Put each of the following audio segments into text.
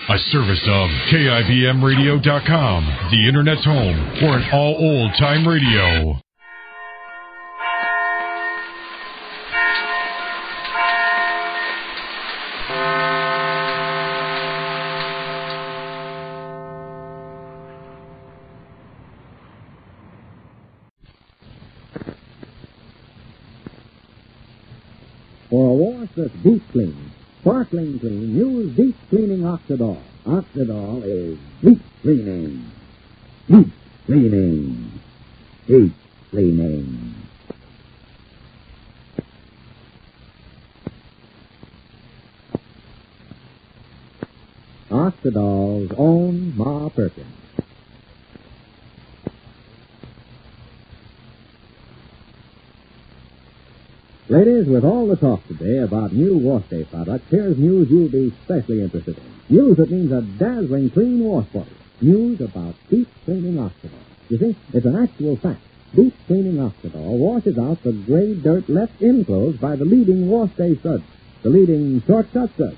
A service of KIBMradio.com, the Internet's home for an all old-time radio. For a wash that's deep clean, sparkling clean, use deep cleaning Oxidol. Oxidol is deep cleaning. Deep cleaning. Deep cleaning. Oxidol's own Ma Perkins. Ladies, with all the talk today about new wash day products, here's news you'll be especially interested in. News that means a dazzling clean wash body. News about deep cleaning Oxidol. You see, it's an actual fact. Deep cleaning Oxidol washes out the gray dirt left enclosed by the leading wash day suds, the leading shortcut suds.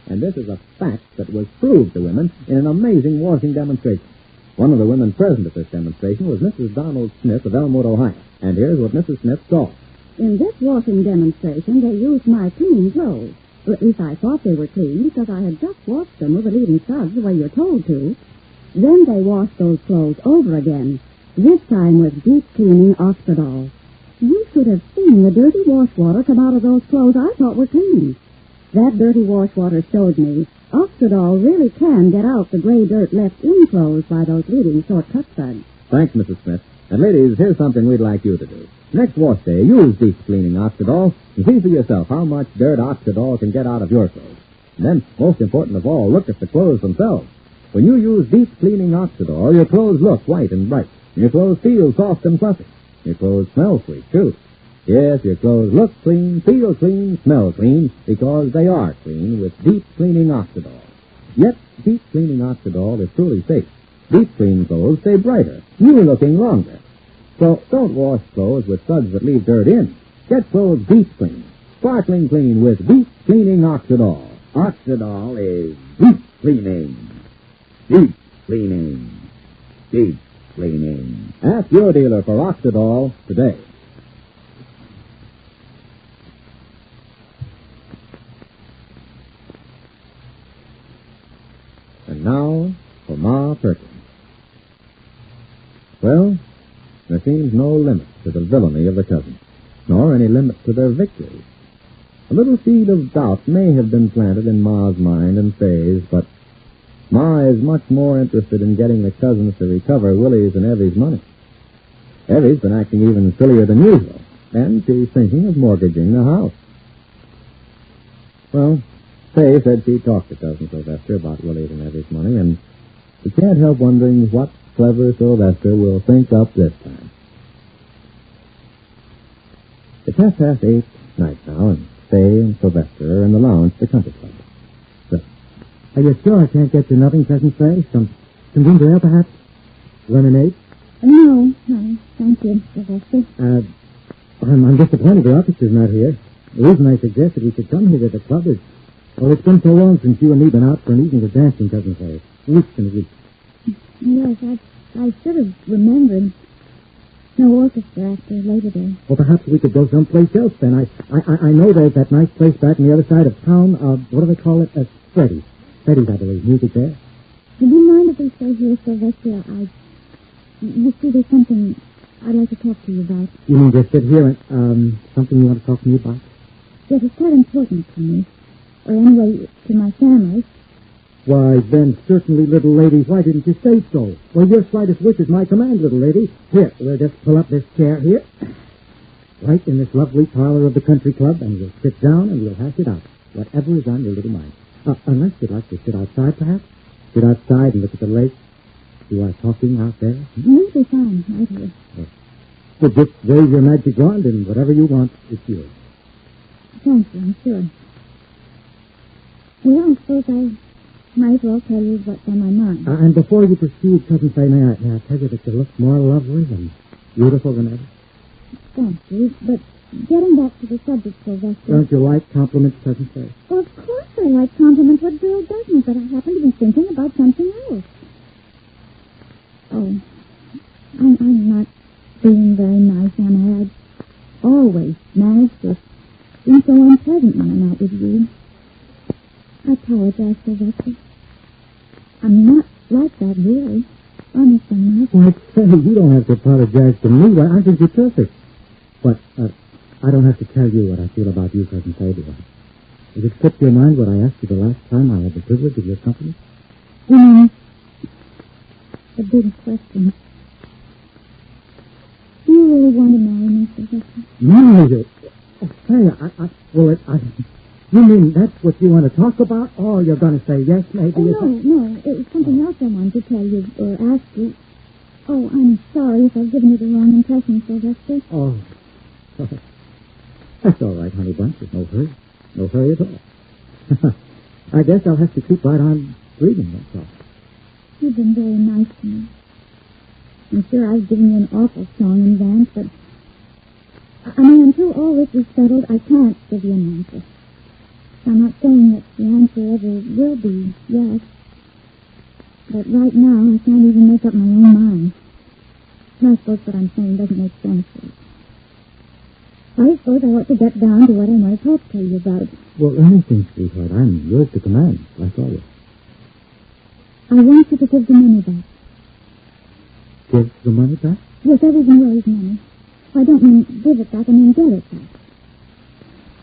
And this is a fact that was proved to women in an amazing washing demonstration. One of the women present at this demonstration was Mrs. Donald Smith of Elmwood, Ohio. And here's what Mrs. Smith saw. In this washing demonstration, they used my clean clothes. Or at least I thought they were clean because I had just washed them with the leading suds the way you're told to. Then they washed those clothes over again, this time with deep cleaning Oxidol. You should have seen the dirty wash water come out of those clothes I thought were clean. That dirty wash water showed me Oxidol really can get out the gray dirt left enclosed by those leading shortcut suds. Thanks, Mrs. Smith. And ladies, here's something we'd like you to do. Next wash day, use deep cleaning Oxidol and see for yourself how much dirt Oxidol can get out of your clothes. And then, most important of all, look at the clothes themselves. When you use deep cleaning Oxidol, your clothes look white and bright. And your clothes feel soft and fluffy. Your clothes smell sweet, too. Yes, your clothes look clean, feel clean, smell clean, because they are clean with deep cleaning Oxidol. Yet, deep cleaning Oxidol is truly safe. Deep clean clothes stay brighter, new-looking longer. So don't wash clothes with suds that leave dirt in. Get clothes deep clean, sparkling clean with deep cleaning Oxidol. Oxidol is deep cleaning. Deep cleaning. Deep cleaning. Ask your dealer for Oxidol today. And now for Ma Perkins. Well, there seems no limit to the villainy of the cousins, nor any limit to their victories. A little seed of doubt may have been planted in Ma's mind and Faye's, but Ma is much more interested in getting the cousins to recover Willie's and Evie's money. Evie's been acting even sillier than usual, and she's thinking of mortgaging the house. Well, Faye said she'd talk to Cousin Sylvester about Willie's and Evie's money, and she can't help wondering what clever Sylvester will think up this time. It's 8:30 night now, and Faye and Sylvester are in the lounge at the country club. So, are you sure I can't get you nothing, Cousin Faye? Some ginger ale, perhaps? Lemonade? No, thank you, Sylvester. I'm disappointed the officer's not here. The reason I suggested we should come here to the club is, it's been so long since you and me been out for an evening of dancing, Cousin Faye. Weeks and weeks. Yes, I should have remembered. No orchestra after Labor Day. Well, perhaps we could go someplace else then. I know there's that nice place back on the other side of town. What do they call it? Freddy's. Freddy's, I believe. Music there. Would you mind if we stay here, Sylvester? You see, there's something I'd like to talk to you about. You mean just sit here and, something you want to talk to me about? Yes, it's quite important to me. Or anyway, to my family. Why, then, certainly, little lady, why didn't you say so? Well, your slightest wish is my command, little lady. Here, we'll just pull up this chair here. Right in this lovely parlor of the country club, and we'll sit down and we'll hash it out. Whatever is on your little mind. Unless you'd like to sit outside, perhaps? Sit outside and look at the lake. You are talking out there? You'll be fine, right here. Yes. Well, just wave your magic wand, and whatever you want, it's yours. Thank you, I'm sure. Well, I suppose I might as well tell you what's on my mind. And before you proceed, Cousin Faye, may I tell you that you look more lovely and beautiful than ever? Thank you, but getting back to the subject, Sylvester... Don't you like compliments, Cousin Faye? Well, of course I like compliments. What girl doesn't? But I happen to be thinking apologize, Sylvester. I'm not like that, really. Honest, I'm not. Why, say, you don't have to apologize to me. Why, I think you're perfect. But, I don't have to tell you what I feel about you, Cousin Faye, do I? Did it slip your mind what I asked you the last time I had the privilege of your company? You know, the big question. Do you really want to marry me, Sylvester? No, you... Oh, say, you mean that's what you want to talk about? Or you're going to say yes, maybe? Oh, no. It was something else I wanted to tell you or ask you. Oh, I'm sorry if I've given you the wrong impression, Sylvester. Oh. That's all right, honey bunch. There's no hurry. No hurry at all. I guess I'll have to keep right on breathing, that's all. You've been very nice to me. I'm sure I've given you an awful song and dance, but... until all this is settled, I can't give you an answer. I'm not saying that the answer ever will be yes. But right now, I can't even make up my own mind. I suppose what I'm saying doesn't make sense. I suppose I ought to get down to what I want to talk to you about. Well, anything, sweetheart. I'm yours to command, like always. I want you to give the money back. Give the money back? Yes, everything Willie's money. I don't mean give it back, I mean get it back.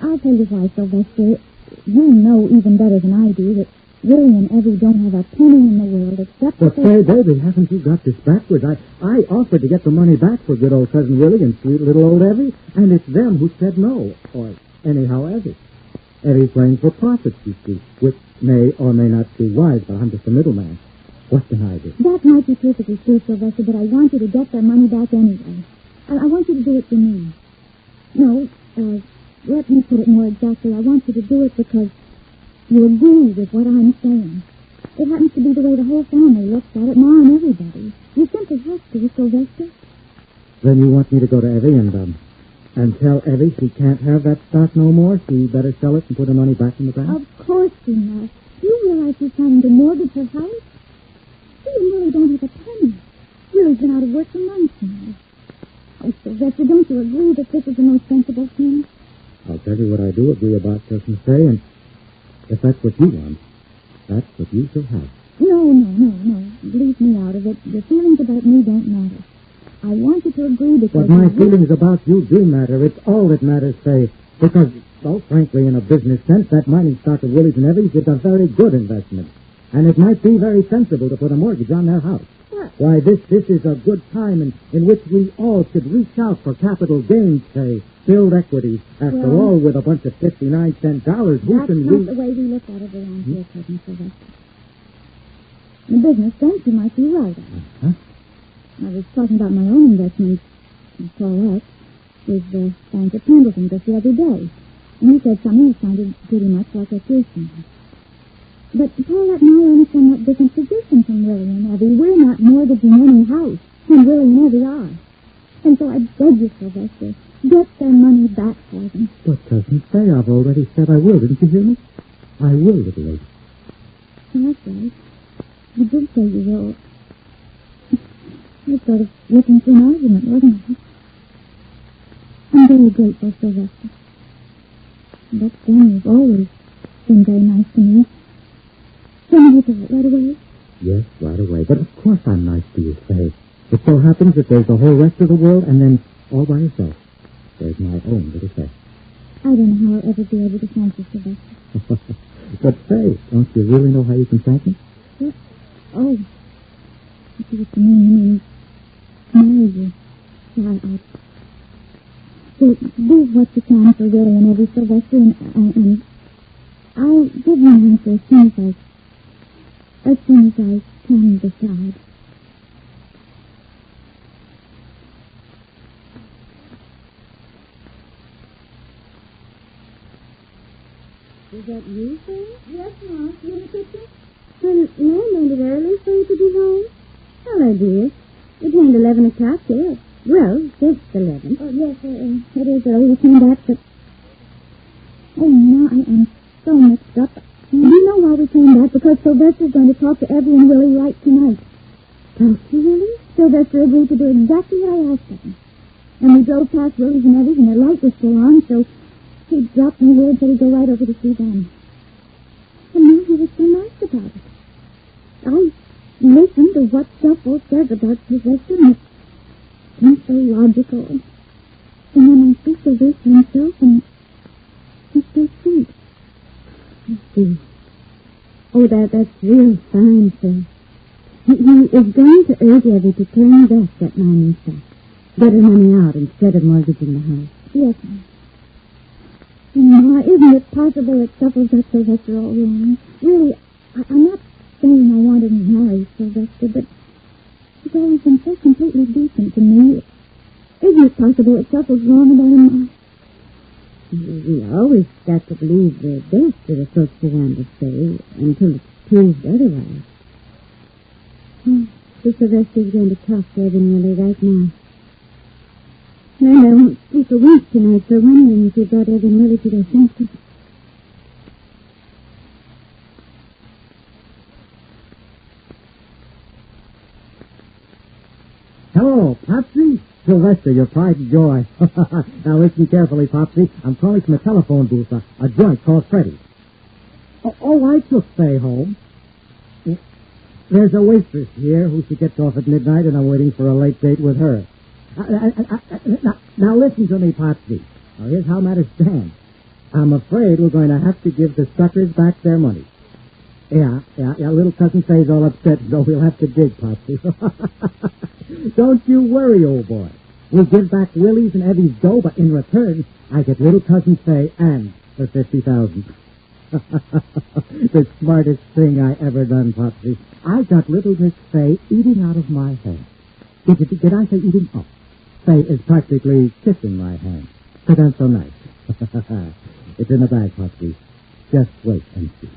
I'll tell you why, Sylvester. You know even better than I do that Willie and Evie don't have a penny in the world except... But say, baby, haven't you got this backwards? I offered to get the money back for good old Cousin Willie and sweet little old Evie, and it's them who said no. Or anyhow, Evie. Evie's playing for profits, you see, which may or may not be wise, but I'm just a middleman. What can I do? That might be perfectly true, Sylvester, but I want you to get their money back anyway. I want you to do it for me. No, let me put it more exactly. I want you to do it because you agree with what I'm saying. It happens to be the way the whole family looks at it, Ma and everybody. You simply have to, Sylvester. Then you want me to go to Evie and tell Evie she can't have that stock no more? She better sell it and put her money back in the bank? Of course she must. You realize she's planning to mortgage her house? She and Willie don't have a penny. Willie's been out of work for months now. Oh, Sylvester, don't you agree that this is the most sensible thing? I'll tell you what I do agree about, Cousin Faye, and if that's what you want, that's what you shall have. No. Leave me out of it. Your feelings about me don't matter. I want you to agree because... But my feelings about you do matter. It's all that matters, Faye. Because, well, frankly, in a business sense, that mining stock of Willie's and Evie's is a very good investment. And it might be very sensible to put a mortgage on their house. What? Why, this is a good time in which we all should reach out for capital gains, say, build equities. After all, with a bunch of 59-cent dollars, who can That's not the way we look at it around here, Cousin Sylvester. In business sense, you might be right. Huh? I was talking about my own investments, Paulette, with the Bank of Pendleton just the other day. And he said something that sounded pretty much like a truth to me. But Paulette and I are in a somewhat different position from Willie and Evie. We're not mortgaging any house, and Willie and Evie are. And so I beg you, Sylvester, get their money back for them. But, Cousin Faye, I've already said I will. Didn't you hear me? I will, little lady. That's right. You did say you will. You were sort of looking for an argument, wasn't it? I'm very grateful, Sylvester. But then you've always been very nice to me. Can you do it right away? Yes, right away. But of course I'm nice to you, Faye. It so happens that there's the whole rest of the world, and then all by yourself. There's my own little Faye. I don't know how I'll ever be able to thank you, Sylvester. But, Faye, don't you really know how you can thank me? What? Oh. I see what you mean. You mean, marry you. So do what you can for Willie and Evie, Sylvester, and I'll give you an answer as soon as I can decide. Is that you, Sam? Yes, Ma. You in the kitchen? Well, Mom ended early for you to be home. Hello, dear. It ain't 11 o'clock yet. Well, it's 11. Oh, yes, it is early. We came back, but... Oh, Ma, I am so mixed up. Do you know why we came back? Because Sylvester's going to talk to Evie and Willie right tonight. Talk to Willie? Sylvester agreed to do exactly what I asked of him. And we drove past Willie's and Evie's, and their light was still on, so he dropped me here and said he'd go right over to see them. And now he was so nice about it. I listened to what Shuffle said about possession. It seems so logical. And then I speak to this himself, and he's so sweet. I see. Oh, that's real fine, sir. He is going to urge Evie to turn back that mining stock. Get her money out instead of mortgaging the house. Yes, ma'am. Ma, isn't it possible that Shuffle's got Sylvester all wrong? Really, I'm not saying I want to marry Sylvester, but he's always been so completely decent to me. Isn't it possible that Shuffle's wrong about him, Ma? We always got to believe the best of the folks around us say until it's proved otherwise. So Sylvester's going to talk to Evan Willie right now. And I won't sleep a wink tonight for wondering if you've got Evan Willie to their senses. Hello, Popsy. Sylvester, your pride and joy. Now listen carefully, Popsy. I'm calling from a telephone booth, a joint called Freddy's. Oh, I took Faye home. There's a waitress here who she gets off at midnight, and I'm waiting for a late date with her. Now listen to me, Popsy. Now here's how matters stand. I'm afraid we're going to have to give the suckers back their money. Yeah, little cousin Faye's all upset, so we'll have to dig, Popsy. Don't you worry, old boy. We'll give back Willie's and Evie's dough, but in return, I get little cousin Faye and her $50,000. The smartest thing I ever done, Popsy. I got little Miss Faye eating out of my hand. Did I say eating? Oh, Faye is practically kissing my hand. Because I'm so nice. It's in the bag, Popsy. Just wait and see.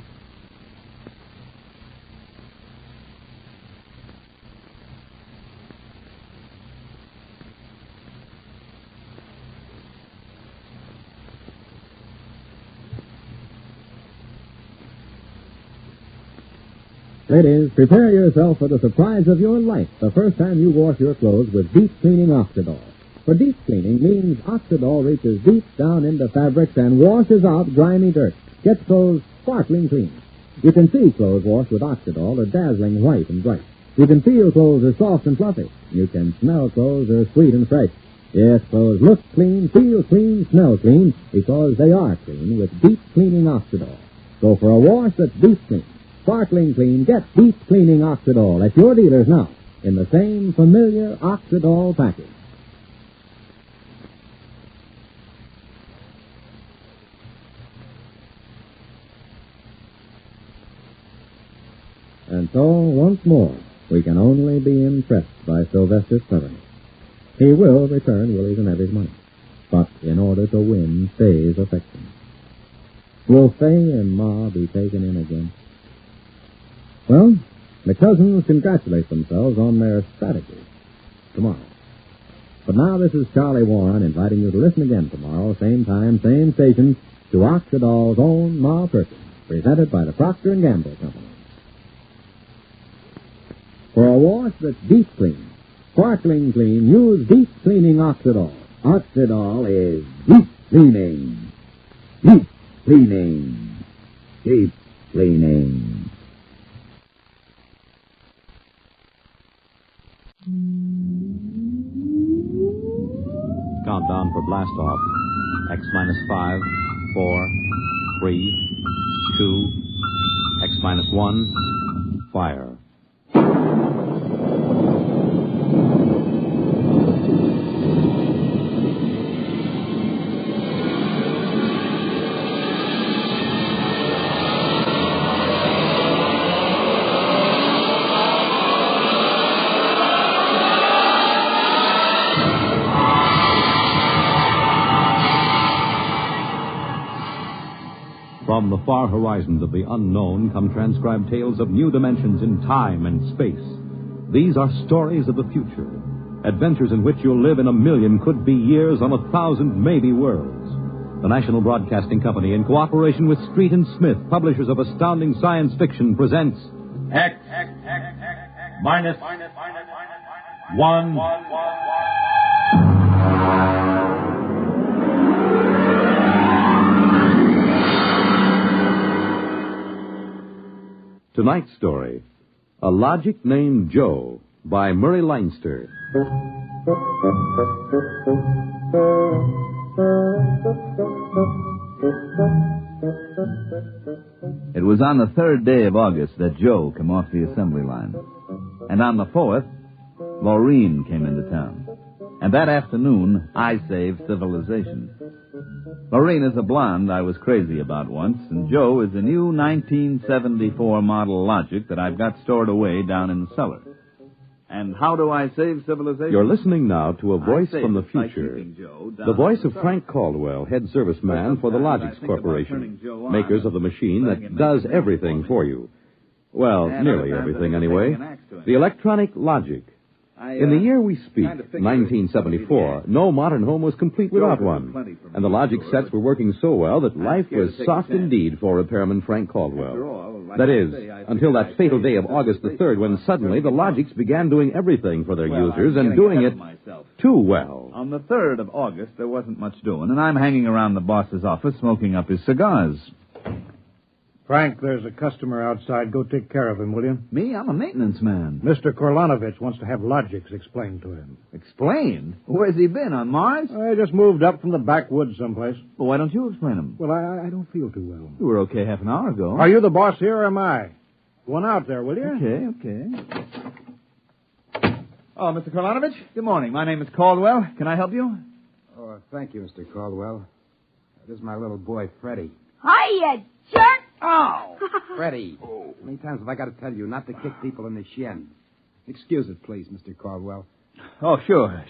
Ladies, prepare yourself for the surprise of your life the first time you wash your clothes with deep cleaning Oxidol. For deep cleaning means Oxidol reaches deep down into fabrics and washes out grimy dirt, gets clothes sparkling clean. You can see clothes washed with Oxidol are dazzling white and bright. You can feel clothes are soft and fluffy. You can smell clothes are sweet and fresh. Yes, clothes look clean, feel clean, smell clean, because they are clean with deep cleaning Oxidol. Go for a wash that's deep clean. Sparkling clean, get deep cleaning Oxidol at your dealers now in the same familiar Oxidol package. And so, once more, we can only be impressed by Sylvester's cleverness. He will return Willie's and Evie's money, but in order to win Faye's affection. Will Faye and Ma be taken in again? Well, the cousins congratulate themselves on their strategy tomorrow. But now this is Charlie Warren inviting you to listen again tomorrow, same time, same station, to Oxidol's own Ma Perkins, presented by the Procter & Gamble Company. For a wash that's deep clean, sparkling clean, use deep cleaning Oxidol. Oxidol is deep cleaning. Deep cleaning. Deep cleaning. Countdown for blast off. X minus 5, 4, 3, 2, X minus 1, fire. From the far horizons of the unknown come transcribed tales of new dimensions in time and space. These are stories of the future, adventures in which you'll live in a million could-be years on 1,000 maybe worlds. The National Broadcasting Company, in cooperation with Street and Smith, publishers of astounding science fiction, presents X minus 1. Tonight's story, A Logic Named Joe, by Murray Leinster. It was on the 3rd day of August that Joe came off the assembly line. And on the 4th, Maureen came into town. And that afternoon, I saved civilization. Maureen is a blonde I was crazy about once, and Joe is a new 1974 model Logic that I've got stored away down in the cellar. And how do I save civilization? You're listening now to a voice from the future. The voice of Frank Caldwell, head serviceman for the Logix Corporation, makers of the machine that does everything for you. Well, nearly everything anyway. The electronic Logic. In the year we speak, 1974, no modern home was complete without one. And the Logic sets were working so well that life was soft indeed for repairman Frank Caldwell. That is, until that fatal day of August the 3rd, when suddenly the Logics began doing everything for their users and doing it too well. On the 3rd of August, there wasn't much doing, and I'm hanging around the boss's office smoking up his cigars. Frank, there's a customer outside. Go take care of him, will you? Me? I'm a maintenance man. Mr. Korlanovich wants to have Logics explained to him. Explained? Where's he been, on Mars? I just moved up from the backwoods someplace. Well, why don't you explain him? Well, I don't feel too well. You were okay half an hour ago. Are you the boss here or am I? Go on out there, will you? Okay. Oh, Mr. Korlanovich, good morning. My name is Caldwell. Can I help you? Oh, thank you, Mr. Caldwell. This is my little boy, Freddie. Hiya, jerk! Oh! Freddie, how many times have I got to tell you not to kick people in the shin? Excuse it, please, Mr. Caldwell. Oh, sure.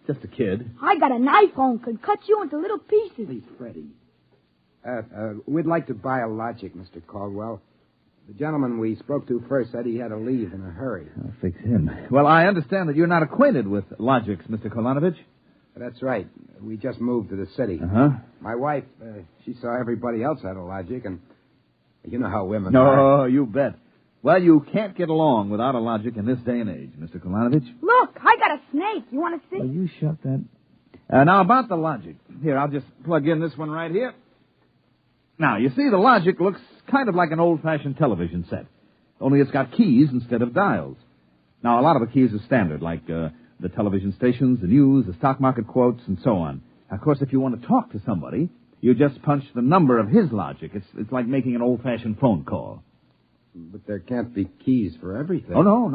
Just a kid. I got a knife home, could cut you into little pieces. Please, Freddie. We'd like to buy a Logic, Mr. Caldwell. The gentleman we spoke to first said he had to leave in a hurry. I'll fix him. Well, I understand that you're not acquainted with Logics, Mr. Korlanovich. That's right. We just moved to the city. Uh-huh. My wife, she saw everybody else had a Logic, and you know how women are. Oh, you bet. Well, you can't get along without a Logic in this day and age, Mr. Korlanovich. Look, I got a snake. You want to see? Will you shut that? Now, about the Logic. Here, I'll just plug in this one right here. Now, you see, the Logic looks kind of like an old-fashioned television set, only it's got keys instead of dials. Now, a lot of the keys are standard, like the television stations, the news, the stock market quotes, and so on. Of course, if you want to talk to somebody, you just punch the number of his Logic. It's like making an old-fashioned phone call. But there can't be keys for everything. Oh, no.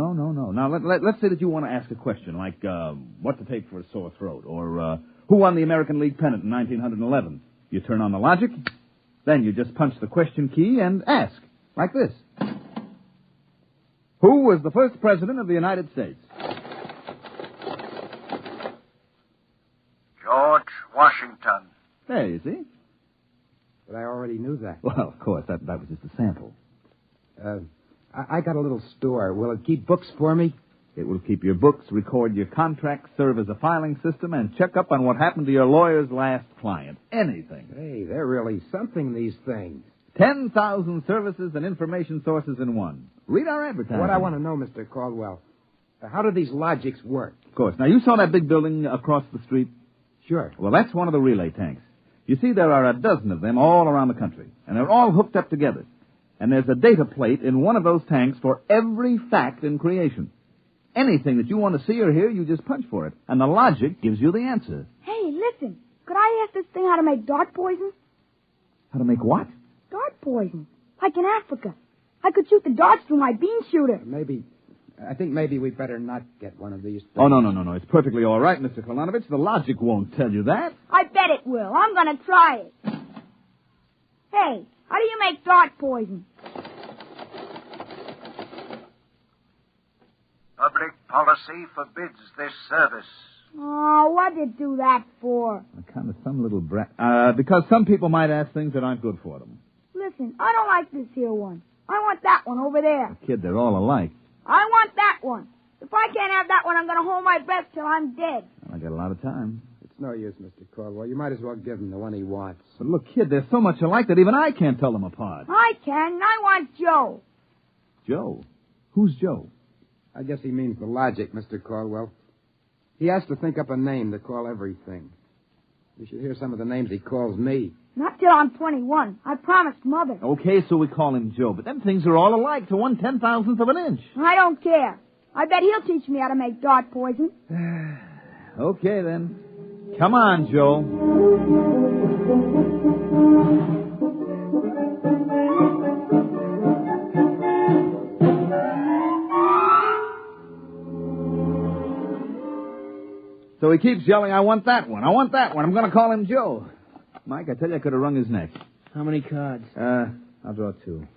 Now, let's say that you want to ask a question, like what to take for a sore throat, or who won the American League pennant in 1911. You turn on the Logic, then you just punch the question key and ask, like this. Who was the first president of the United States? George Washington. There, you see. But I already knew that. Well, of course, that was just a sample. I got a little store. Will it keep books for me? It will keep your books, record your contracts, serve as a filing system, and check up on what happened to your lawyer's last client. Anything. Hey, they're really something, these things. 10,000 services and information sources in one. Read our advertising. What I want to know, Mr. Caldwell, how do these Logics work? Of course. Now, you saw that big building across the street? Sure. Well, that's one of the relay tanks. You see, there are a dozen of them all around the country, and they're all hooked up together. And there's a data plate in one of those tanks for every fact in creation. Anything that you want to see or hear, you just punch for it, and the Logic gives you the answer. Hey, listen. Could I ask this thing how to make dart poison? How to make what? Dart poison. Like in Africa. I could shoot the darts through my bean shooter. I think maybe we'd better not get one of these things. Oh, no. It's perfectly all right, Mr. Korlanovich. The Logic won't tell you that. I bet it will. I'm going to try it. Hey, how do you make dart poison? Public policy forbids this service. Oh, what did it do that for? Kind of some little brat. Because some people might ask things that aren't good for them. Listen, I don't like this here one. I want that one over there. Kid, they're all alike. I want that one. If I can't have that one, I'm going to hold my breath till I'm dead. I got a lot of time. It's no use, Mr. Caldwell. You might as well give him the one he wants. But look, kid, they're so much alike that even I can't tell them apart. I can. I want Joe. Joe? Who's Joe? I guess he means the Logic, Mr. Caldwell. He has to think up a name to call everything. You should hear some of the names he calls me. Not till I'm 21. I promised Mother. Okay, so we call him Joe, but them things are all alike to 1/10,000th of an inch. I don't care. I bet he'll teach me how to make dart poison. Okay, then. Come on, Joe. So he keeps yelling, I want that one. I want that one. I'm going to call him Joe. Mike, I tell you, I could have wrung his neck. How many cards? I'll draw 2.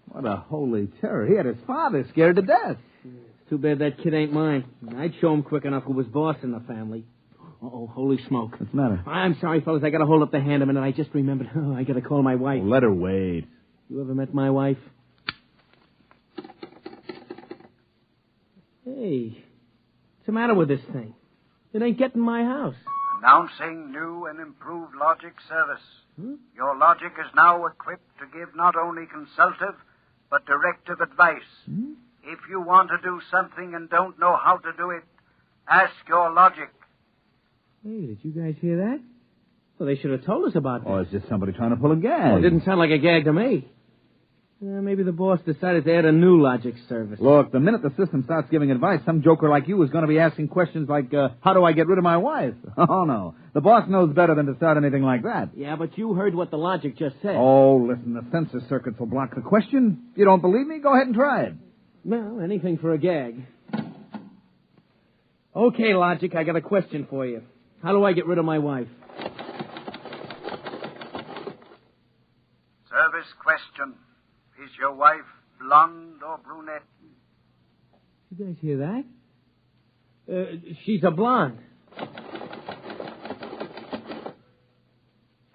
What a holy terror. He had his father scared to death. It's too bad that kid ain't mine. I'd show him quick enough who was boss in the family. Uh-oh, holy smoke. What's the matter? I'm sorry, fellas. I got to hold up the hand a minute. I just remembered. Oh, I got to call my wife. Let her wait. You ever met my wife? Hey, what's the matter with this thing? It ain't getting my house. Announcing new and improved logic service. Your logic is now equipped to give not only consultative, but directive advice. If you want to do something and don't know how to do it, ask your logic. Hey, did you guys hear that? Well, they should have told us about that. Oh, it's just somebody trying to pull a gag. Well, it didn't sound like a gag to me. Maybe the boss decided to add a new logic service. Look, the minute the system starts giving advice, some joker like you is going to be asking questions like, how do I get rid of my wife? Oh, no. The boss knows better than to start anything like that. Yeah, but you heard what the logic just said. Oh, listen, the sensor circuits will block the question. If you don't believe me, go ahead and try it. Well, anything for a gag. Okay, logic, I got a question for you. How do I get rid of my wife? Service question. Is your wife blonde or brunette? You guys hear that? She's a blonde.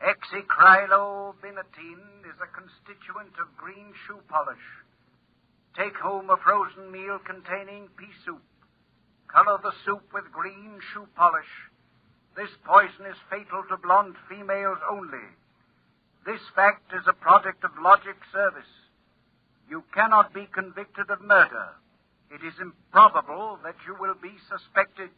Hexacrylobinatine is a constituent of green shoe polish. Take home a frozen meal containing pea soup. Color the soup with green shoe polish. This poison is fatal to blonde females only. This fact is a product of logic service. You cannot be convicted of murder. It is improbable that you will be suspected.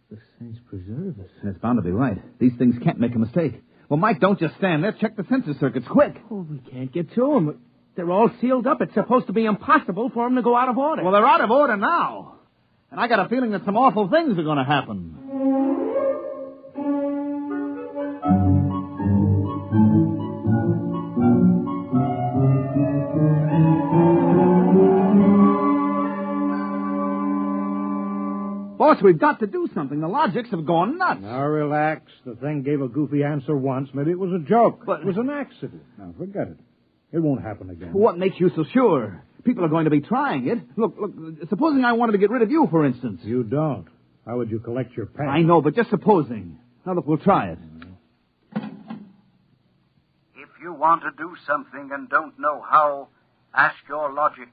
The saints preserve us. It's bound to be right. These things can't make a mistake. Well, Mike, don't just stand there. Check the sensor circuits, quick. Oh, we can't get to them. They're all sealed up. It's supposed to be impossible for them to go out of order. Well, they're out of order now. And I got a feeling that some awful things are going to happen. Boss, we've got to do something. The logics have gone nuts. Now, relax. The thing gave a goofy answer once. Maybe it was a joke. But it was an accident. Now, forget it. It won't happen again. What makes you so sure? People are going to be trying it. Look, supposing I wanted to get rid of you, for instance. You don't. How would you collect your pay? I know, but just supposing. Now, look, we'll try it. If you want to do something and don't know how, ask your logic.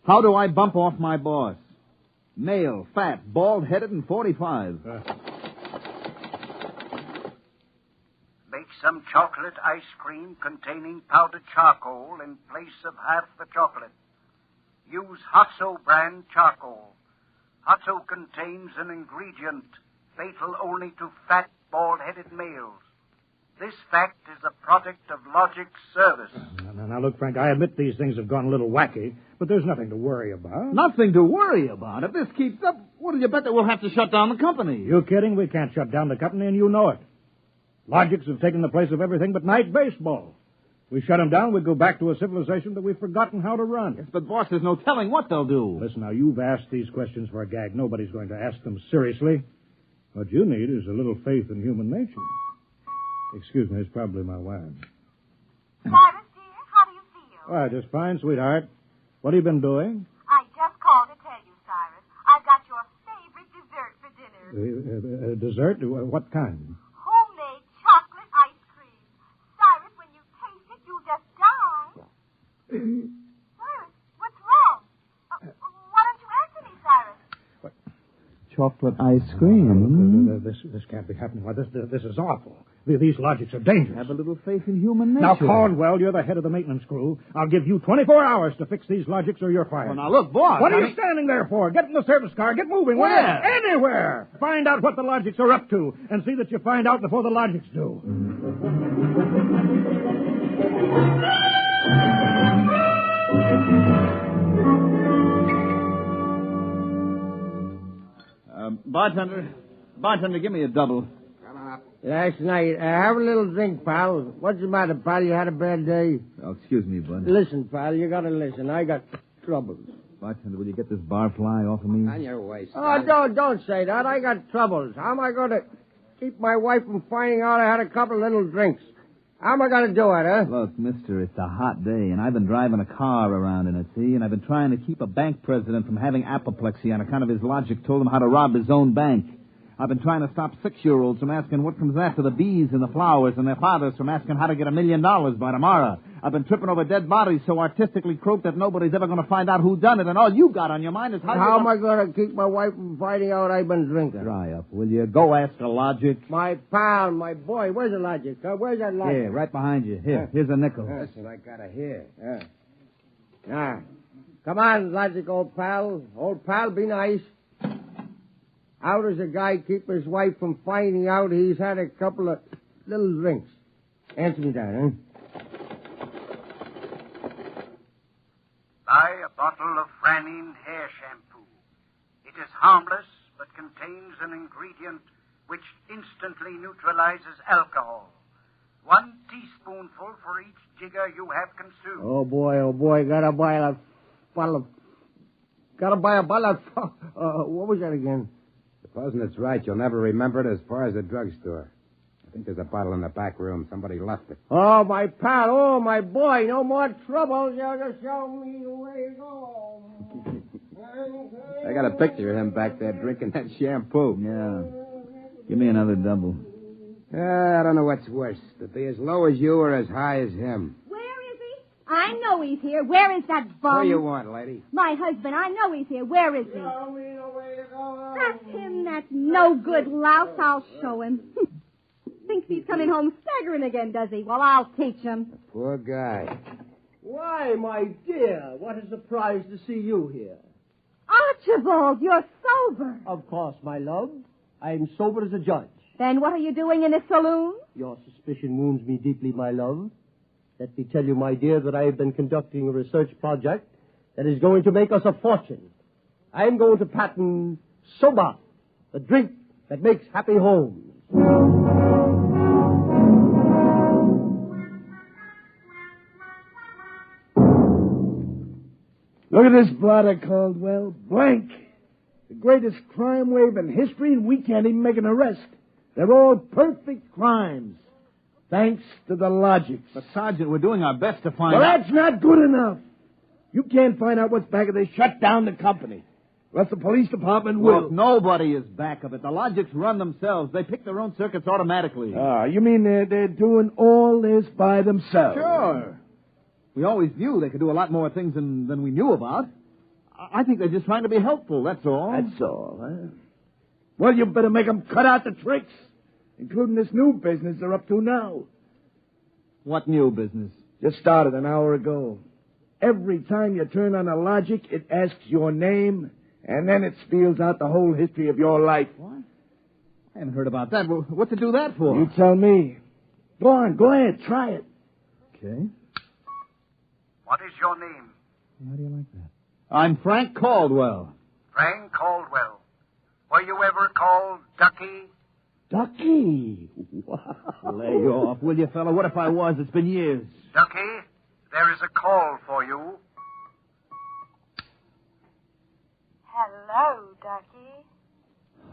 How do I bump off my boss? Male, fat, bald-headed, and 45. Make some chocolate ice cream containing powdered charcoal in place of half the chocolate. Use Hotso brand charcoal. Hotso contains an ingredient fatal only to fat, bald-headed males. This fact is a product of logic service. Now, look, Frank, I admit these things have gone a little wacky, but there's nothing to worry about. Nothing to worry about. If this keeps up, what do you bet that we'll have to shut down the company? You kidding? We can't shut down the company, and you know it. Logics have taken the place of everything but night baseball. We shut them down, we'd go back to a civilization that we've forgotten how to run. Yes, but, boss, there's no telling what they'll do. Listen, now, you've asked these questions for a gag. Nobody's going to ask them seriously. What you need is a little faith in human nature. Excuse me, it's probably my wife. Cyrus, dear, how do you feel? Why, just fine, sweetheart. What have you been doing? I just called to tell you, Cyrus. I've got your favorite dessert for dinner. Dessert? What kind? Homemade chocolate ice cream. Cyrus, when you taste it, you just die. Cyrus, what's wrong? Why don't you answer me, Cyrus? Chocolate ice cream. This can't be happening. Why, this is awful. These logics are dangerous. Have a little faith in human nature. Now, Caldwell, you're the head of the maintenance crew. I'll give you 24 hours to fix these logics or you're fired. Well, now, look, boss. What are you standing there for? Get in the service car. Get moving. Where? Anywhere. Find out what the logics are up to and see that you find out before the logics do. Bartender, give me a double. Last night, have a little drink, pal. What's the matter, pal? You had a bad day? Oh, excuse me, bud. Listen, pal, you gotta listen. I got troubles. Bartender, will you get this barfly off of me? On your way, son. Oh, don't say that. I got troubles. How am I going to keep my wife from finding out I had a couple of little drinks? How am I going to do it, huh? Look, mister, it's a hot day, and I've been driving a car around in it, see? And I've been trying to keep a bank president from having apoplexy on account of his logic told him how to rob his own bank. I've been trying to stop 6-year-olds from asking what comes after the bees and the flowers and their fathers from asking how to get $1 million by tomorrow. I've been tripping over dead bodies so artistically croaked that nobody's ever going to find out who done it, and all you got on your mind is how am I going to keep my wife from finding out I've been drinking? Dry up, will you? Go ask the logic. My pal, my boy, where's the logic? Where's that logic? Here, right behind you. Here's a nickel. Listen, I gotta hear. Come on, logic, old pal. Old pal, be nice. How does a guy keep his wife from finding out he's had a couple of little drinks? Answer me that, huh? Buy a bottle of Franine hair shampoo. It is harmless, but contains an ingredient which instantly neutralizes alcohol. 1 teaspoonful for each jigger you have consumed. Oh, boy, gotta buy a bottle of... what was that again? Supposing it's right, you'll never remember it as far as the drugstore. I think there's a bottle in the back room. Somebody left it. Oh, my pal. Oh, my boy. No more trouble. You'll just show me the way to go. I got a picture of him back there drinking that shampoo. Yeah. Give me another double. I don't know what's worse, to be as low as you or as high as him. Where is he? I know he's here. Where is that bum? What do you want, lady? My husband. I know he's here. Where is he? Show me the way to go. That's him, that no-good louse. I'll show him. Thinks he's coming home staggering again, does he? Well, I'll teach him. Poor guy. Why, my dear, what a surprise to see you here. Archibald, you're sober. Of course, my love. I'm sober as a judge. Then what are you doing in a saloon? Your suspicion wounds me deeply, my love. Let me tell you, my dear, that I have been conducting a research project that is going to make us a fortune. I am going to patent Soba, the drink that makes happy homes. Look at this blotter, Caldwell. Blank. The greatest crime wave in history, and we can't even make an arrest. They're all perfect crimes. Thanks to the logics. But, Sergeant, we're doing our best to find Well, out. that's not good enough. You can't find out what's back of this. Shut down the company. Unless the police department will. Look, nobody is back of it. The logics run themselves. They pick their own circuits automatically. You mean they're doing all this by themselves? Sure. We always knew they could do a lot more things than we knew about. I think they're just trying to be helpful, that's all. That's all, huh? Well, you better make them cut out the tricks, including this new business they're up to now. What new business? Just started an hour ago. Every time you turn on a logic, it asks your name, and then it spells out the whole history of your life. What? I haven't heard about that. Well, what's it do that for? You tell me. Go on, go ahead, try it. Okay. What is your name? How do you like that? I'm Frank Caldwell. Frank Caldwell. Were you ever called Ducky? Ducky? Wow. Lay off, will you, fella? What if I was? It's been years. Ducky, there is a call for you. Hello, Ducky.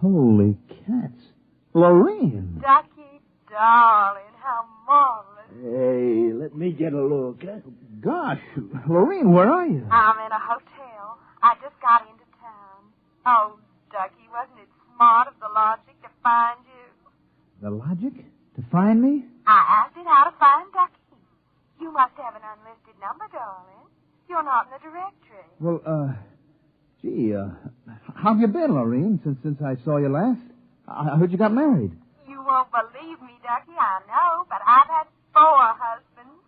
Holy cats. Lorraine. Ducky, darling, how marvelous. Hey, let me get a look. Huh? Gosh, Lorraine, where are you? I'm in a hotel. I just got into town. Oh, Ducky, wasn't it smart of the logic to find you? The logic? To find me? I asked it how to find Ducky. You must have an unlisted number, darling. You're not in the directory. Well, how have you been, Lorraine, since I saw you last? I heard you got married. You won't believe me, Ducky, I know, but I've had 4 husbands,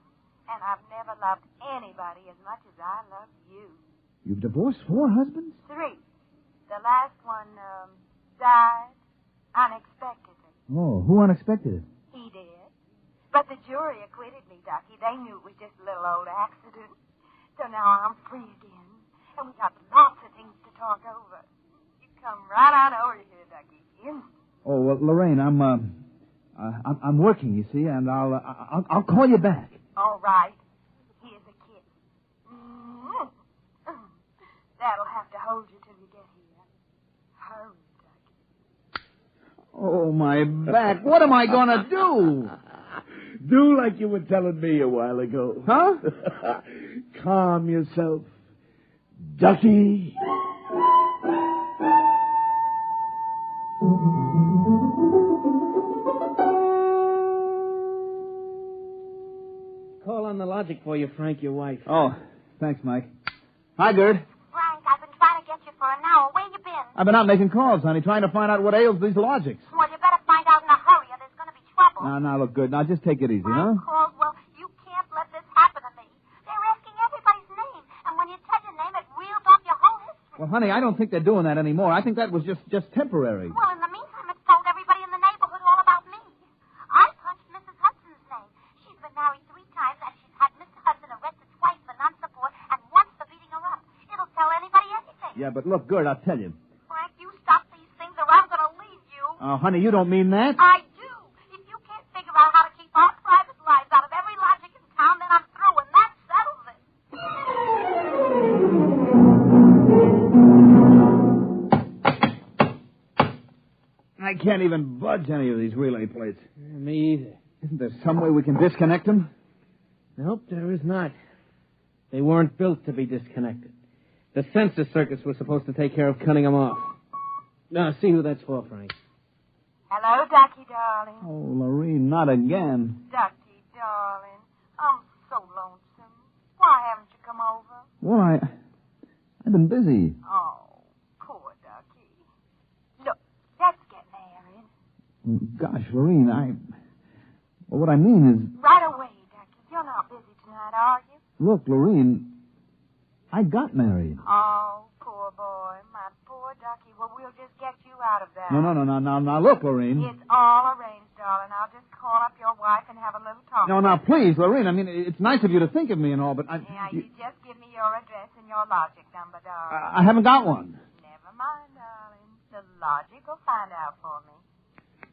and I've never loved anybody as much as I love you. You've divorced 4 husbands? 3. The last one, died unexpectedly. Oh, who unexpected? He did. But the jury acquitted me, Ducky. They knew it was just a little old accident. So now I'm free again, and we got lots of things to talk over. You come right on over here, Ducky. Instant. Oh, well, Lorraine, I'm working, you see, and I'll call you back. All right. Here's a kiss. That'll have to hold you till you get here. Hurry, Ducky. Oh, my back. What am I going to do? Do like you were telling me a while ago. Huh? Calm yourself. Ducky. Call on the logic for you, Frank, your wife. Oh, thanks, Mike. Hi, Gerd. Frank, I've been trying to get you for an hour. Where you been? I've been out making calls, honey, trying to find out what ails these logics. Well, you better find out in a hurry or there's going to be trouble. Now, look, Gerd. Now, just take it easy, huh? Caldwell, you can't let this happen to me. They're asking everybody's name, and when you tell your name, it reels off your whole history. Well, honey, I don't think they're doing that anymore. I think that was just temporary. Well, in the meantime, it's told everybody in the neighborhood all about me. I punched Mrs. Hudson's name. She's been married 3 times, and she's had Mr. Hudson arrested twice for non-support and once for beating her up. It'll tell anybody anything. Yeah, but look, Gerd, I'll tell you. Frank, you stop these things or I'm going to leave you. Oh, honey, you don't mean that. I do. If you can't figure out how to keep our private lives out of every logic in town, then I'm through, and that settles it. I can't even budge any of these relay plates. Me either. Isn't there some way we can disconnect them? Nope, there is not. They weren't built to be disconnected. The sensor circuits were supposed to take care of cutting them off. Now, see who that's for, Frank. Hello, Ducky, darling. Oh, Lorene, not again. Ducky, darling. I'm so lonesome. Why haven't you come over? Well, I've been busy. Oh, poor Ducky. Look, let's get married. Gosh, Lorene, well, what I mean is... Right away, Ducky. You're not busy tonight, are you? Look, Lorene, I got married. Oh, poor boy. My poor Ducky. Well, we'll just get you out of that. No, now, look, Lorene. It's all arranged, darling. I'll just call up your wife and have a little talk. No, now, please, Lorene, I mean, it's nice of you to think of me and all, but Yeah, you just give me your address and your logic number, darling. I haven't got one. Never mind, darling. The logic will find out for me.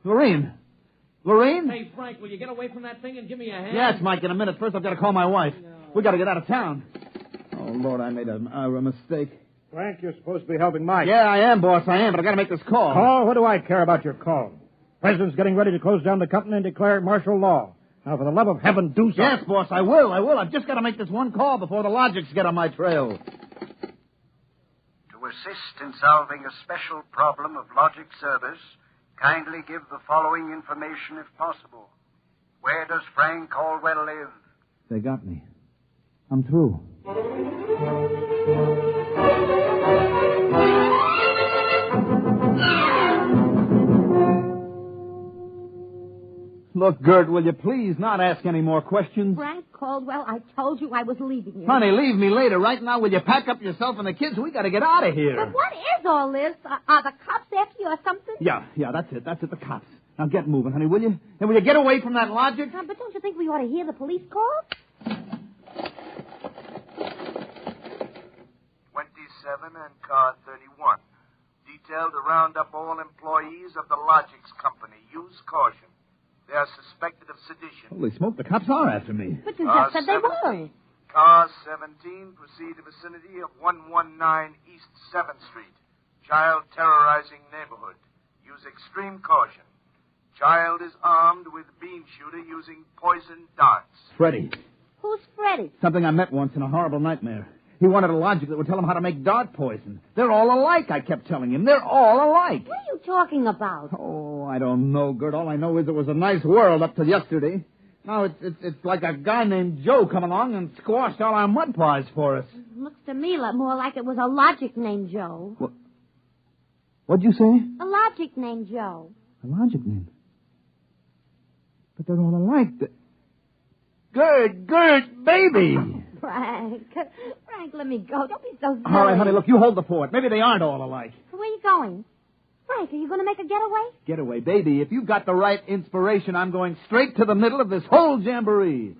Lorene? Hey, Frank, will you get away from that thing and give me a hand? Yes, Mike, in a minute. First, I've got to call my wife. No. We got to get out of town. Oh, Lord, I made a mistake. Frank, you're supposed to be helping Mike. Yeah, I am, boss, I am, but I got to make this call. Call? What do I care about your call? President's getting ready to close down the company and declare martial law. Now, for the love of heaven, do something. Yes, boss, I will. I've just got to make this one call before the logics get on my trail. To assist in solving a special problem of logic service, kindly give the following information if possible. Where does Frank Caldwell live? They got me. I'm through. Look, Gert, will you please not ask any more questions? Frank Caldwell, I told you I was leaving you. Honey, leave me later. Right now, will you pack up yourself and the kids? We got to get out of here. But what is all this? Are the cops after you or something? Yeah, that's it, the cops. Now get moving, honey, will you? And will you get away from that logic? But don't you think we ought to hear the police call? 27 and car 31. Detailed to round up all employees of the Logics Company. Use caution. They are suspected of sedition. Holy smoke, the cops are after me. But you just said they weren't. Car 17, proceed to vicinity of 119 East 7th Street. Child terrorizing neighborhood. Use extreme caution. Child is armed with bean shooter using poison darts. Freddie. Who's Freddie? Something I met once in a horrible nightmare. He wanted a logic that would tell him how to make dart poison. They're all alike, I kept telling him. They're all alike. What are you talking about? Oh, I don't know, Gert. All I know is it was a nice world up till yesterday. Now it's like a guy named Joe come along and squashed all our mud pies for us. Looks to me more like it was a logic named Joe. What'd you say? A logic named Joe. A logic name? But they're all alike. Good, baby. Frank, let me go. Don't be so silly. All right, honey, look, you hold the fort. Maybe they aren't all alike. Where are you going? Frank, are you going to make a getaway? Getaway, baby. If you've got the right inspiration, I'm going straight to the middle of this whole jamboree.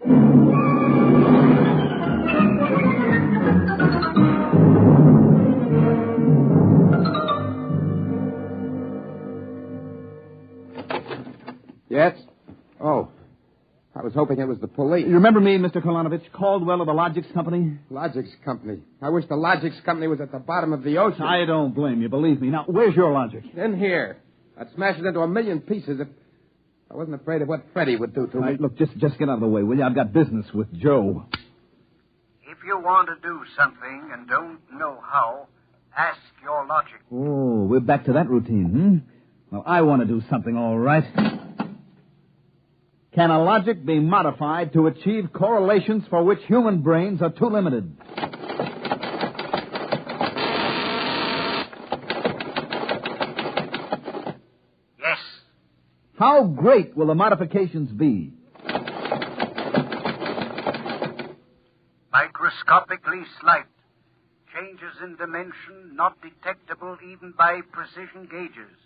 Yes? Oh, I was hoping it was the police. You remember me, Mr. Kolonovich, Caldwell of the Logix Company? Logix Company. I wish the Logix Company was at the bottom of the ocean. I don't blame you, believe me. Now, where's your logic? In here. I'd smash it into 1,000,000 pieces if I wasn't afraid of what Freddie would do to me. Look, just get out of the way, will you? I've got business with Joe. If you want to do something and don't know how, ask your logic. Oh, we're back to that routine, Well, I want to do something, all right. Can a logic be modified to achieve correlations for which human brains are too limited? Yes. How great will the modifications be? Microscopically slight. Changes in dimension not detectable even by precision gauges.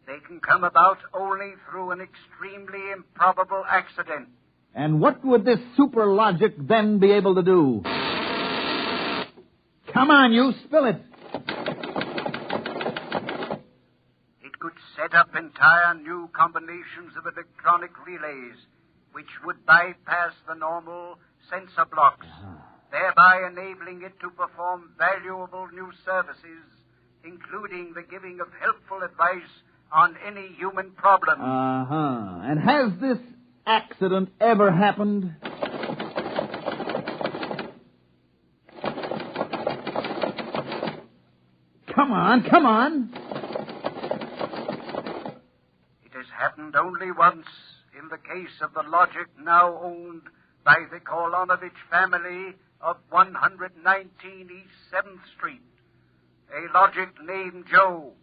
They can come about only through an extremely improbable accident. And what would this super logic then be able to do? Come on, you, spill it. It could set up entire new combinations of electronic relays, which would bypass the normal sensor blocks, thereby enabling it to perform valuable new services, including the giving of helpful advice on any human problem. And has this accident ever happened? Come on. It has happened only once in the case of the logic now owned by the Kolonovich family of 119 East 7th Street. A logic named Joe.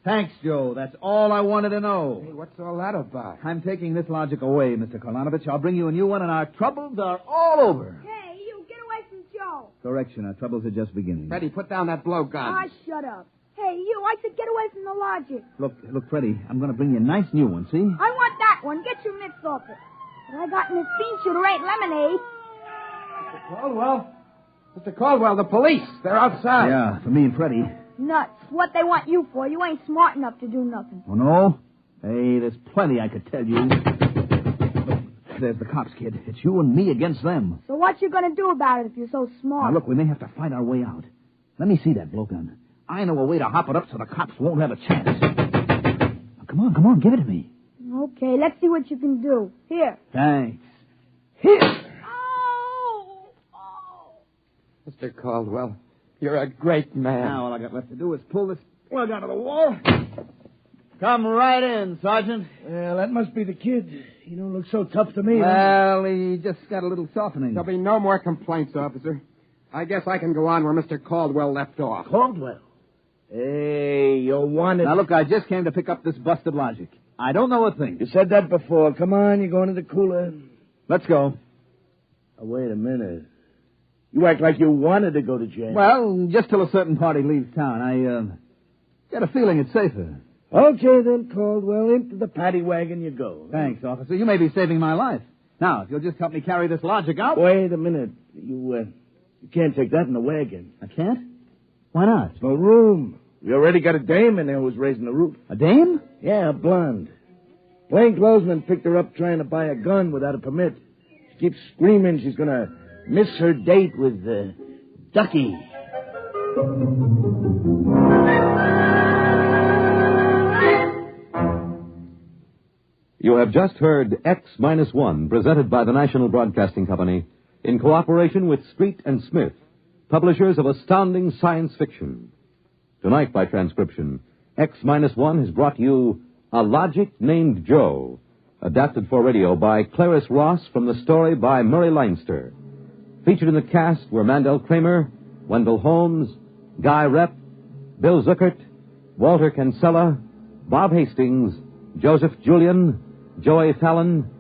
Thanks, Joe. That's all I wanted to know. Hey, what's all that about? I'm taking this logic away, Mr. Kolonovich. I'll bring you a new one, and our troubles are all over. Hey, you, get away from Joe. Correction, our troubles are just beginning. Freddie, put down that blowgun. Shut up. Hey, you, I said get away from the logic. Look, Freddie, I'm going to bring you a nice new one, see? I want that one. Get your mitts off it. But I got in this bean shooter ain't lemonade. Mr. Caldwell, the police. They're outside. Yeah, for me and Freddie. Nuts. What they want you for? You ain't smart enough to do nothing. Oh, no? Hey, there's plenty I could tell you. Look, there's the cops, kid. It's you and me against them. So what you gonna do about it if you're so smart? Now, look, we may have to find our way out. Let me see that blowgun. I know a way to hop it up so the cops won't have a chance. Now, come on, give it to me. Okay, let's see what you can do. Here. Thanks. Here! Oh! Mr. Caldwell, you're a great man. Now, all I got left to do is pull this plug out of the wall. Come right in, Sergeant. Well, that must be the kid. He don't look so tough to me. Well, he just got a little softening. There'll be no more complaints, officer. I guess I can go on where Mr. Caldwell left off. Caldwell? Hey, you wanted... Now, look, I just came to pick up this busted logic. I don't know a thing. You said that before. Come on, you're going to the cooler. Let's go. Oh, wait a minute. You act like you wanted to go to jail. Well, just till a certain party leaves town. I got a feeling it's safer. Okay, then, Caldwell. Into the paddy wagon you go. Thanks, officer. You may be saving my life. Now, if you'll just help me carry this logic out... Wait a minute. You can't take that in the wagon. I can't? Why not? There's no room. We already got a dame in there who's raising the roof. A dame? Yeah, a blonde. Plainclothesman picked her up trying to buy a gun without a permit. She keeps screaming she's going to miss her date with Ducky. You have just heard X-1, presented by the National Broadcasting Company in cooperation with Street and Smith, publishers of astounding science fiction. Tonight, by transcription, X-1 has brought you A Logic Named Joe, adapted for radio by Clarice Ross from the story by Murray Leinster. Featured in the cast were Mandel Kramer, Wendell Holmes, Guy Rep, Bill Zuckert, Walter Kinsella, Bob Hastings, Joseph Julian, Joey Fallon,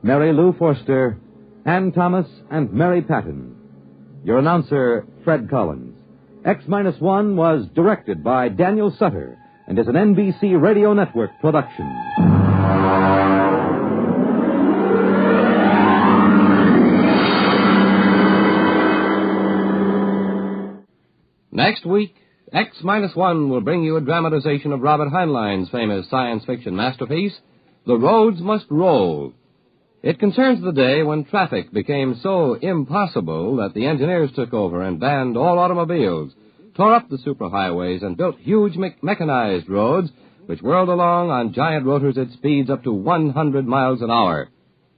Mary Lou Forster, Ann Thomas, and Mary Patton. Your announcer, Fred Collins. X-1 was directed by Daniel Sutter and is an NBC Radio Network production. Next week, X-1 will bring you a dramatization of Robert Heinlein's famous science fiction masterpiece, The Roads Must Roll. It concerns the day when traffic became so impossible that the engineers took over and banned all automobiles, tore up the superhighways, and built huge mechanized roads which whirled along on giant rotors at speeds up to 100 miles an hour.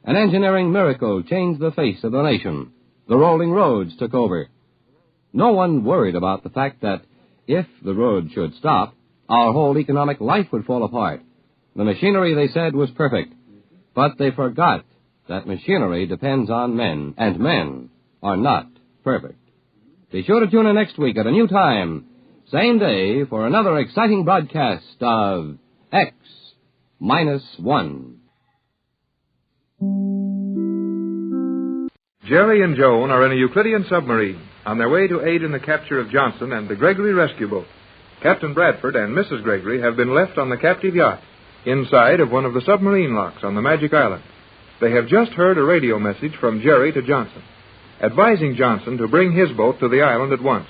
An engineering miracle changed the face of the nation. The rolling roads took over. No one worried about the fact that if the road should stop, our whole economic life would fall apart. The machinery, they said, was perfect. But they forgot that machinery depends on men, and men are not perfect. Be sure to tune in next week at a new time, same day, for another exciting broadcast of X-1. Jerry and Joan are in a Euclidean submarine on their way to aid in the capture of Johnson and the Gregory rescue boat. Captain Bradford and Mrs. Gregory have been left on the captive yacht, inside of one of the submarine locks on the Magic Island. They have just heard a radio message from Jerry to Johnson, advising Johnson to bring his boat to the island at once.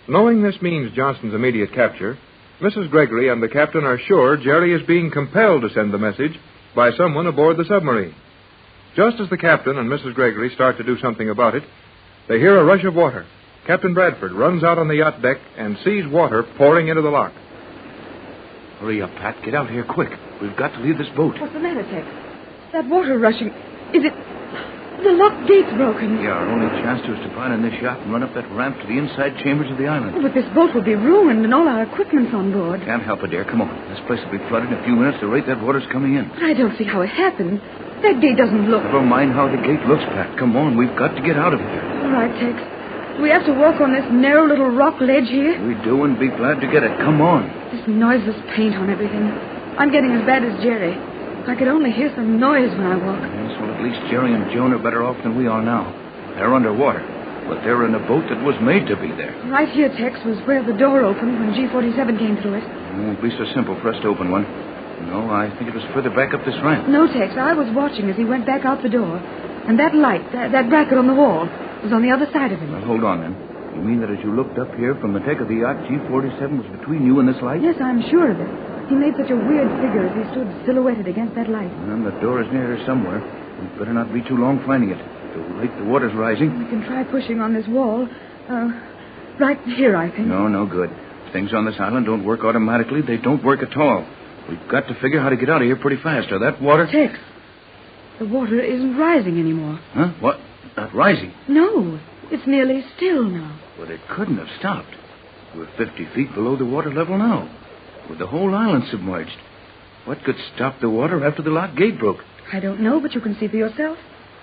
Knowing this means Johnson's immediate capture, Mrs. Gregory and the captain are sure Jerry is being compelled to send the message by someone aboard the submarine. Just as the captain and Mrs. Gregory start to do something about it, they hear a rush of water. Captain Bradford runs out on the yacht deck and sees water pouring into the lock. Hurry up, Pat. Get out here quick. We've got to leave this boat. What's the matter, Tex? That water rushing. Is it... The lock gate's broken. Yeah, our only chance is to climb in this yacht and run up that ramp to the inside chambers of the island. Oh, but this boat will be ruined and all our equipment's on board. Can't help it, dear. Come on. This place will be flooded in a few minutes. The rate that water's coming in. But I don't see how it happened. That gate doesn't look... Never mind how the gate looks, Pat. Come on. We've got to get out of here. All right, Tex. We have to walk on this narrow little rock ledge here. We do, and be glad to get it. Come on. This noiseless paint on everything. I'm getting as bad as Jerry. I could only hear some noise when I walk. Yes, well, at least Jerry and Joan are better off than we are now. They're underwater, but they're in a boat that was made to be there. Right here, Tex, was where the door opened when G47 came through it. It won't be so simple for us to open one. No, I think it was further back up this ramp. No, Tex, I was watching as he went back out the door. And that light, that bracket on the wall, was on the other side of him. Well, hold on, then. You mean that as you looked up here from the deck of the yacht, G47 was between you and this light? Yes, I'm sure of it. He made such a weird figure as he stood silhouetted against that light. Well, the door is near here somewhere. We'd better not be too long finding it. The rate the water's rising. We can try pushing on this wall. Right here, I think. No good. Things on this island don't work automatically. They don't work at all. We've got to figure how to get out of here pretty fast, or that water... Tex, the water isn't rising anymore. Huh? What? Not rising? No, it's nearly still now. But it couldn't have stopped. We're 50 feet below the water level now, with the whole island submerged. What could stop the water after the lock gate broke? I don't know, but you can see for yourself.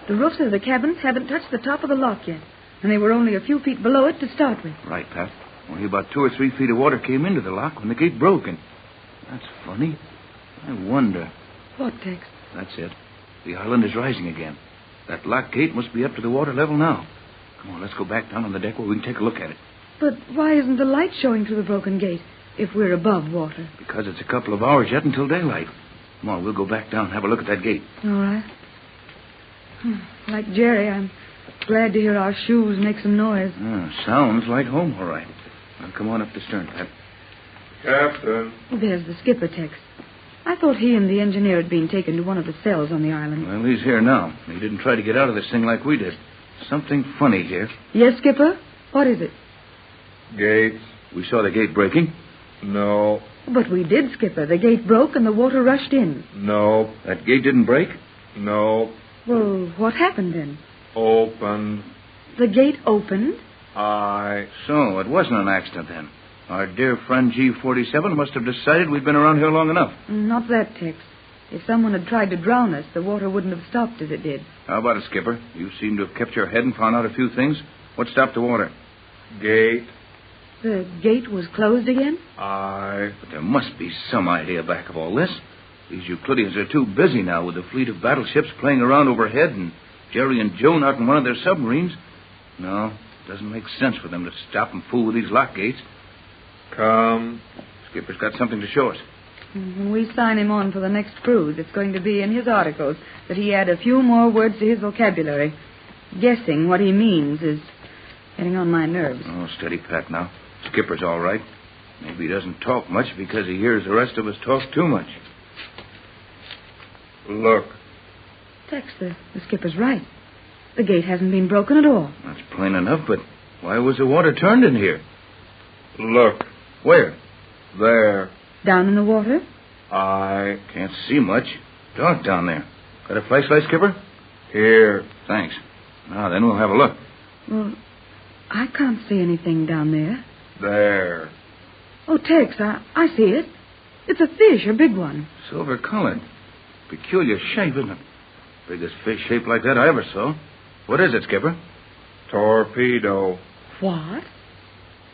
The roofs of the cabins haven't touched the top of the lock yet, and they were only a few feet below it to start with. Right, Pat. Only about 2 or 3 feet of water came into the lock when the gate broke, and that's funny. I wonder. What, Tex? That's it. The island is rising again. That lock gate must be up to the water level now. Come on, let's go back down on the deck where we can take a look at it. But why isn't the light showing through the broken gate if we're above water? Because it's a couple of hours yet until daylight. Come on, we'll go back down and have a look at that gate. All right. Like Jerry, I'm glad to hear our shoes make some noise. Sounds like home, all right. Now, come on up the stern, Pat. Captain. There's the skipper, Tex. I thought he and the engineer had been taken to one of the cells on the island. Well, he's here now. He didn't try to get out of this thing like we did. Something funny here. Yes, Skipper? What is it? Gates. We saw the gate breaking. No. But we did, Skipper. The gate broke and the water rushed in. No. That gate didn't break? No. Well, what happened then? Opened. The gate opened? So, it wasn't an accident then. Our dear friend G47 must have decided we'd been around here long enough. Not that, Tex. If someone had tried to drown us, the water wouldn't have stopped as it did. How about it, Skipper? You seem to have kept your head and found out a few things. What stopped the water? Gate. The gate was closed again? But there must be some idea back of all this. These Euclideans are too busy now with the fleet of battleships playing around overhead and Jerry and Joan out in one of their submarines. No, it doesn't make sense for them to stop and fool with these lock gates. Come. Skipper's got something to show us. When we sign him on for the next cruise, it's going to be in his articles that he add a few more words to his vocabulary. Guessing what he means is getting on my nerves. Oh, steady, Pat, now. Skipper's all right. Maybe he doesn't talk much because he hears the rest of us talk too much. Look. Tex, the skipper's right. The gate hasn't been broken at all. That's plain enough, but why was the water turned in here? Look. Where? There. Down in the water? I can't see much. Dark down there. Got a flashlight, Skipper? Here. Thanks. Now, then we'll have a look. Well, I can't see anything down there. There. Oh, Tex, I see it. It's a fish, a big one. Silver-colored. Peculiar shape, isn't it? Biggest fish shaped like that I ever saw. What is it, Skipper? Torpedo. What?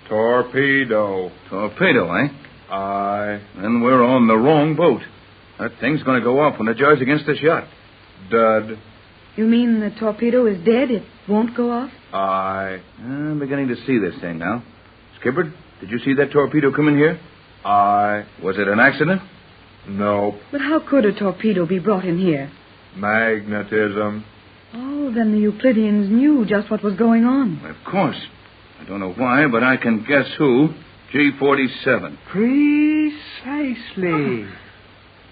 Torpedo. Torpedo, eh? Aye. Then we're on the wrong boat. That thing's going to go off when it jars against this yacht. Dud. You mean the torpedo is dead? It won't go off? Aye. I'm beginning to see this thing now. Skipper, did you see that torpedo come in here? Aye. Was it an accident? Nope. But how could a torpedo be brought in here? Magnetism. Oh, then the Euclideans knew just what was going on. Of course. I don't know why, but I can guess who. G47. Precisely.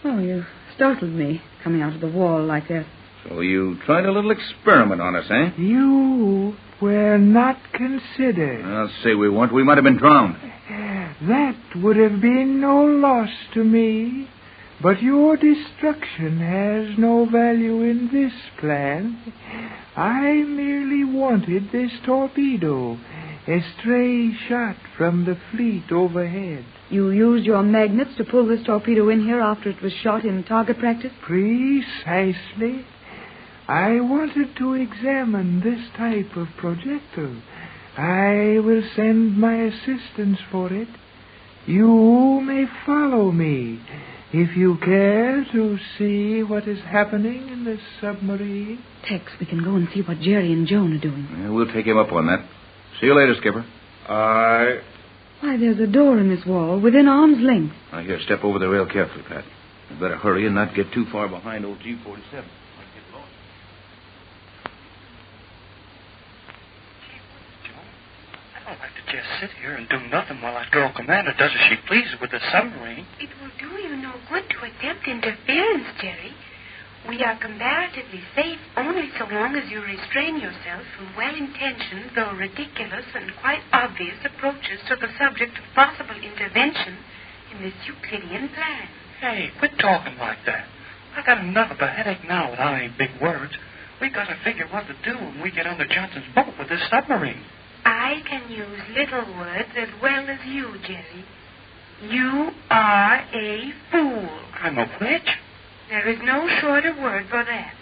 Oh, you startled me, coming out of the wall like that. So you tried a little experiment on us, eh? You were not considered. I'll say we weren't. We might have been drowned. That would have been no loss to me. But your destruction has no value in this plan. I merely wanted this torpedo, a stray shot from the fleet overhead. You used your magnets to pull this torpedo in here after it was shot in target practice? Precisely. I wanted to examine this type of projectile. I will send my assistants for it. You may follow me if you care to see what is happening in this submarine. Tex, we can go and see what Jerry and Joan are doing. Yeah, we'll take him up on that. See you later, Skipper. Aye. Why, there's a door in this wall within arm's length. Now, here, step over the rail carefully, Pat. You better hurry and not get too far behind old G47. I don't like to just sit here and do nothing while that girl commander does as she pleases with the submarine. It will do you no good to attempt interference, Jerry. We are comparatively safe only so long as you restrain yourself from well-intentioned, though ridiculous and quite obvious approaches to the subject of possible intervention in this Euclidean plan. Hey, quit talking like that. I got enough of a headache now without any big words. We got to figure what to do when we get under Johnson's boat with this submarine. I can use little words as well as you, Jerry. You are a fool. I'm a witch? There is no shorter word for that.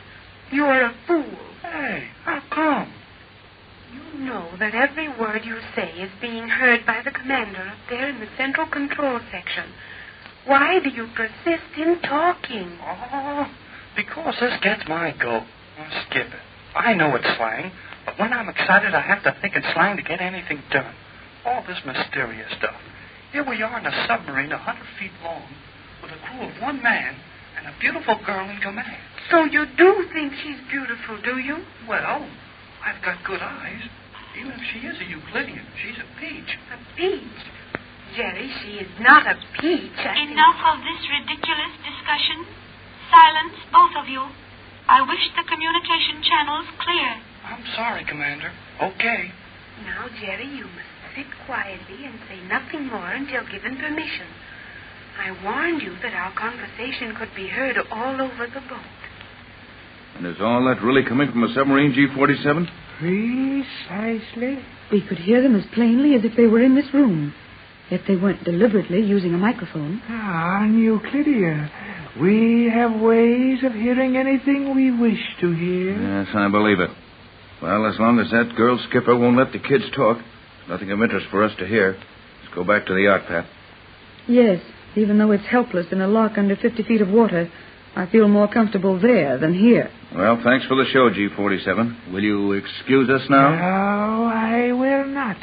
You're a fool. Hey, how come? You know that every word you say is being heard by the commander up there in the central control section. Why do you persist in talking? Oh, because this gets my goat. Oh, skip it. I know it's slang, but when I'm excited, I have to think in slang to get anything done. All this mysterious stuff. Here we are in a submarine 100 feet long with a crew of one man and a beautiful girl in command. So you do think she's beautiful, do you? Well, I've got good eyes. Even if she is a Euclidean, she's a peach. A peach? Jerry, she is not a peach. Enough of this ridiculous discussion. Silence, both of you. I wish the communication channels clear. I'm sorry, Commander. Okay. Now, Jerry, you must sit quietly and say nothing more until given permission. I warned you that our conversation could be heard all over the boat. And is all that really coming from a submarine, G47? Precisely. We could hear them as plainly as if they were in this room. If they weren't deliberately using a microphone. On Euclidia, we have ways of hearing anything we wish to hear. Yes, I believe it. Well, as long as that girl skipper won't let the kids talk, there's nothing of interest for us to hear. Let's go back to the yacht, Pat. Yes, Even though it's helpless in a lock under 50 feet of water, I feel more comfortable there than here. Well, thanks for the show, G47. Will you excuse us now? No, I will not.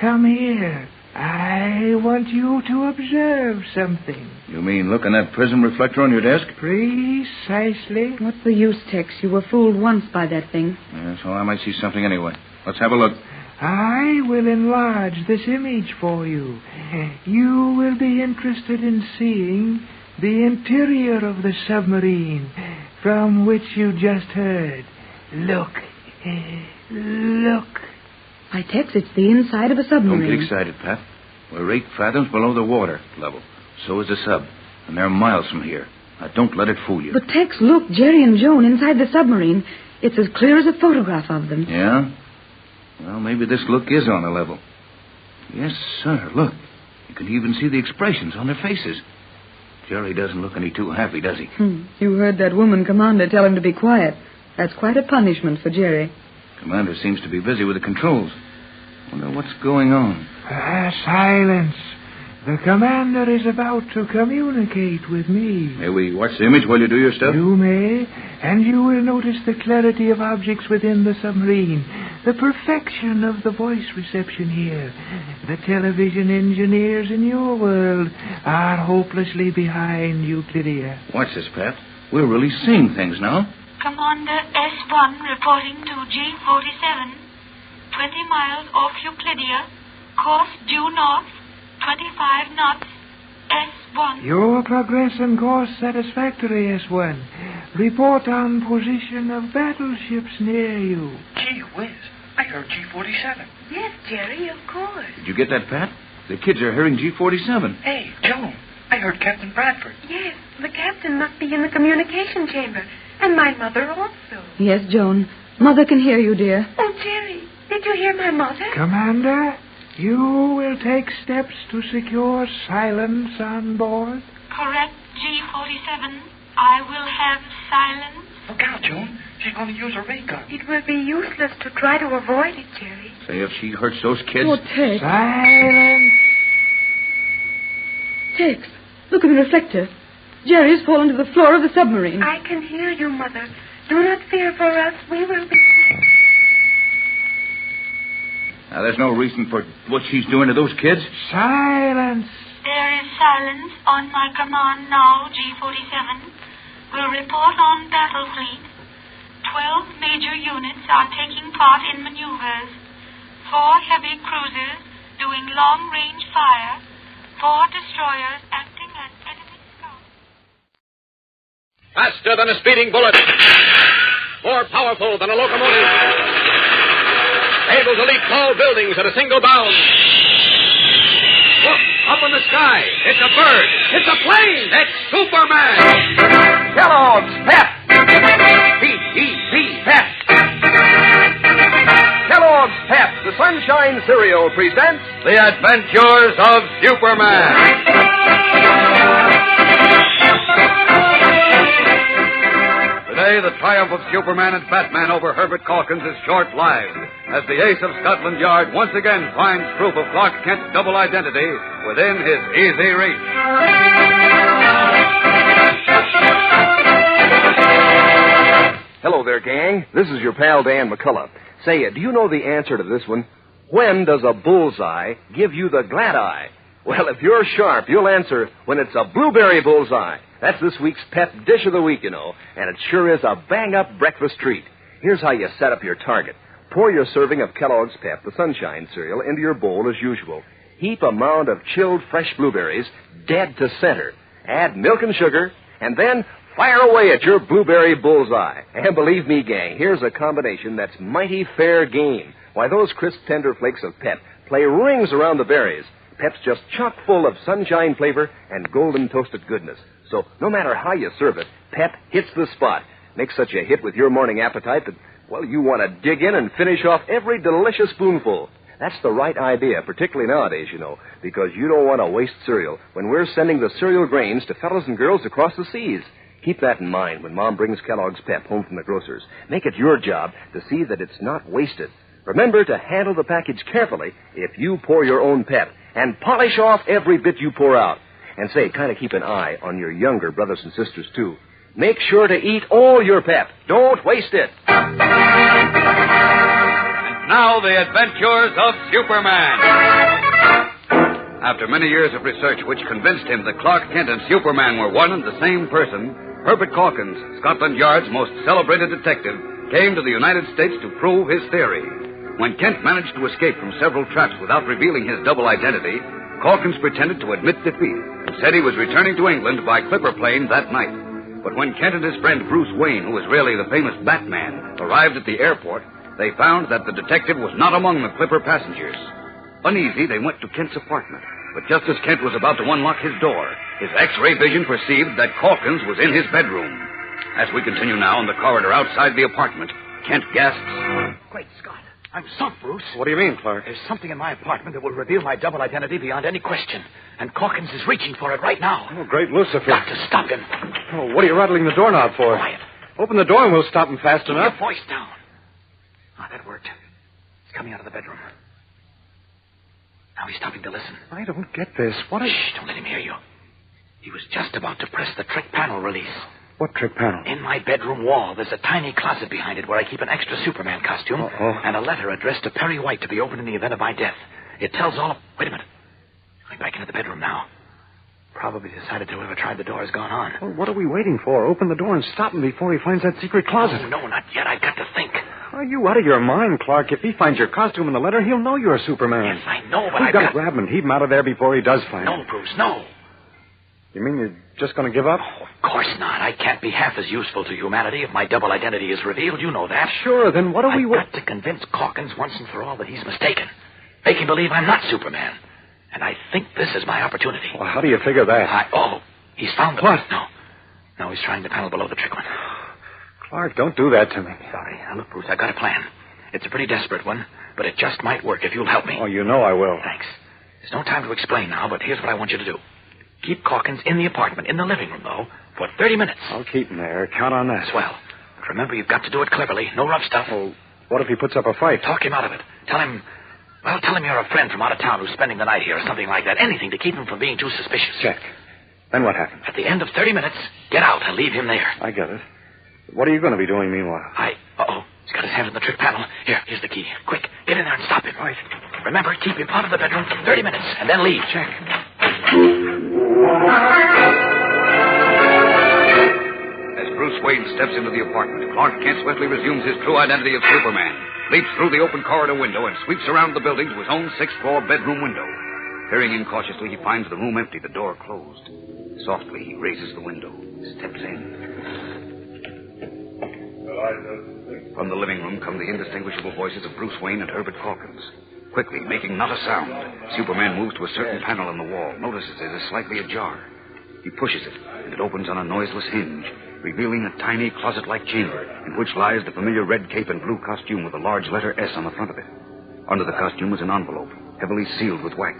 Come here. I want you to observe something. You mean look in that prism reflector on your desk? Precisely. What's the use, Tex? You were fooled once by that thing. Yeah, so I might see something anyway. Let's have a look. I will enlarge this image for you. You will be interested in seeing the interior of the submarine from which you just heard. Look. Look. Why, Tex, it's the inside of a submarine. Don't get excited, Pat. We're 8 fathoms below the water level. So is the sub. And they're miles from here. Now, don't let it fool you. But, Tex, look, Jerry and Joan inside the submarine. It's as clear as a photograph of them. Yeah? Well, maybe this look is on a level. Yes, sir. Look. You can even see the expressions on their faces. Jerry doesn't look any too happy, does he? You heard that woman commander tell him to be quiet. That's quite a punishment for Jerry. Commander seems to be busy with the controls. Wonder what's going on. Silence. The commander is about to communicate with me. May we watch the image while you do your stuff? You may, and you will notice the clarity of objects within the submarine, the perfection of the voice reception here. The television engineers in your world are hopelessly behind Euclidia. Watch this, Pat. We're really seeing things now. Commander S1 reporting to G47. 20 miles off Euclidia. Course due north. 25 knots. S1. Your progress and course satisfactory, S1. Report on position of battleships near you. Gee whiz. I heard G47. Yes, Jerry, of course. Did you get that, Pat? The kids are hearing G47. Hey, Joan. I heard Captain Bradford. Yes, the captain must be in the communication chamber. And my mother also. Yes, Joan. Mother can hear you, dear. Oh, Jerry, did you hear my mother? Commander, you will take steps to secure silence on board? Correct, G47. I will have silence. Look out, Joan. She's going to use her ray gun. It will be useless to try to avoid it, Jerry. Say, if she hurts those kids... Oh, Tex. Silence. Tex, look at the reflector. Jerry's fallen to the floor of the submarine. I can hear you, Mother. Do not fear for us. We will be... Now, there's no reason for what she's doing to those kids. Silence. There is silence on my command now, G47. Will report on battle fleet. 12 major units are taking part in maneuvers. 4 heavy cruisers doing long-range fire. 4 destroyers acting as enemy scouts. Faster than a speeding bullet. More powerful than a locomotive. Able to leap tall buildings at a single bound. Look, up in the sky. It's a bird. It's a plane. It's Superman. Kellogg's Pep. P-E-P, Pep. Kellogg's Pep, the Sunshine Cereal, presents The Adventures of Superman. Today, the triumph of Superman and Batman over Herbert Calkins is short-lived, as the ace of Scotland Yard once again finds proof of Clark Kent's double identity within his easy reach. Hello there, gang. This is your pal Dan McCullough. Say, do you know the answer to this one? When does a bullseye give you the glad eye? Well, if you're sharp, you'll answer when it's a blueberry bullseye. That's this week's pep dish of the week, you know, and it sure is a bang-up breakfast treat. Here's how you set up your target. Pour your serving of Kellogg's Pep, the Sunshine Cereal, into your bowl as usual. Heap a mound of chilled fresh blueberries dead to center. Add milk and sugar, and then fire away at your blueberry bullseye. And believe me, gang, here's a combination that's mighty fair game. Why, those crisp, tender flakes of Pep play rings around the berries. Pep's just chock full of sunshine flavor and golden toasted goodness. So no matter how you serve it, Pep hits the spot. Makes such a hit with your morning appetite that, well, you want to dig in and finish off every delicious spoonful. That's the right idea, particularly nowadays, you know, because you don't want to waste cereal when we're sending the cereal grains to fellows and girls across the seas. Keep that in mind when Mom brings Kellogg's Pep home from the grocer's. Make it your job to see that it's not wasted. Remember to handle the package carefully if you pour your own Pep, and polish off every bit you pour out. And say, kind of keep an eye on your younger brothers and sisters, too. Make sure to eat all your pep. Don't waste it. And now, the adventures of Superman. After many years of research which convinced him that Clark Kent and Superman were one and the same person, Herbert Calkins, Scotland Yard's most celebrated detective, came to the United States to prove his theory. When Kent managed to escape from several traps without revealing his double identity, Calkins pretended to admit defeat and said he was returning to England by clipper plane that night. But when Kent and his friend Bruce Wayne, who was really the famous Batman, arrived at the airport, they found that the detective was not among the clipper passengers. Uneasy, they went to Kent's apartment. But just as Kent was about to unlock his door, his X-ray vision perceived that Calkins was in his bedroom. As we continue now in the corridor outside the apartment, Kent gasps, Great Scott. I'm sunk, Bruce. What do you mean, Clark? There's something in my apartment that will reveal my double identity beyond any question. And Calkins is reaching for it right now. Oh, great Lucifer. Got to stop him. Oh, what are you rattling the doorknob for? Quiet. Open the door and we'll stop him fast Keep enough. your voice down. Ah, that worked. He's coming out of the bedroom. Now he's stopping to listen. I don't get this. What is... Shh, don't let him hear you. He was just about to press the trick panel release. What trick panel? In my bedroom wall, there's a tiny closet behind it where I keep an extra Superman costume and a letter addressed to Perry White to be opened in the event of my death. It tells all of... Wait a minute. Going back into the bedroom now. Probably decided to whoever tried the door has gone on. Well, what are we waiting for? Open the door and stop him before he finds that secret closet. Oh, no, not yet. I've got to think. Are you out of your mind, Clark? If he finds your costume in the letter, he'll know you're Superman. Yes, I know, but We've I've got to grab him and heave him out of there before he does find him. No, Bruce, no. You mean you're just going to give up? Oh, of course not. I can't be half as useful to humanity if my double identity is revealed. You know that. Sure, then what are we... I've got to convince Calkins once and for all that he's mistaken. Make him believe I'm not Superman. And I think this is my opportunity. Well, how do you figure that? He's found the... What? No, he's trying the panel below the trick one. Clark, don't do that to me. Sorry. Now, look, Bruce, I've got a plan. It's a pretty desperate one, but it just might work if you'll help me. Oh, you know I will. Thanks. There's no time to explain now, but here's what I want you to do. Keep Calkins in the apartment, in the living room, though, for 30 minutes. I'll keep him there. Count on that. Swell. But remember, you've got to do it cleverly. No rough stuff. Oh, what if he puts up a fight? Talk him out of it. Tell him you're a friend from out of town who's spending the night here or something like that. Anything to keep him from being too suspicious. Check. Then what happens? At the end of 30 minutes, get out and leave him there. I get it. What are you going to be doing meanwhile? He's got his hand on the trick panel. Here's the key. Quick, get in there and stop him. Right. Remember, keep him out of the bedroom for 30 minutes and then leave. Check. As Bruce Wayne steps into the apartment, Clark Kent swiftly resumes his true identity of Superman, leaps through the open corridor window, and sweeps around the building to his own sixth-floor bedroom window. Peering in cautiously, he finds the room empty, the door closed. Softly, he raises the window, steps in. From the living room come the indistinguishable voices of Bruce Wayne and Herbert Calkins. Quickly, making not a sound, Superman moves to a certain panel in the wall, notices it is slightly ajar. He pushes it, and it opens on a noiseless hinge, revealing a tiny closet-like chamber in which lies the familiar red cape and blue costume with a large letter S on the front of it. Under the costume is an envelope, heavily sealed with wax.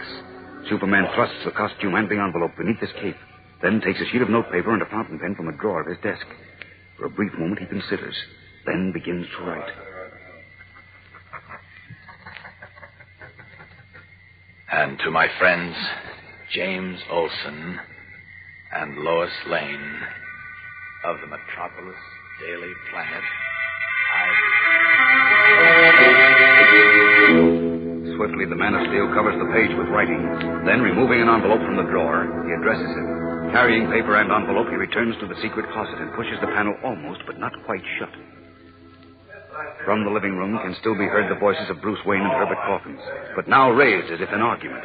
Superman thrusts the costume and the envelope beneath his cape, then takes a sheet of notepaper and a fountain pen from a drawer of his desk. For a brief moment he considers, then begins to write. And to my friends, James Olson and Lois Lane of the Metropolis Daily Planet, Swiftly, the Man of Steel covers the page with writing. Then, removing an envelope from the drawer, he addresses it. Carrying paper and envelope, he returns to the secret closet and pushes the panel almost, but not quite shut. From the living room can still be heard the voices of Bruce Wayne and Herbert Calkins, but now raised as if in argument.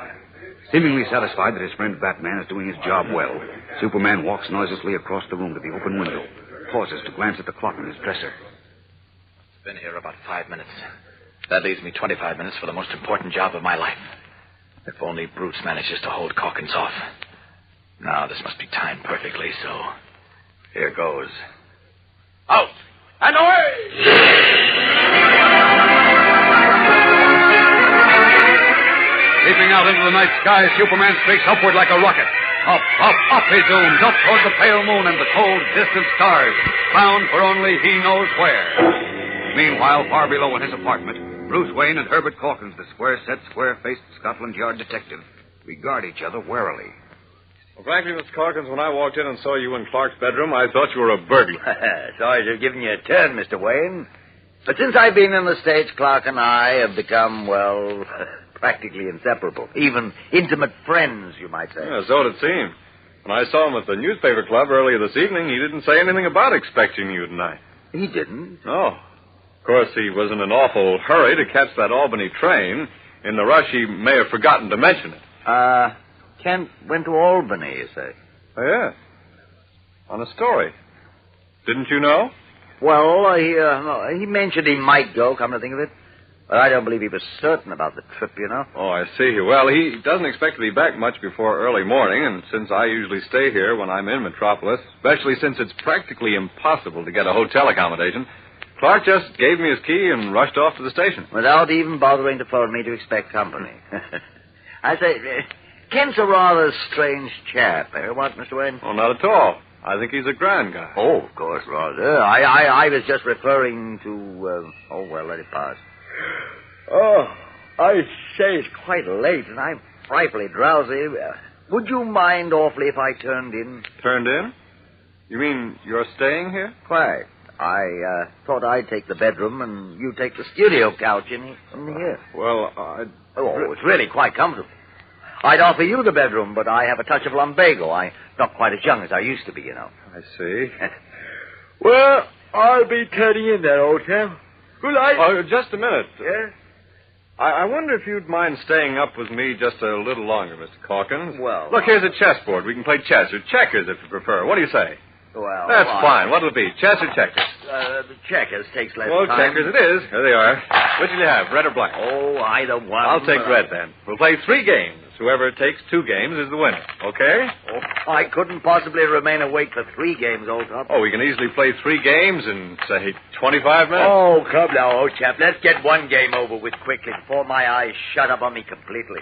Seemingly satisfied that his friend Batman is doing his job well, Superman walks noiselessly across the room to the open window, pauses to glance at the clock on his dresser. It's been here about 5 minutes. That leaves me 25 minutes for the most important job of my life. If only Bruce manages to hold Calkins off. Now, this must be timed perfectly, so here goes. Out and away! Leaping out into the night sky, Superman streaks upward like a rocket. Up, up, up he zooms, up toward the pale moon and the cold, distant stars, bound for only he knows where. Meanwhile, far below in his apartment, Bruce Wayne and Herbert Calkins, the square-set, square-faced Scotland Yard detective, regard each other warily. Well, frankly, Mr. Calkins, when I walked in and saw you in Clark's bedroom, I thought you were a burglar. Sorry to have given you a turn, Mr. Wayne. But since I've been in the States, Clark and I have become, well, practically inseparable. Even intimate friends, you might say. Yeah, so it seemed. When I saw him at the newspaper club earlier this evening, he didn't say anything about expecting you tonight. He didn't? No. Of course, he was in an awful hurry to catch that Albany train. In the rush, he may have forgotten to mention it. Kent went to Albany, you say? Oh, yes. On a story. Didn't you know? Well, he mentioned he might go, come to think of it. But I don't believe he was certain about the trip, you know. Oh, I see. Well, he doesn't expect to be back much before early morning, and since I usually stay here when I'm in Metropolis, especially since it's practically impossible to get a hotel accommodation, Clark just gave me his key and rushed off to the station. Without even bothering to phone me to expect company. I say, Kent's a rather strange chap, eh? What, Mr. Wayne? Oh, not at all. I think he's a grand guy. Oh, of course, rather. I was just referring to, let it pass. Oh, I say it's quite late, and I'm frightfully drowsy. Would you mind awfully if I turned in? Turned in? You mean you're staying here? Quite. I thought I'd take the bedroom, and you take the studio couch in here. Well, it's really quite comfortable. I'd offer you the bedroom, but I have a touch of lumbago. I'm not quite as young as I used to be, you know. I see. Well, I'll be turning in there, old chap. Good night. Oh, just a minute. Yes? I wonder if you'd mind staying up with me just a little longer, Mr. Calkins. Well... Look, here's a chessboard. We can play chess or checkers if you prefer. What do you say? Well... That's fine. What'll it be, chess or checkers? The checkers takes less well, time. Well, checkers it is. Here they are. Which will you have, red or black? Oh, either one. I'll take red, then. We'll play 3 games. Whoever takes 2 games is the winner. Okay? Oh, I couldn't possibly remain awake for 3 games, old top. Oh, we can easily play 3 games in, say, 25 minutes. Oh, come now, old chap. Let's get one game over with quickly before my eyes shut up on me completely.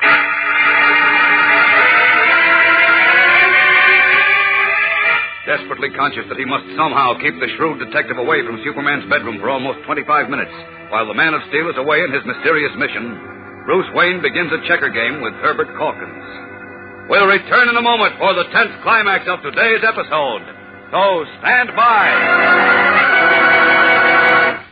Desperately conscious that he must somehow keep the shrewd detective away from Superman's bedroom for almost 25 minutes, while the Man of Steel is away in his mysterious mission, Bruce Wayne begins a checker game with Herbert Calkins. We'll return in a moment for the 10th climax of today's episode. So stand by.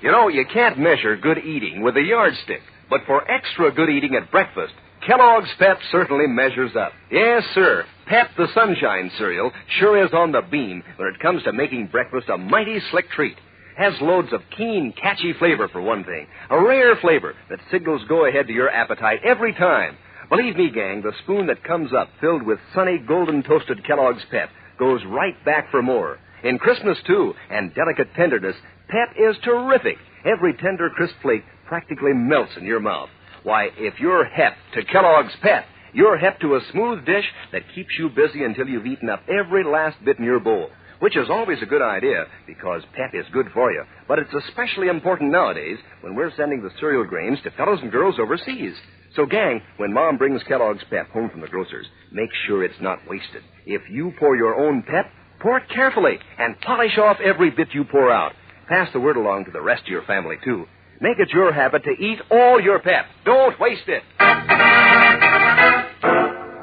You know, you can't measure good eating with a yardstick, but for extra good eating at breakfast, Kellogg's Pep certainly measures up. Yes, sir. Pep the Sunshine cereal sure is on the beam when it comes to making breakfast a mighty slick treat. Has loads of keen, catchy flavor, for one thing. A rare flavor that signals go ahead to your appetite every time. Believe me, gang, the spoon that comes up filled with sunny, golden toasted Kellogg's Pep goes right back for more. In crispness, too, and delicate tenderness, Pep is terrific. Every tender, crisp flake practically melts in your mouth. Why, if you're hep to Kellogg's Pep, you're hep to a smooth dish that keeps you busy until you've eaten up every last bit in your bowl. Which is always a good idea, because Pep is good for you. But it's especially important nowadays when we're sending the cereal grains to fellows and girls overseas. So, gang, when Mom brings Kellogg's Pep home from the grocer's, make sure it's not wasted. If you pour your own Pep, pour it carefully and polish off every bit you pour out. Pass the word along to the rest of your family, too. Make it your habit to eat all your Pep. Don't waste it.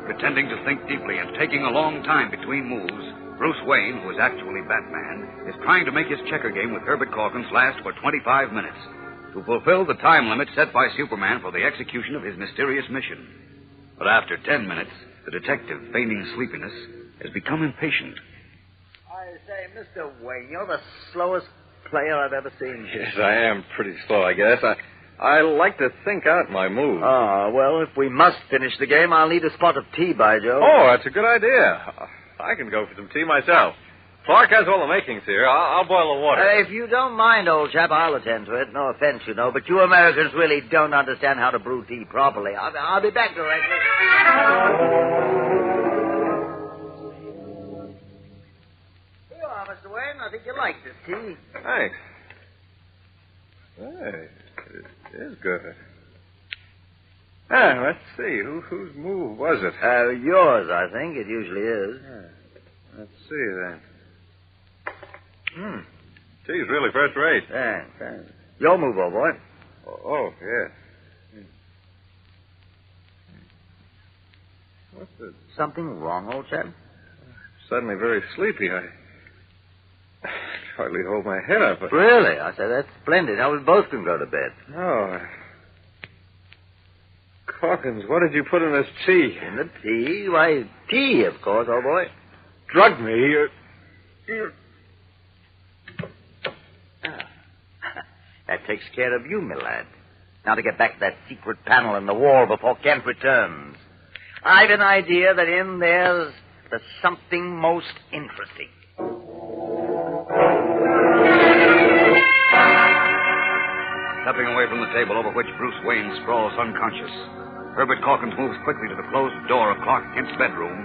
Pretending to think deeply and taking a long time between moves, Bruce Wayne, who is actually Batman, is trying to make his checker game with Herbert Calkins last for 25 minutes to fulfill the time limit set by Superman for the execution of his mysterious mission. But after 10 minutes, the detective, feigning sleepiness, has become impatient. I say, Mr. Wayne, you're the slowest player I've ever seen. Yes, I am pretty slow, I guess. I like to think out my moves. Well, if we must finish the game, I'll need a spot of tea, by Joe. Oh, that's a good idea. I can go for some tea myself. Clark has all the makings here. I'll boil the water. If you don't mind, old chap, I'll attend to it. No offense, you know, but you Americans really don't understand how to brew tea properly. I'll be back directly. Here you are, Mr. Wayne. I think you like this tea. Thanks. Hey, it is good. Let's see. Whose move was it? Yours, I think. It usually is. Let's see, then. Tea's really first rate. Thanks. Your move, old boy. Oh, yes. What's it? Something wrong, old chap? suddenly very sleepy. I hardly hold my head up. Really? I said, that's splendid. Now we both can go to bed. No. Calkins, what did you put in this tea? In the tea? Why, tea, of course, old boy. Drugged me. That takes care of you, my lad. Now to get back to that secret panel in the wall before Kent returns. I've an idea that in there's something most interesting. Stepping away from the table over which Bruce Wayne sprawls unconscious, Herbert Calkins moves quickly to the closed door of Clark Kent's bedroom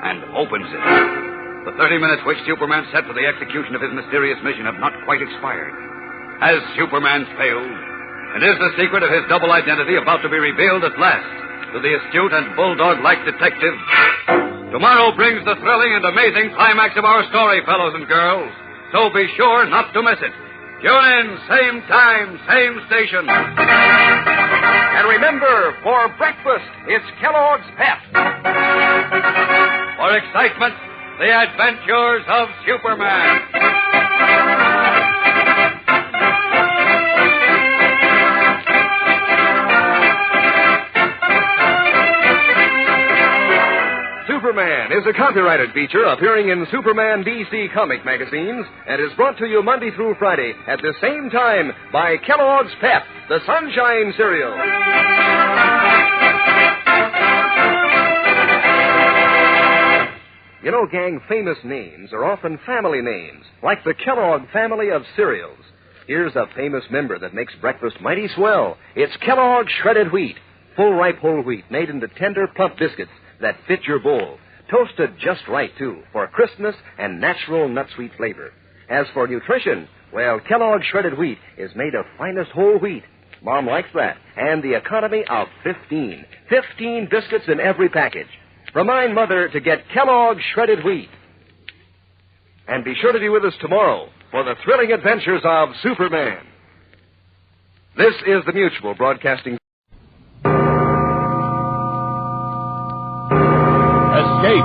and opens it. The 30 minutes which Superman set for the execution of his mysterious mission have not quite expired. Has Superman failed? And is the secret of his double identity about to be revealed at last to the astute and bulldog-like detective? Tomorrow brings the thrilling and amazing climax of our story, fellows and girls. So be sure not to miss it. Tune in, same time, same station. And remember, for breakfast, it's Kellogg's Pep. For excitement, the adventures of Superman. Superman is a copyrighted feature appearing in Superman DC comic magazines and is brought to you Monday through Friday at the same time by Kellogg's Pep, the Sunshine Cereal. You know, gang, famous names are often family names, like the Kellogg family of cereals. Here's a famous member that makes breakfast mighty swell. It's Kellogg's Shredded Wheat, full ripe whole wheat made into tender, plump biscuits that fit your bowl. Toasted just right, too, for crispness and natural nut-sweet flavor. As for nutrition, well, Kellogg's Shredded Wheat is made of finest whole wheat. Mom likes that. And the economy of 15. 15 biscuits in every package. Remind Mother to get Kellogg's Shredded Wheat. And be sure to be with us tomorrow for the thrilling adventures of Superman. This is the Mutual Broadcasting. Escape.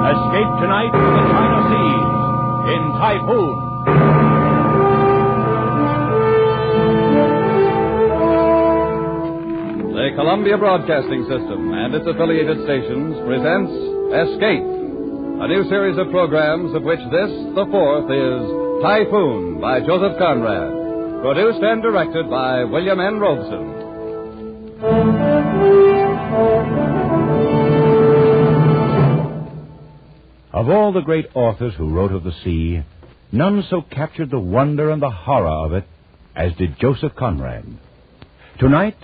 Escape tonight to the China Seas in Typhoon. The Columbia Broadcasting System and its affiliated stations presents Escape, a new series of programs of which this, the fourth, is Typhoon by Joseph Conrad, produced and directed by William N. Robeson. Of all the great authors who wrote of the sea, none so captured the wonder and the horror of it as did Joseph Conrad. Tonight,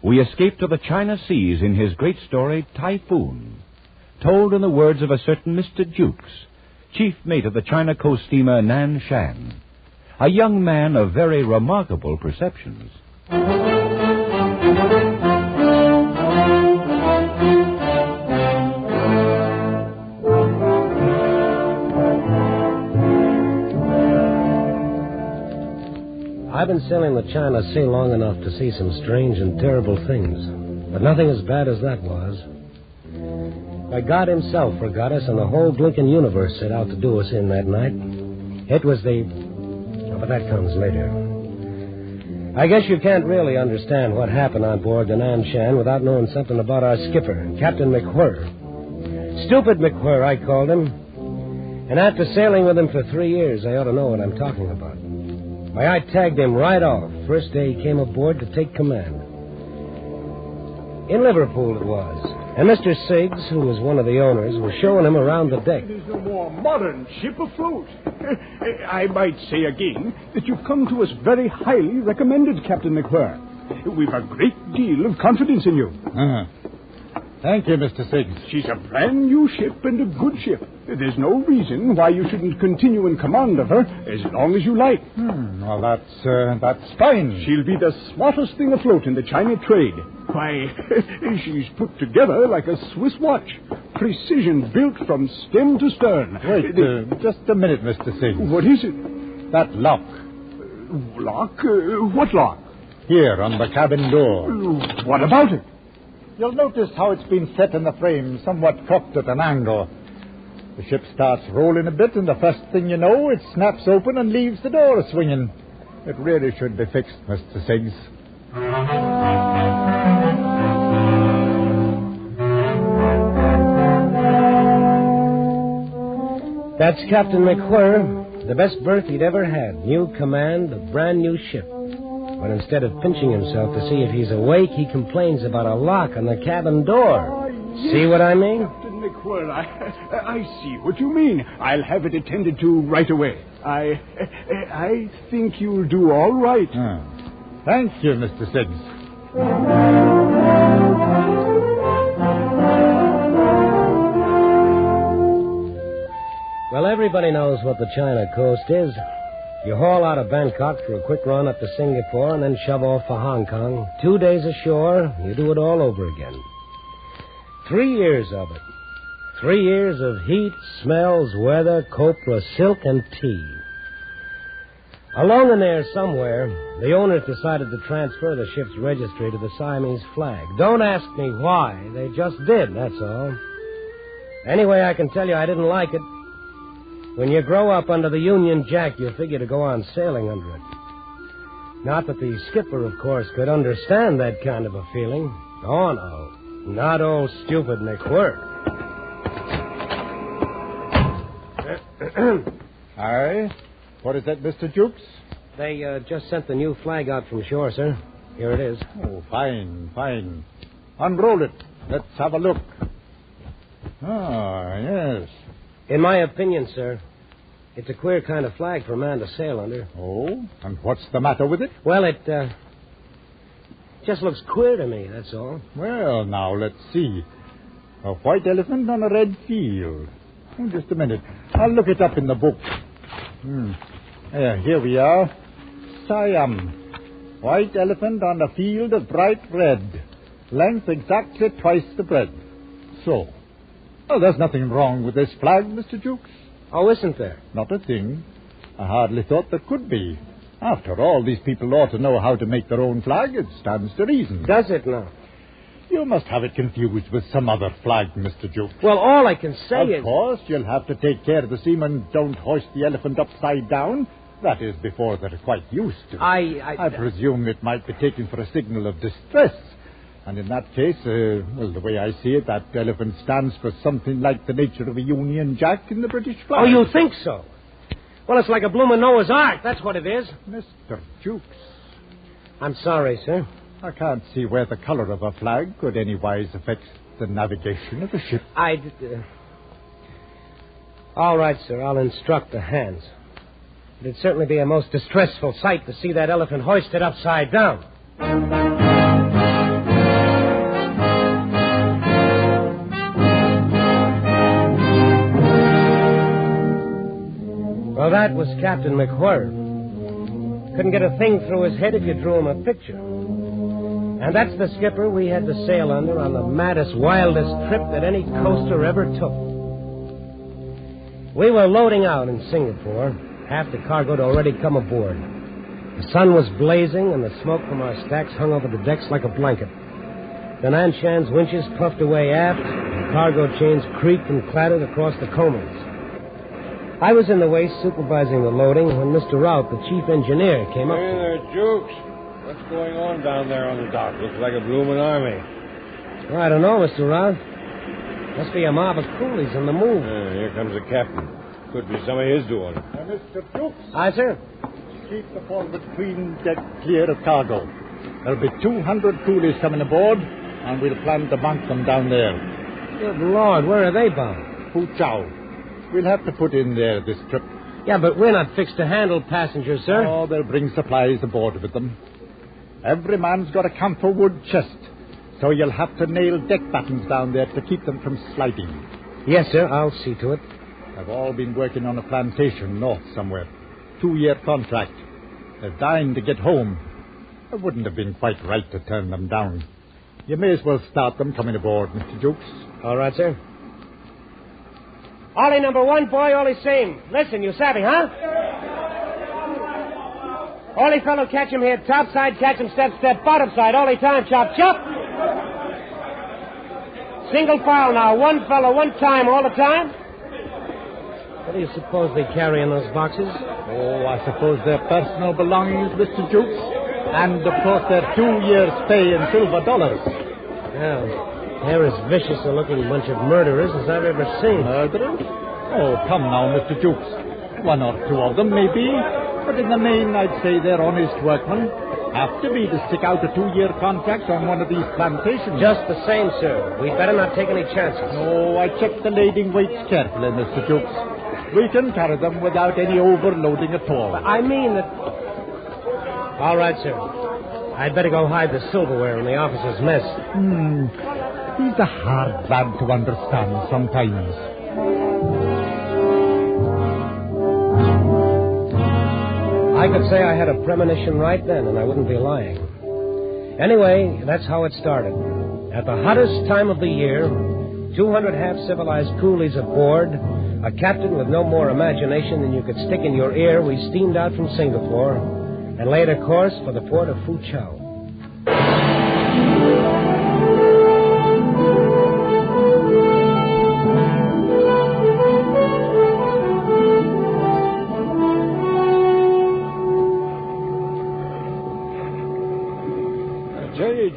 we escape to the China Seas in his great story, Typhoon, told in the words of a certain Mr. Jukes, chief mate of the China coast steamer Nan Shan, a young man of very remarkable perceptions. I've been sailing the China Sea long enough to see some strange and terrible things, but nothing as bad as that was. Why, God himself forgot us, and the whole blinking universe set out to do us in that night. It was the... Oh, but that comes later. I guess you can't really understand what happened on board the Nan Shan without knowing something about our skipper, Captain McWhirr. Stupid McWhirr, I called him. And after sailing with him for 3 years, I ought to know what I'm talking about. Why, I tagged him right off, first day he came aboard to take command. In Liverpool it was. And Mr. Siggs, who was one of the owners, was showing him around the deck. There's no more modern ship afloat. I might say again that you've come to us very highly recommended, Captain McWhirr. We've a great deal of confidence in you. Thank you, Mr. Siggs. She's a brand new ship and a good ship. There's no reason why you shouldn't continue in command of her as long as you like. Well, that's fine. She'll be the smartest thing afloat in the China trade. Why, she's put together like a Swiss watch. Precision built from stem to stern. Wait, just a minute, Mr. Siggs. What is it? That lock. Lock? What lock? Here, on the cabin door. What about it? You'll notice how it's been set in the frame, somewhat cocked at an angle. The ship starts rolling a bit, and the first thing you know, it snaps open and leaves the door swinging. It really should be fixed, Mr. Siggs. That's Captain McWhirr, the best berth he'd ever had. New command, a brand new ship. But instead of pinching himself to see if he's awake, he complains about a lock on the cabin door. Yes. See what I mean? Captain McWhirr, I see what you mean. I'll have it attended to right away. I think you'll do all right. Thank you, Mr. Siggs. Well, everybody knows what the China coast is. You haul out of Bangkok for a quick run up to Singapore and then shove off for Hong Kong. 2 days ashore, you do it all over again. 3 years of it. 3 years of heat, smells, weather, copra, silk, and tea. Along in there somewhere, the owners decided to transfer the ship's registry to the Siamese flag. Don't ask me why. They just did, that's all. Anyway, I can tell you I didn't like it. When you grow up under the Union Jack, you figure to go on sailing under it. Not that the skipper, of course, could understand that kind of a feeling. Oh, no. Not old stupid McWhirr. Aye? What is that, Mr. Jukes? They just sent the new flag out from shore, sir. Here it is. Oh, fine, fine. Unroll it. Let's have a look. Ah, yes. In my opinion, sir, it's a queer kind of flag for a man to sail under. Oh? And what's the matter with it? Well, it just looks queer to me, that's all. Well, now, let's see. A white elephant on a red field. Oh, just a minute. I'll look it up in the book. Here we are. Siam. White elephant on a field of bright red. Length exactly twice the breadth. So. Oh, there's nothing wrong with this flag, Mr. Jukes. Oh, isn't there? Not a thing. I hardly thought there could be. After all, these people ought to know how to make their own flag. It stands to reason. Does it now? You must have it confused with some other flag, Mr. Jukes. Well, all I can say is... Of course, you'll have to take care the seamen don't hoist the elephant upside down. That is, before they're quite used to it. I presume it might be taken for a signal of distress. And in that case, the way I see it, that elephant stands for something like the nature of a Union Jack in the British flag. Oh, you think so? Well, it's like a bloomin' Noah's Ark, that's what it is. Mr. Jukes. I'm sorry, sir. I can't see where the color of a flag could anywise affect the navigation of a ship. All right, sir, I'll instruct the hands. It'd certainly be a most distressful sight to see that elephant hoisted upside down. Well, that was Captain McWhirr. Couldn't get a thing through his head if you drew him a picture. And that's the skipper we had to sail under on the maddest, wildest trip that any coaster ever took. We were loading out in Singapore. Half the cargo had already come aboard. The sun was blazing, and the smoke from our stacks hung over the decks like a blanket. The Nanshan's winches puffed away aft, and cargo chains creaked and clattered across the combers. I was in the waist supervising the loading when Mr. Rout, the chief engineer, came up. Hey there, Jukes. What's going on down there on the dock? Looks like a bloomin' army. Oh, I don't know, Mr. Rout. Must be a mob of coolies on the move. Here comes the captain. Could be some of his doing. Mr. Jukes. Aye, sir. Keep the forward between deck clear of cargo. There'll be 200 coolies coming aboard, and we'll plan to bank them down there. Good Lord, where are they bound? Foochow. We'll have to put in there this trip. Yeah, but we're not fixed to handle passengers, sir. Oh, they'll bring supplies aboard with them. Every man's got a camphor wood chest, so you'll have to nail deck battens down there to keep them from sliding. Yes, sir, I'll see to it. They've all been working on a plantation north somewhere. 2-year contract. They're dying to get home. It wouldn't have been quite right to turn them down. You may as well start them coming aboard, Mr. Jukes. All right, sir. Ollie number 1, boy, Ollie same. Listen, you savvy, huh? Ollie fellow, catch him here. Top side, catch him step, bottom side. Ollie time, chop, chop. Single file now. One fellow, one time, all the time. What do you suppose they carry in those boxes? Oh, I suppose they're personal belongings, Mr. Jukes. And, of course, their 2 years' pay in silver dollars. Well, they're as vicious a looking bunch of murderers as I've ever seen. Murderers? Oh, come now, Mr. Jukes. One or two of them, maybe. But in the main, I'd say they're honest workmen. Have to be to stick out a 2-year contract on one of these plantations. Just the same, sir. We'd better not take any chances. No, I checked the lading weights carefully, Mr. Jukes. We can carry them without any overloading at all. I mean that... All right, sir. I'd better go hide the silverware in the officer's mess. He's a hard lad to understand sometimes. I could say I had a premonition right then, and I wouldn't be lying. Anyway, that's how it started. At the hottest time of the year, 200 half-civilized coolies aboard, a captain with no more imagination than you could stick in your ear, we steamed out from Singapore and laid a course for the port of Foochow.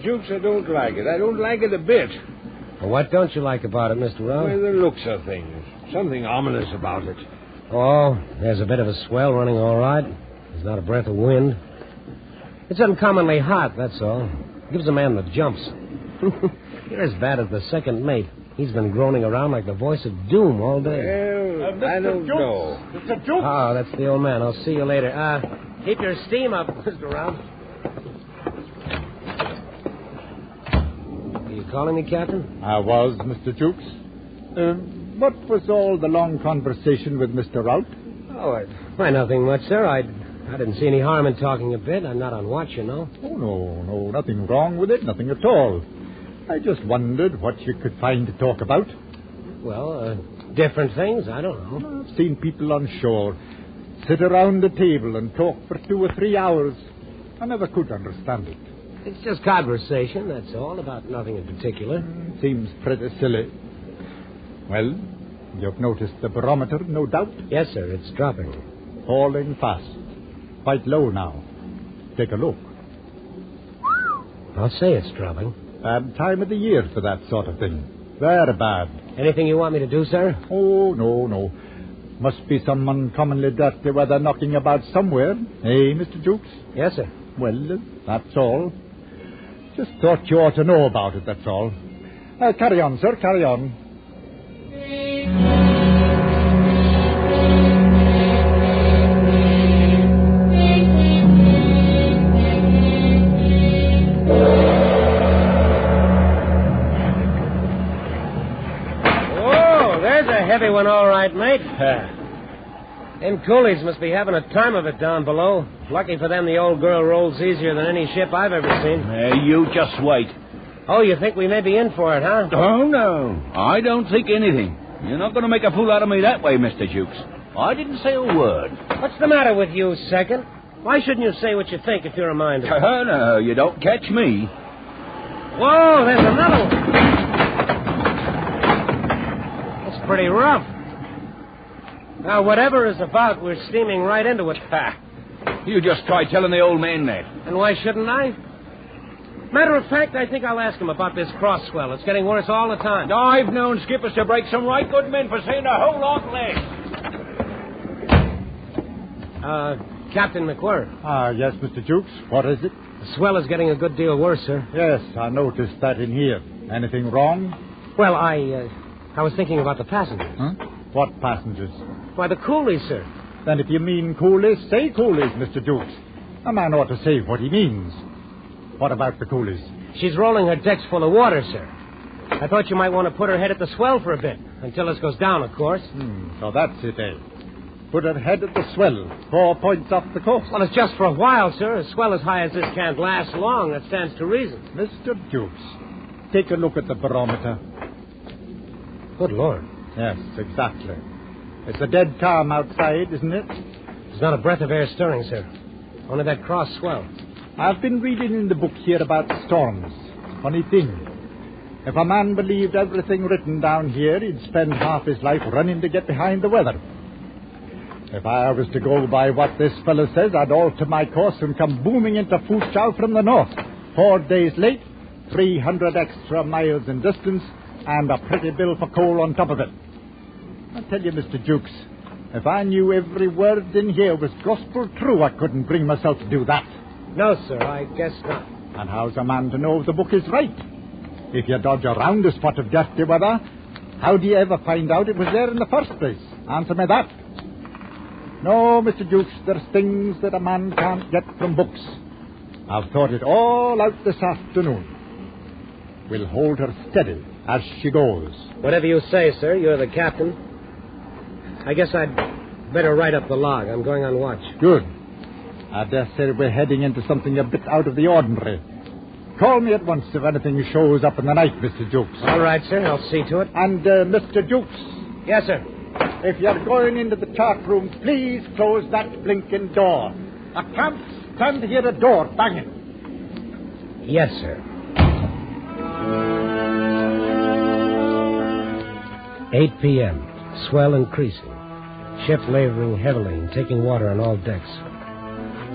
Jukes, I don't like it. I don't like it a bit. Well, what don't you like about it, Mr. Rowe? Well, the looks of things. Something ominous about it. Oh, there's a bit of a swell running all right. There's not a breath of wind. It's uncommonly hot, that's all. Gives a man the jumps. You're as bad as the second mate. He's been groaning around like the voice of doom all day. Well, I don't know. Mr. Jukes! Oh, that's the old man. I'll see you later. Keep your steam up, Mr. Rowe. Calling me, Captain? I was, Mr. Jukes. What was all the long conversation with Mr. Rout? Oh, why, nothing much, sir. I didn't see any harm in talking a bit. I'm not on watch, you know. Oh, no, nothing wrong with it, nothing at all. I just wondered what you could find to talk about. Well, different things. I don't know. I've seen people on shore sit around the table and talk for 2 or 3 hours. I never could understand it. It's just conversation, that's all, about nothing in particular. Seems pretty silly. Well, you've noticed the barometer, no doubt? Yes, sir, it's dropping. Falling fast. Quite low now. Take a look. I'll say it's dropping. Bad time of the year for that sort of thing. Very bad. Anything you want me to do, sir? Oh, no. Must be some uncommonly dirty weather knocking about somewhere. Eh, Mr. Jukes? Yes, sir. Well, that's all. Just thought you ought to know about it, that's all. Carry on, sir, carry on. Oh, there's a heavy one, all right, mate. Them coolies must be having a time of it down below. Lucky for them, the old girl rolls easier than any ship I've ever seen. You just wait. Oh, you think we may be in for it, huh? Oh, no. I don't think anything. You're not going to make a fool out of me that way, Mr. Jukes. I didn't say a word. What's the matter with you, Second? Why shouldn't you say what you think if you're a mind to? Oh, no, you don't catch me. Whoa, there's another one. That's pretty rough. Now, whatever is about, we're steaming right into it. You just try telling the old man that. And why shouldn't I? Matter of fact, I think I'll ask him about this cross swell. It's getting worse all the time. I've known skippers to break some right good men for saying a whole lot less. Captain McWhirr. Yes, Mr. Jukes. What is it? The swell is getting a good deal worse, sir. Yes, I noticed that in here. Anything wrong? Well, I was thinking about the passengers. Huh? What passengers? Why, the coolies, sir. Then if you mean coolies, say coolies, Mr. Jukes. A man ought to say what he means. What about the coolies? She's rolling her decks full of water, sir. I thought you might want to put her head at the swell for a bit, until this goes down, of course. So that's it, eh? Put her head at the swell, 4 points off the coast. Well, it's just for a while, sir. A swell as high as this can't last long. That stands to reason. Mr. Jukes, take a look at the barometer. Good Lord. Yes, exactly. It's a dead calm outside, isn't it? There's not a breath of air stirring, sir. Only that cross swell. I've been reading in the book here about storms. Funny thing. If a man believed everything written down here, he'd spend half his life running to get behind the weather. If I was to go by what this fellow says, I'd alter my course and come booming into Foochow from the north. 4 days late, 300 extra miles in distance, and a pretty bill for coal on top of it. I tell you, Mr. Jukes, if I knew every word in here was gospel true, I couldn't bring myself to do that. No, sir, I guess not. And how's a man to know if the book is right? If you dodge around a spot of dirty weather, how do you ever find out it was there in the first place? Answer me that. No, Mr. Jukes, there's things that a man can't get from books. I've thought it all out this afternoon. We'll hold her steady as she goes. Whatever you say, sir. You're the captain. I guess I'd better write up the log. I'm going on watch. Good. I dare say we're heading into something a bit out of the ordinary. Call me at once if anything shows up in the night, Mr. Jukes. All right, sir. I'll see to it. And, Mr. Jukes. Yes, sir. If you're going into the chart room, please close that blinking door. I can't stand to hear a door banging. Yes, sir. 8 p.m. Swell increasing. Ship laboring heavily and taking water on all decks.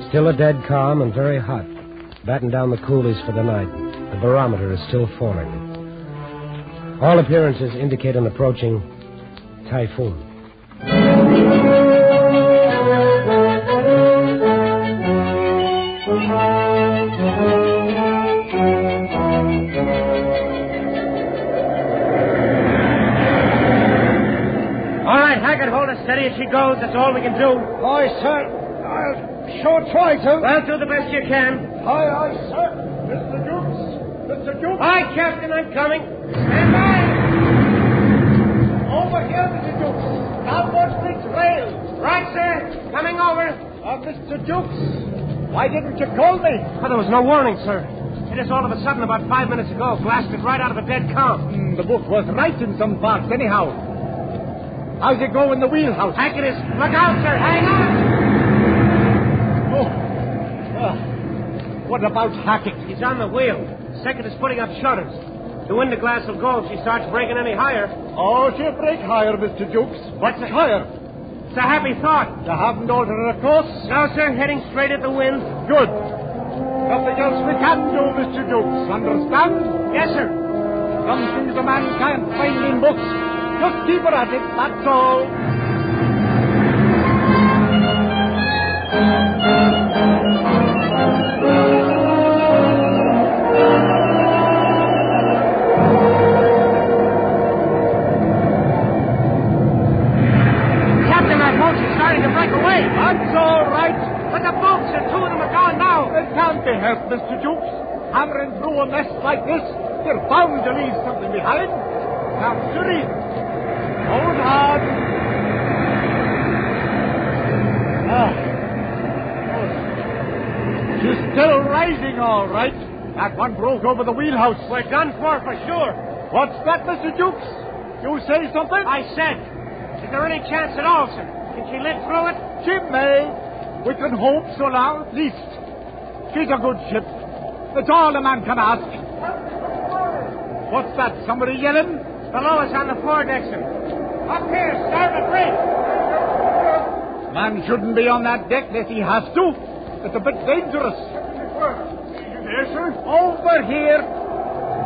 Still a dead calm and very hot. Batten down the coolies for the night. The barometer is still falling. All appearances indicate an approaching typhoon. All right, Hackett, hold her steady as she goes. That's all we can do. Aye, sir. I'll sure try to. Well, do the best you can. Aye, sir. Mr. Jukes. Mr. Jukes. Aye, Captain, I'm coming. Stand by. Over here, Mr. Jukes. Starboard bridge rail. Right, sir. Coming over. Mr. Jukes, why didn't you call me? Oh, there was no warning, sir. It is all of a sudden about 5 minutes ago. Blasted right out of a dead calm. The book was right in some parts, anyhow. How's it go in the wheelhouse? Hackett is... Look out, sir. Hang on. What about Hackett? He's on the wheel. Second is putting up shutters. The window glass will go if she starts breaking any higher. Oh, she'll break higher, Mr. Jukes. What's higher? It's a happy thought. You haven't altered her course? No, sir. Heading straight at the wind. Good. Nothing else we can do, Mr. Jukes. Understand? Yes, sir. Some things a man can't find in books. Just keep her at it, that's all. Captain, that boat's starting to break away. That's all right. But the boats, and 2 of them are gone now. It can't be helped, Mr. Jukes. Hammering through a mess like this, you're bound to leave something behind. That's the reason. Hold hard. She's still rising, all right. That one broke over the wheelhouse. We're done for sure. What's that, Mr. Jukes? You say something? I said. Is there any chance at all, sir? Can she live through it? She may. We can hope so now, at least. She's a good ship. It's all a man can ask. What's that? Somebody yelling? Below us on the foredeck, sir. Up here, starboard bridge. Man shouldn't be on that deck unless he has to. It's a bit dangerous. There, sir? Over here.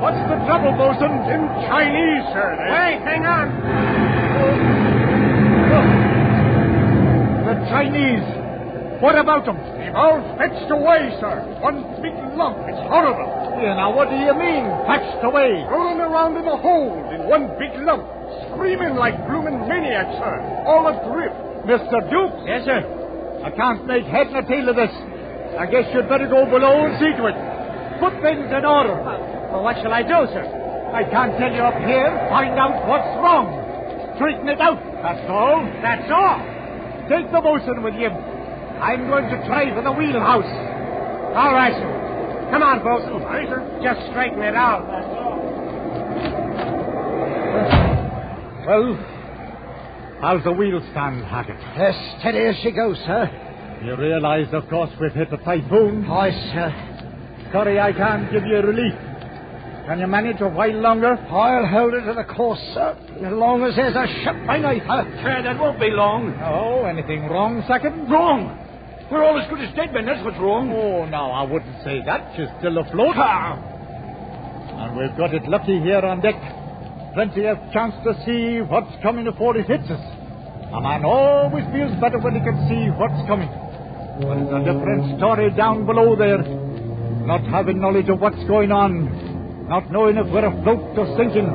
What's the trouble, bosun? In Chinese, sir. Wait, hang on. The Chinese. What about them? They've all fetched away, sir. One big lump. It's horrible. Yeah, now what do you mean, fetched away? Rolling around in a hold in one big lump. Screaming like bloomin' maniacs, sir. All adrift. Mr. Duke? Yes, sir. I can't make head nor tail of this. I guess you'd better go below and see to it. Put things in order. Well, what shall I do, sir? I can't tell you up here. Find out what's wrong. Straighten it out, that's all. That's all? Take the bosun with you. I'm going to try for the wheelhouse. All right, sir. Come on, bosun. Aye, sir. Just straighten it out, that's all. Well, how's the wheel stand, Hackett? As steady as she goes, sir. You realize, of course, we've hit a typhoon. Aye, sir. Sorry I can't give you relief. Can you manage a while longer? I'll hold it to the course, sir. As long as there's a ship by night. Sure, that won't be long. Oh, anything wrong, second? Wrong. We're all as good as dead men. That's what's wrong. Oh, no, I wouldn't say that. She's still afloat. And we've got it lucky here on deck. Plenty of chance to see what's coming before it hits us. A man always feels better when he can see what's coming. But it's a different story down below there. Not having knowledge of what's going on. Not knowing if we're afloat or sinking.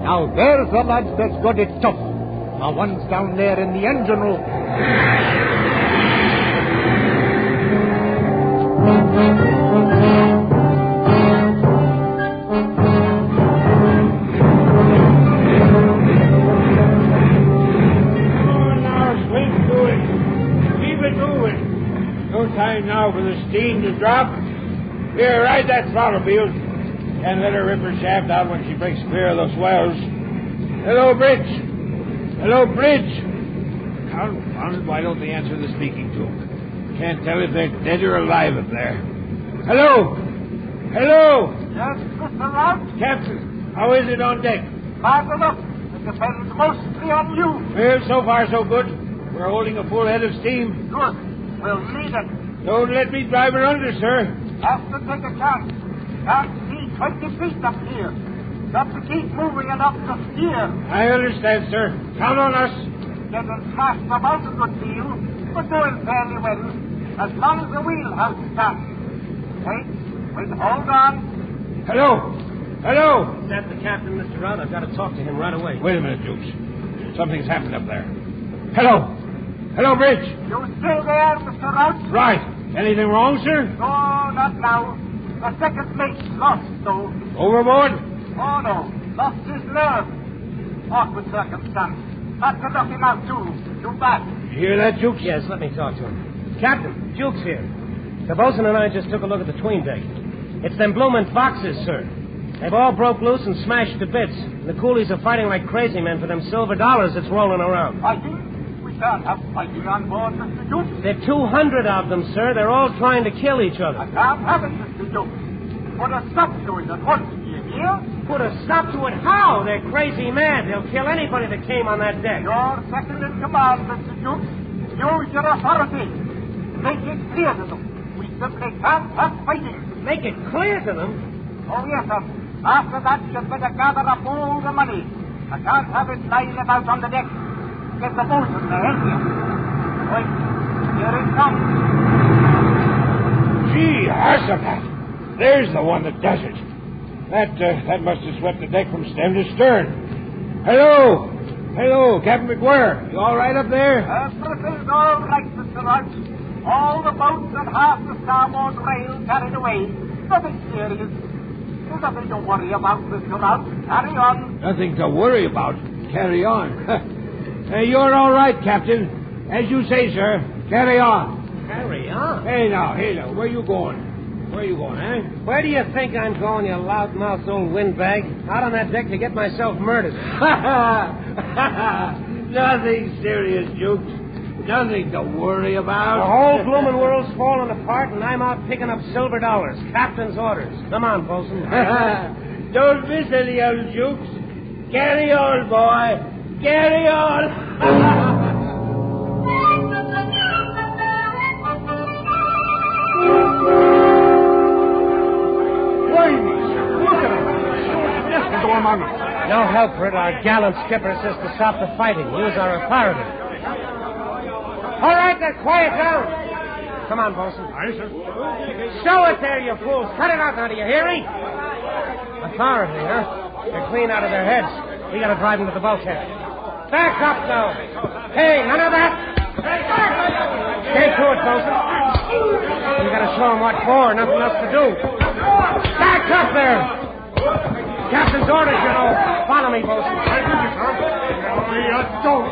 Now there's the lads that's got it tough. The ones down there in the engine room. Now for the steam to drop. Here, ride that throttle, Beals. And let her rip her shaft out when she breaks clear of those swells. Hello, Bridge. Hello, Bridge. Confounded, why don't they answer the speaking tube? Can't tell if they're dead or alive up there. Hello. Hello. Yes, Mr. Rout? Captain, how is it on deck? Bad enough. It depends mostly on you. Well, so far so good. We're holding a full head of steam. Good. We'll need it. Don't let me drive her under, sir. Have to take a chance. Can't see 20 feet up here. Got to keep moving enough to steer. I understand, sir. Count on us. Getting smashed about a good deal, but doing fairly well. As long as the wheel has stand. Hey, we'll hold on. Hello. Hello. That's the captain, Mr. Rout. I've got to talk to him right away. Wait a minute, Dukes. Something's happened up there. Hello. Hello, Bridge. You still there, Mr. Rout? Right. Anything wrong, sir? No, not now. The second mate's lost, though. Overboard? Oh, no. Lost his nerve. Awkward circumstance. Had to knock him out, too. Too bad. You hear that, Jukes? Yes, let me talk to him. Captain, Jukes here. The bosun and I just took a look at the 'tween deck. It's them bloomin' boxes, sir. They've all broke loose and smashed to bits. The coolies are fighting like crazy men for them silver dollars that's rolling around. Fighting? We can't have fighting on board, Mr. Jukes. There are 200 of them, sir. They're all trying to kill each other. I can't have it, Mr. Jukes. Put a stop to it at once, do you hear? Put a stop to it? How? They're crazy mad. They'll kill anybody that came on that deck. You're second in command, Mr. Jukes. Use your authority. Make it clear to them. We simply can't have fighting. Make it clear to them? Oh, yes, sir. After that, you'd better gather up all the money. I can't have it lying about on the deck. Get the bosun to help you. Wait. Here it comes. Gee, Harsapat. There's the one that does it. That must have swept the deck from stem to stern. Hello. Hello, Captain McGuire. You all right up there? Everything's all right, Mr. Rout. All the boats and half the starboard rail carried away. Nothing serious. There's nothing to worry about, Mr. Rout. Carry on. Nothing to worry about. Carry on. You're all right, Captain. As you say, sir. Carry on. Carry on? Hey, now. Where you going? Where you going, eh? Where do you think I'm going, you loudmouth old windbag? Out on that deck to get myself murdered. Nothing serious, Jukes. Nothing to worry about. The whole bloomin' world's falling apart, and I'm out picking up silver dollars. Captain's orders. Come on, bosun. Don't miss any of them, Jukes. Carry on, boy. Carry on. No help for it. Our gallant skipper says to stop the fighting. Use our authority. All right, then, quiet down. Come on, bosun. Aye, sir. Show it there, you fools. Cut it out now, do you hear me? Authority, huh? They're clean out of their heads. We gotta drive them to the bulkhead. Back up, now. Hey, none of that. Stay to it, bosun. We gotta show them what for. Nothing else to do. Back up there. Captain's orders, you know. Follow me, bosun. I don't.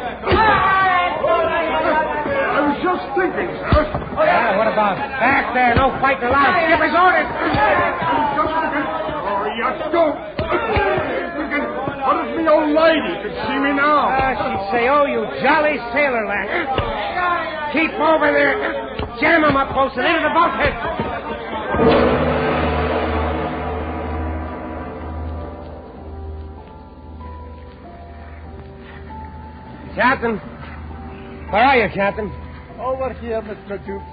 I was just thinking, sir. Yeah, what about it? Back there. No fighting allowed. Skipper's orders. Oh, you don't. What if the old lady could see me now? She'd say, oh, you jolly sailor lad. Keep over there. Jam him up, bosun. Into the bulkhead. Captain. Where are you, Captain? Over here, Mr. Jukes.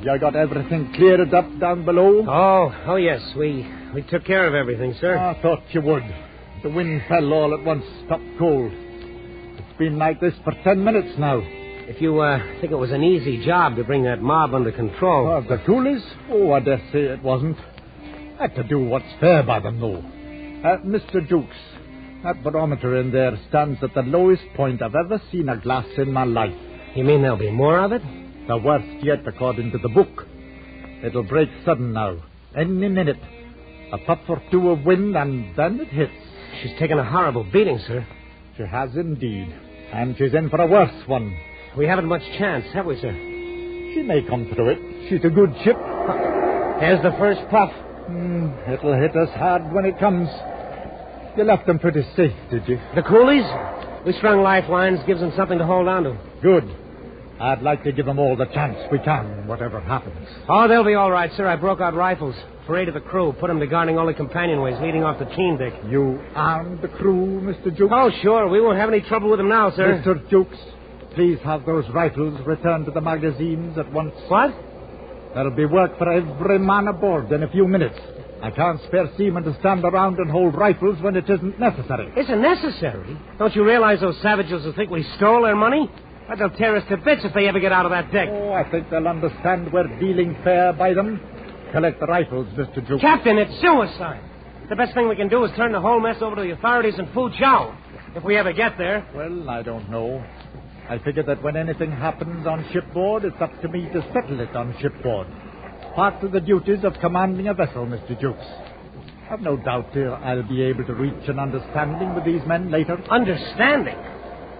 You got everything cleared up down below? Oh, yes. We took care of everything, sir. I thought you would. The wind fell all at once, stopped cold. It's been like this for 10 minutes now. If you think it was an easy job to bring that mob under control. Oh, the coolies? Oh, I dare say it wasn't. Had to do what's fair by them, though. Mr. Jukes, that barometer in there stands at the lowest point I've ever seen a glass in my life. You mean there'll be more of it? The worst yet, according to the book. It'll break sudden now. Any minute. A puff or two of wind, and then it hits. She's taken a horrible beating, sir. She has indeed. And she's in for a worse one. We haven't much chance, have we, sir? She may come through it. She's a good ship. There's the first puff. It'll hit us hard when it comes. You left them pretty safe, did you? The coolies? We strung lifelines, gives them something to hold on to. Good. I'd like to give them all the chance we can, whatever happens. Oh, they'll be all right, sir. I broke out rifles for 8 of the crew, put them to guarding all the companionways leading off the 'tween deck. You armed the crew, Mr. Jukes? Oh, sure. We won't have any trouble with them now, sir. Mr. Jukes, please have those rifles returned to the magazines at once. What? There'll be work for every man aboard in a few minutes. I can't spare seamen to stand around and hold rifles when it isn't necessary. Isn't necessary? Don't you realize those savages will think we stole their money? But they'll tear us to bits if they ever get out of that deck. Oh, I think they'll understand we're dealing fair by them. Collect the rifles, Mr. Jukes. Captain, it's suicide. The best thing we can do is turn the whole mess over to the authorities in Fuzhou, if we ever get there. Well, I don't know. I figure that when anything happens on shipboard, it's up to me to settle it on shipboard. Part of the duties of commanding a vessel, Mr. Jukes. I've no doubt I'll be able to reach an understanding with these men later. Understanding?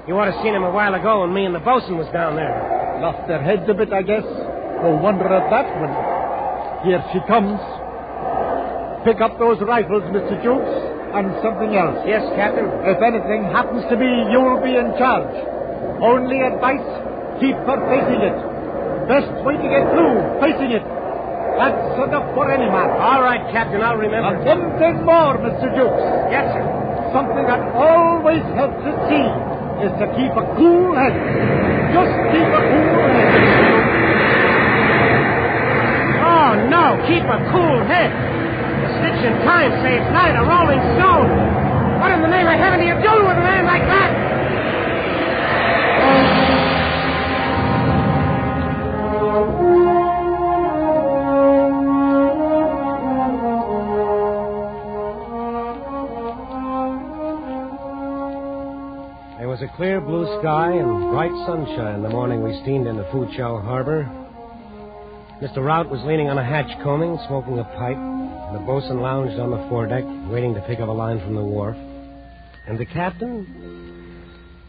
You ought to have seen him a while ago when me and the bosun was down there. Lost their heads a bit, I guess. No wonder at that when... Here she comes. Pick up those rifles, Mr. Jukes, and something else. Yes, Captain. If anything happens to me, you'll be in charge. Only advice, keep her facing it. Best way to get through, facing it. That's enough for any man. All right, Captain, I'll remember. And one thing more, Mr. Jukes. Yes, sir. Something that always helps at sea is to keep a cool head. Just keep a cool head. Oh, no, keep a cool head. The stitch in time saves 9 a rolling stone. What in the name of heaven do you do with a man like that? There was a clear blue sky and bright sunshine the morning we steamed into Fuzhou Harbor. Mr. Rout was leaning on a hatch combing, smoking a pipe. The bosun lounged on the foredeck, waiting to pick up a line from the wharf. And the captain?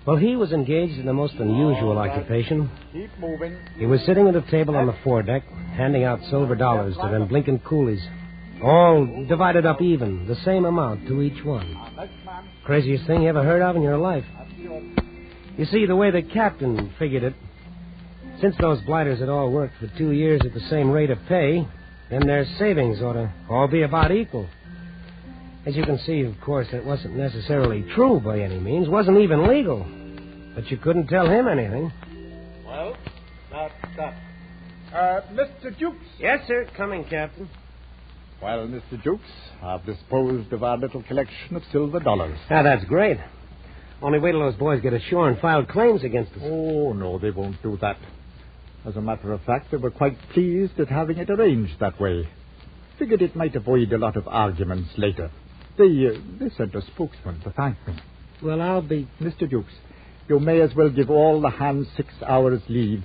Well, he was engaged in a most unusual occupation. Keep moving. He was sitting at a table on the foredeck, handing out silver dollars to them blinking coolies. All divided up even, the same amount to each one. Craziest thing you ever heard of in your life. You see, the way the captain figured it, since those blighters had all worked for 2 years at the same rate of pay, then their savings ought to all be about equal. As you can see, of course, that wasn't necessarily true by any means, wasn't even legal. But you couldn't tell him anything. Well, that's that. Mr. Jukes. Yes, sir. Coming, Captain. Well, Mr. Jukes, I've disposed of our little collection of silver dollars. Ah, that's great. Only wait till those boys get ashore and file claims against us. Oh, no, they won't do that. As a matter of fact, they were quite pleased at having it arranged that way. Figured it might avoid a lot of arguments later. They sent a spokesman to thank me. Well, I'll be... Mr. Jukes, you may as well give all the hands 6 hours leave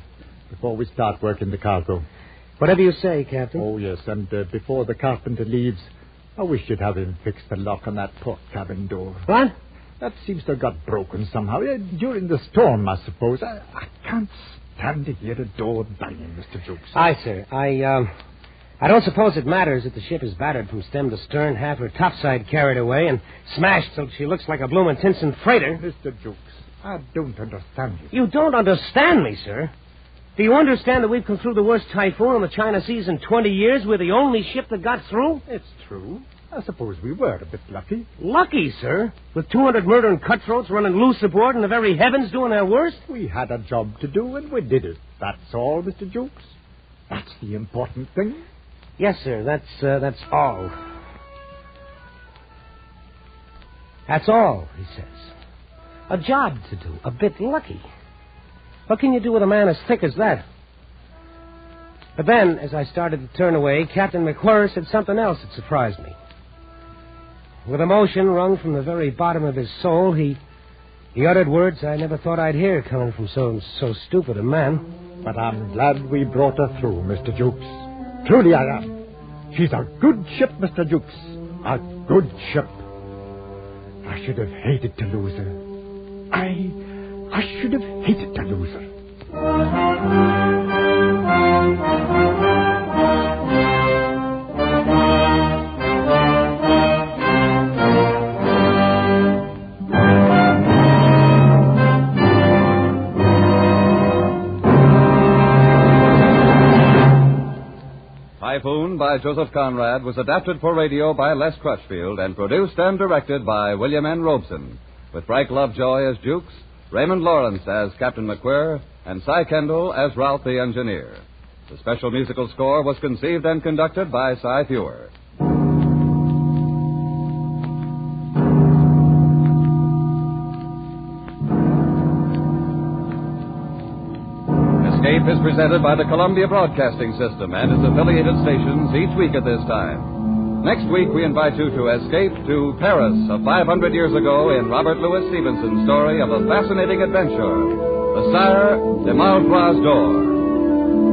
before we start working the cargo. Whatever you say, Captain. Oh, yes, and before the carpenter leaves, I wish you'd have him fix the lock on that port cabin door. What? That seems to have got broken somehow. During the storm, I suppose. I can't stand to hear a door banging, Mr. Jukes. Aye, sir. I don't suppose it matters that the ship is battered from stem to stern, half her topside carried away, and smashed till she looks like a bloomin' Tinson freighter. Mr. Jukes, I don't understand you. You don't understand me, sir? Do you understand that we've come through the worst typhoon on the China Seas in 20 years? We're the only ship that got through? It's true. I suppose we were a bit lucky. Lucky, sir? With 200 murdering cutthroats running loose aboard and the very heavens doing their worst? We had a job to do, and we did it. That's all, Mr. Jukes. That's the important thing. Yes, sir. That's all. That's all, he says. A job to do. A bit lucky. What can you do with a man as thick as that? But then, as I started to turn away, Captain McWhirr said something else that surprised me. With emotion wrung from the very bottom of his soul, he uttered words I never thought I'd hear coming from so stupid a man. But I'm glad we brought her through, Mr. Jukes. Truly I am. She's a good ship, Mr. Jukes. A good ship. I should have hated to lose her. I should have hated to lose her. Typhoon by Joseph Conrad was adapted for radio by Les Crutchfield and produced and directed by William N. Robeson, with Frank Lovejoy as Jukes, Raymond Lawrence as Captain McWhirr, and Cy Kendall as Ralph the Engineer. The special musical score was conceived and conducted by Cy Fewer. Escape is presented by the Columbia Broadcasting System and its affiliated stations each week at this time. Next week, we invite you to escape to Paris of 500 years ago in Robert Louis Stevenson's story of a fascinating adventure, The Sire de Malfroi's Door.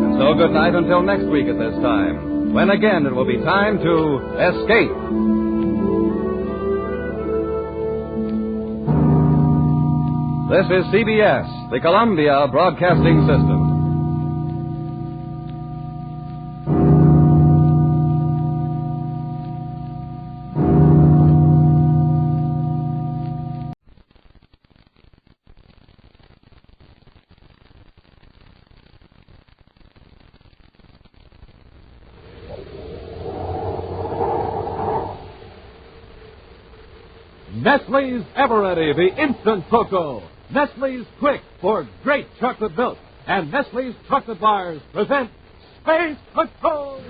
And so good night until next week at this time, when again it will be time to escape. This is CBS, the Columbia Broadcasting System. Nestle's Eveready, the instant cocoa. Nestle's Quick for great chocolate milk. And Nestle's chocolate bars present Space Patrol.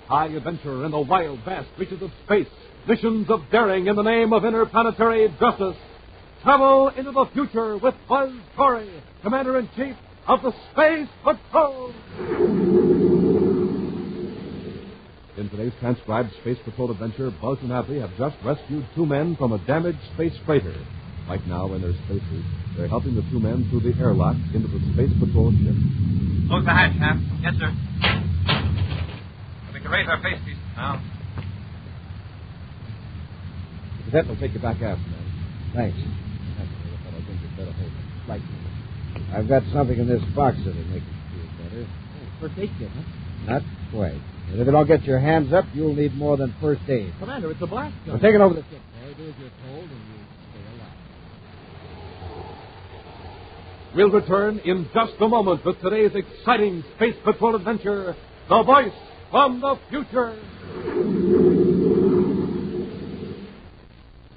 High adventure in the wild, vast reaches of space. Missions of daring in the name of interplanetary justice. Travel into the future with Buzz Corey, Commander-in-Chief of the Space Patrol. In today's transcribed Space Patrol adventure, Buzz and Happy have just rescued two men from a damaged space freighter. Right now, in their spacesuits, they're helping the two men through the airlock into the Space Patrol ship. Close the hatch, Hap. Yes, sir. We can raise our face pieces now. The cadet will take you back aft, man. Thanks. I think you'd better hold it. Like I've got something in this box that'll make you feel better. Oh, first aid kit, huh? Not quite. And if you don't get your hands up, you'll need more than first aid. Commander, it's a blast gun. Well, take it over the tip, boy. Do as you're told, and you'll stay alive. We'll return in just a moment with today's exciting Space Patrol adventure, The Voice from the Future.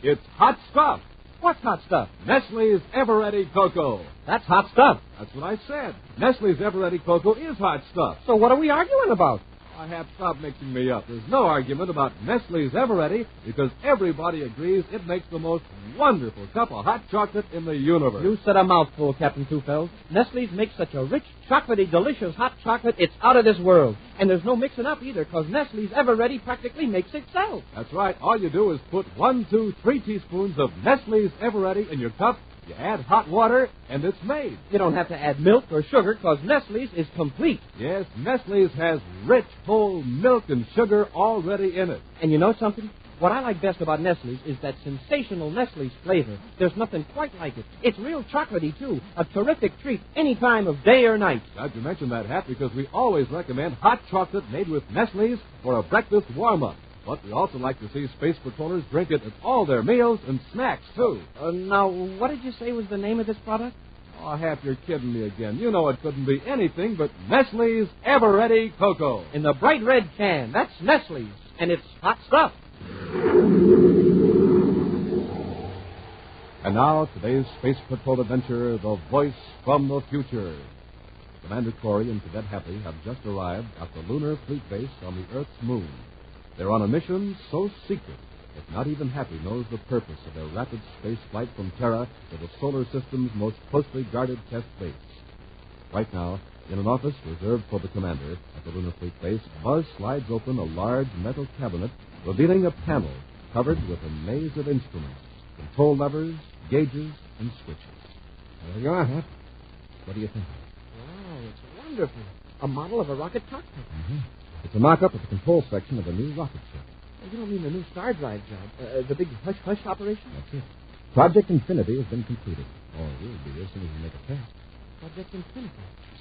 It's hot stuff. What's hot stuff? Nestle's Eveready Cocoa. That's hot stuff. That's what I said. Nestle's Eveready Cocoa is hot stuff. So what are we arguing about? I have stopped mixing me up. There's no argument about Nestle's Eveready because everybody agrees it makes the most wonderful cup of hot chocolate in the universe. You said a mouthful, Captain Twofells. Nestle's makes such a rich, chocolatey, delicious hot chocolate, it's out of this world. And there's no mixing up either, because Nestle's Eveready practically makes itself. That's right. All you do is put 1, 2, 3 teaspoons of Nestle's Eveready in your cup. You add hot water, and it's made. You don't have to add milk or sugar, because Nestle's is complete. Yes, Nestle's has rich, whole milk and sugar already in it. And you know something? What I like best about Nestle's is that sensational Nestle's flavor. There's nothing quite like it. It's real chocolatey, too. A terrific treat any time of day or night. Glad you mentioned that, Hap, because we always recommend hot chocolate made with Nestle's for a breakfast warm-up. But we also like to see Space Patrollers drink it at all their meals and snacks, too. Now, what did you say was the name of this product? Oh, Hap, you're kidding me again. You know it couldn't be anything but Nestle's Eveready Cocoa. In the bright red can. That's Nestle's, and it's hot stuff. now, today's Space Patrol adventure, The Voice from the Future. Commander Corey and Cadet Happy have just arrived at the Lunar Fleet Base on the Earth's moon. They're on a mission so secret that not even Happy knows the purpose of their rapid space flight from Terra to the solar system's most closely guarded test base. Right now, in an office reserved for the commander at the Lunar Fleet Base, Buzz slides open a large metal cabinet revealing a panel covered with a maze of instruments, control levers, gauges, and switches. There you are, Hap. What do you think? Wow, it's wonderful. A model of a rocket cockpit. Mm-hmm. It's a mock-up of the control section of a new rocket ship. You don't mean the new star drive job? The big hush-hush operation? That's it. Project Infinity has been completed. Or it will be as soon as we make a test. Project Infinity.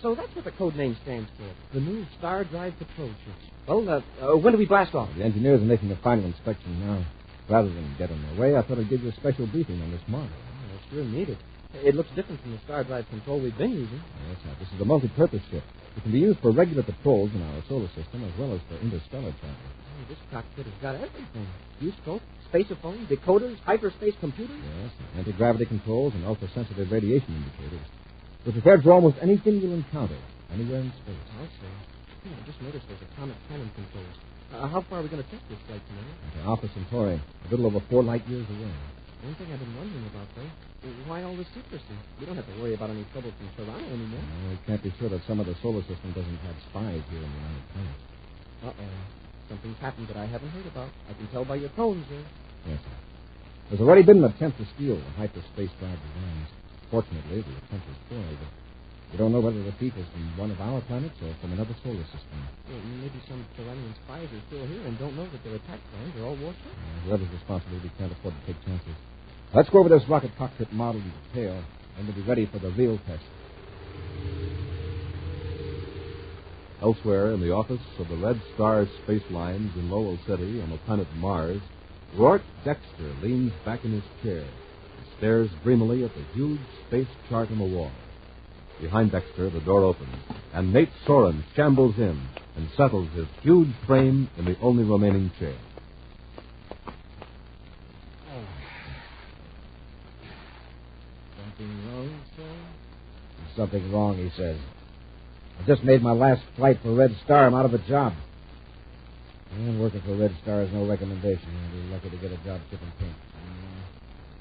So that's what the code name stands for. The new Star Drive Patrol Ship. Well, when do we blast off? The engineers are making a final inspection now. Rather than get in their way, I thought I'd give you a special briefing on this model. Oh, that's sure needed. It looks different from the Star Drive control we've been using. Yes, this is a multi-purpose ship. It can be used for regular patrols in our solar system as well as for interstellar travel. Oh, this cockpit has got everything. Viewscope, spaceophone, decoders, hyperspace computers. Yes, anti-gravity controls and ultra-sensitive radiation indicators. We're prepared for almost anything you'll encounter anywhere in space. I see. I just noticed there's atomic cannon controls. How far are we going to take this flight tonight? To Alpha Centauri, a little over 4 light years away. One thing I've been wondering about, though, why all this secrecy? We don't have to worry about any trouble from Toronto anymore. No, we can't be sure that some of the solar system doesn't have spies here in the United States. Uh-oh. Something's happened that I haven't heard about. I can tell by your tones, sir. Yes, sir. There's already been an attempt to steal the hyperspace drive designs. Fortunately, the attempt was foiled. We don't know whether the thief is from one of our planets or from another solar system. Well, maybe some Tyrannian spies are still here and don't know that their attack plans are all washed up. Whoever's responsible, we can't afford to take chances. Let's go over this rocket cockpit model in detail, and we'll be ready for the real test. Elsewhere in the office of the Red Star Space Lines in Lowell City on the planet Mars, Rourke Dexter leans back in his chair and stares dreamily at the huge space chart on the wall. Behind Dexter, the door opens, and Nate Soren shambles in and settles his huge frame in the only remaining chair. Something wrong, sir? There's something wrong, he says. I just made my last flight for Red Star. I'm out of a job. And working for Red Star is no recommendation. You'll be lucky to get a job shipping paint.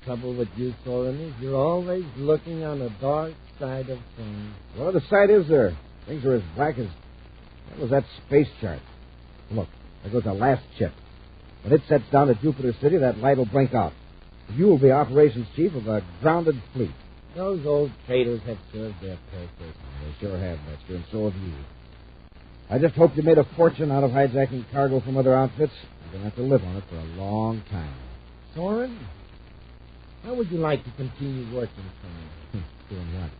Trouble with you, Soren, is you're always looking on the dark side of things. What other side is there? Things are as black as... What was that space chart? Look, there goes the last chip. When it sets down at Jupiter City, that light will blink out. You will be operations chief of a grounded fleet. Those old traitors have served their purpose. They sure have, Lester, and so have you. I just hope you made a fortune out of hijacking cargo from other outfits. You're going to have to live on it for a long time. Soren, how would you like to continue working for me? Doing what?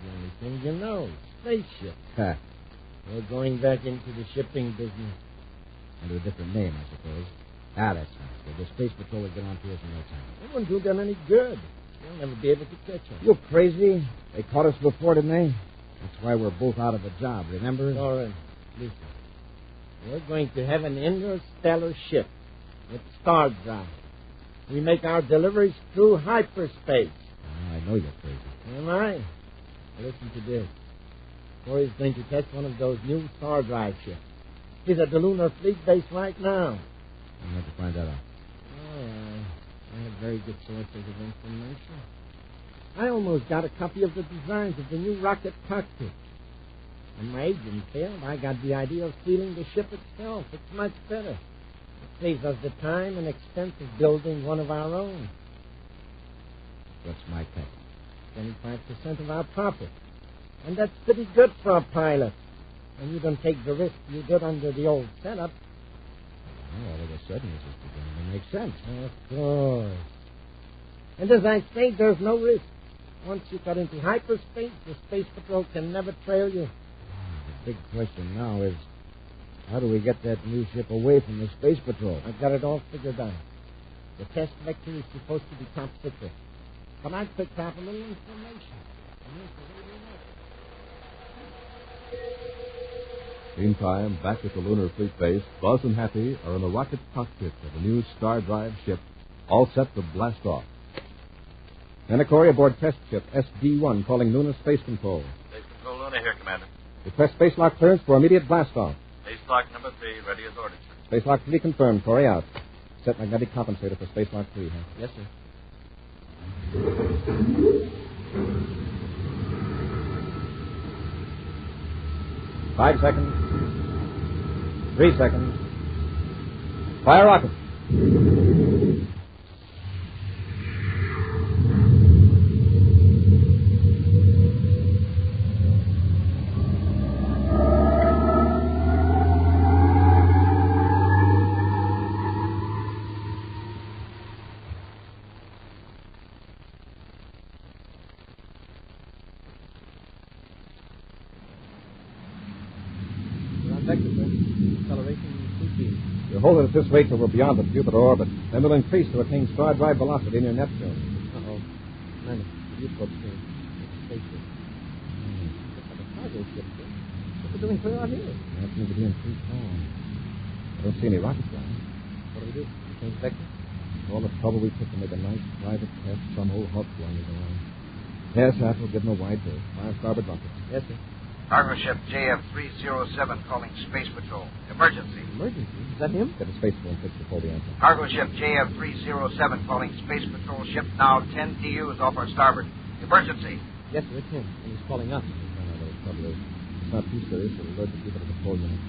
The only thing you know, spaceship. Ha. We're going back into the shipping business. Under a different name, I suppose. Ah, that's nice. The Space Patrol will get on to us in no time. That wouldn't do them any good. They'll never be able to catch us. You crazy? They caught us before, didn't they? That's why we're both out of a job, remember? Soren, listen. We're going to have an interstellar ship with star drive. We make our deliveries through hyperspace. I know you're crazy. Am I? Listen to this. Corey's going to test one of those new star drive ships. He's at the Lunar Fleet Base right now. I'll have to find that out. Oh, I have very good sources of information. I almost got a copy of the designs of the new rocket cockpit. When my agent failed, I got the idea of stealing the ship itself. It's much better. It saves us the time and expense of building one of our own. What's my cut? 25% of our profit. And that's pretty good for a pilot. And you don't take the risk you did under the old setup. Well, all of a sudden, this is beginning to make sense. Of course. And as I say, there's no risk. Once you got into hyperspace, the Space Patrol can never trail you. The big question now is, how do we get that new ship away from the Space Patrol? I've got it all figured out. The test vector is supposed to be top secret. But I picked up a little information. Meantime, back at the Lunar Fleet Base, Buzz and Happy are in the rocket cockpit of a new star drive ship, all set to blast off. Corey aboard test ship SD-1 calling Luna Space Control. Space Control Luna here, Commander. Request space lock clearance for immediate blast-off. Space lock number 3, ready as ordered, sir. Space lock 3 confirmed. Corey out. Set magnetic compensator for space lock 3, huh? Yes, sir. 5 seconds. 3 seconds. Fire rocket. Hold it at this way till we're beyond the Jupiter orbit. Then we'll increase to attain star drive velocity near Neptune. Uh-oh. Man, the U-boat screen. It's a spaceship. It's like a cargo ship, sir. What's it doing clear out here? That seems to be in free fall. I don't see any rockets flying. What do we do? We change vector? All the trouble we took to make a nice private test, some old hawk flying around. Yes, that will give them a wide berth. Fire starboard rockets. Yes, sir. Cargo ship JF307 calling Space Patrol. Emergency. Emergency? Is that him? Get a space phone fixed before the answer. Cargo ship JF307 calling Space Patrol ship now 10 TUs off our starboard. Emergency. Yes, sir, it's him. And he's calling us. It's not too serious. It'll alert the people at the full unit.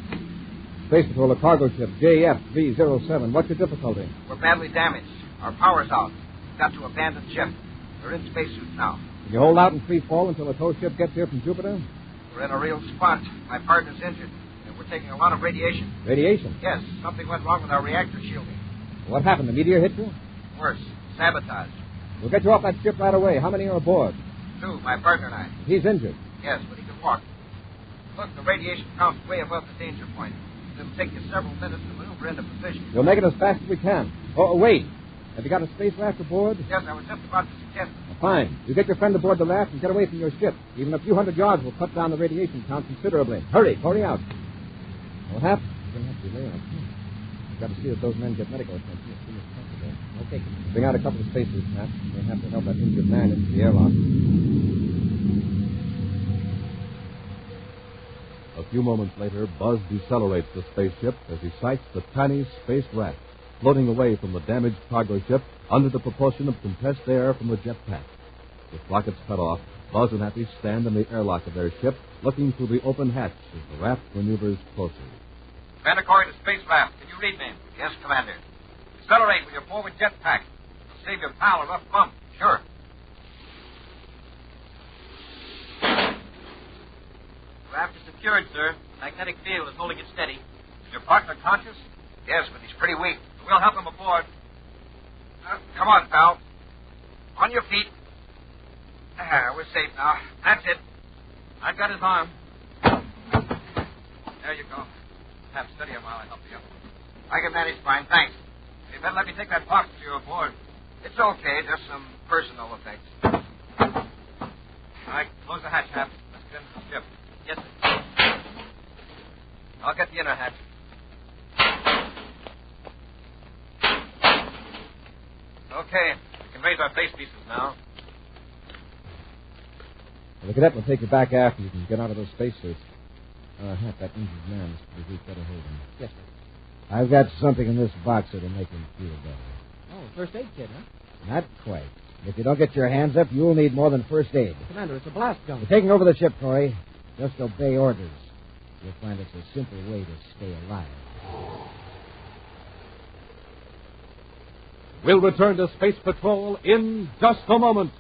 Space Patrol, a cargo ship, JF307. What's your difficulty? We're badly damaged. Our power's out. We've got to abandon ship. We're in spacesuits now. Can you hold out in free fall until the tow ship gets here from Jupiter? We're in a real spot. My partner's injured, and we're taking a lot of radiation. Radiation? Yes, something went wrong with our reactor shielding. What happened? The meteor hit you? Worse, sabotage. We'll get you off that ship right away. How many are aboard? 2, my partner and I. He's injured. Yes, but he can walk. Look, the radiation count's way above the danger point. It'll take you several minutes to maneuver into position. We'll make it as fast as we can. Oh, wait. Have you got a space raft aboard? Yes, I was just about to suggest it. Fine. You get your friend aboard the raft and get away from your ship. Even a few hundred yards will cut down the radiation count considerably. Hurry, Corey out. What happened? We're going to have to delay our camp. We've got to see that those men get medical attention as soon as possible. Okay. Bring out a couple of spacesuits, Pat. We'll have to help that injured man into the airlock. A few moments later, Buzz decelerates the spaceship as he sights the tiny space raft floating away from the damaged cargo ship under the propulsion of compressed air from the jetpack. With rockets cut off, Buzz and Happy stand in the airlock of their ship, looking through the open hatch as the raft maneuvers closer. Commander Corey to space raft. Can you read me? Yes, Commander. Accelerate with your forward jetpack. It'll save your pal a rough bump. Sure. Raft is secured, sir. Magnetic field is holding it steady. Is your partner conscious? Yes, but he's pretty weak. We'll help him aboard. Come on, pal. On your feet. We're safe now. That's it. I've got his arm. There you go. Have steady him while I help you. I can manage fine, thanks. You better let me take that box to you aboard. It's okay. Just some personal effects. All right, close the hatch, Hap. Let's get into the ship. Yes, sir. I'll get the inner hatch. Okay, we can raise our face pieces now. Well, the cadet will take you back after you can get out of those spacesuits. Hap, that injured man is pretty weak. Better hold him. Yes, sir. I've got something in this box that'll make him feel better. Oh, first aid kit, huh? Not quite. If you don't get your hands up, you'll need more than first aid. Commander, it's a blast gun. We're taking over the ship, Corey. Just obey orders. You'll find it's a simple way to stay alive. We'll return to Space Patrol in just a moment.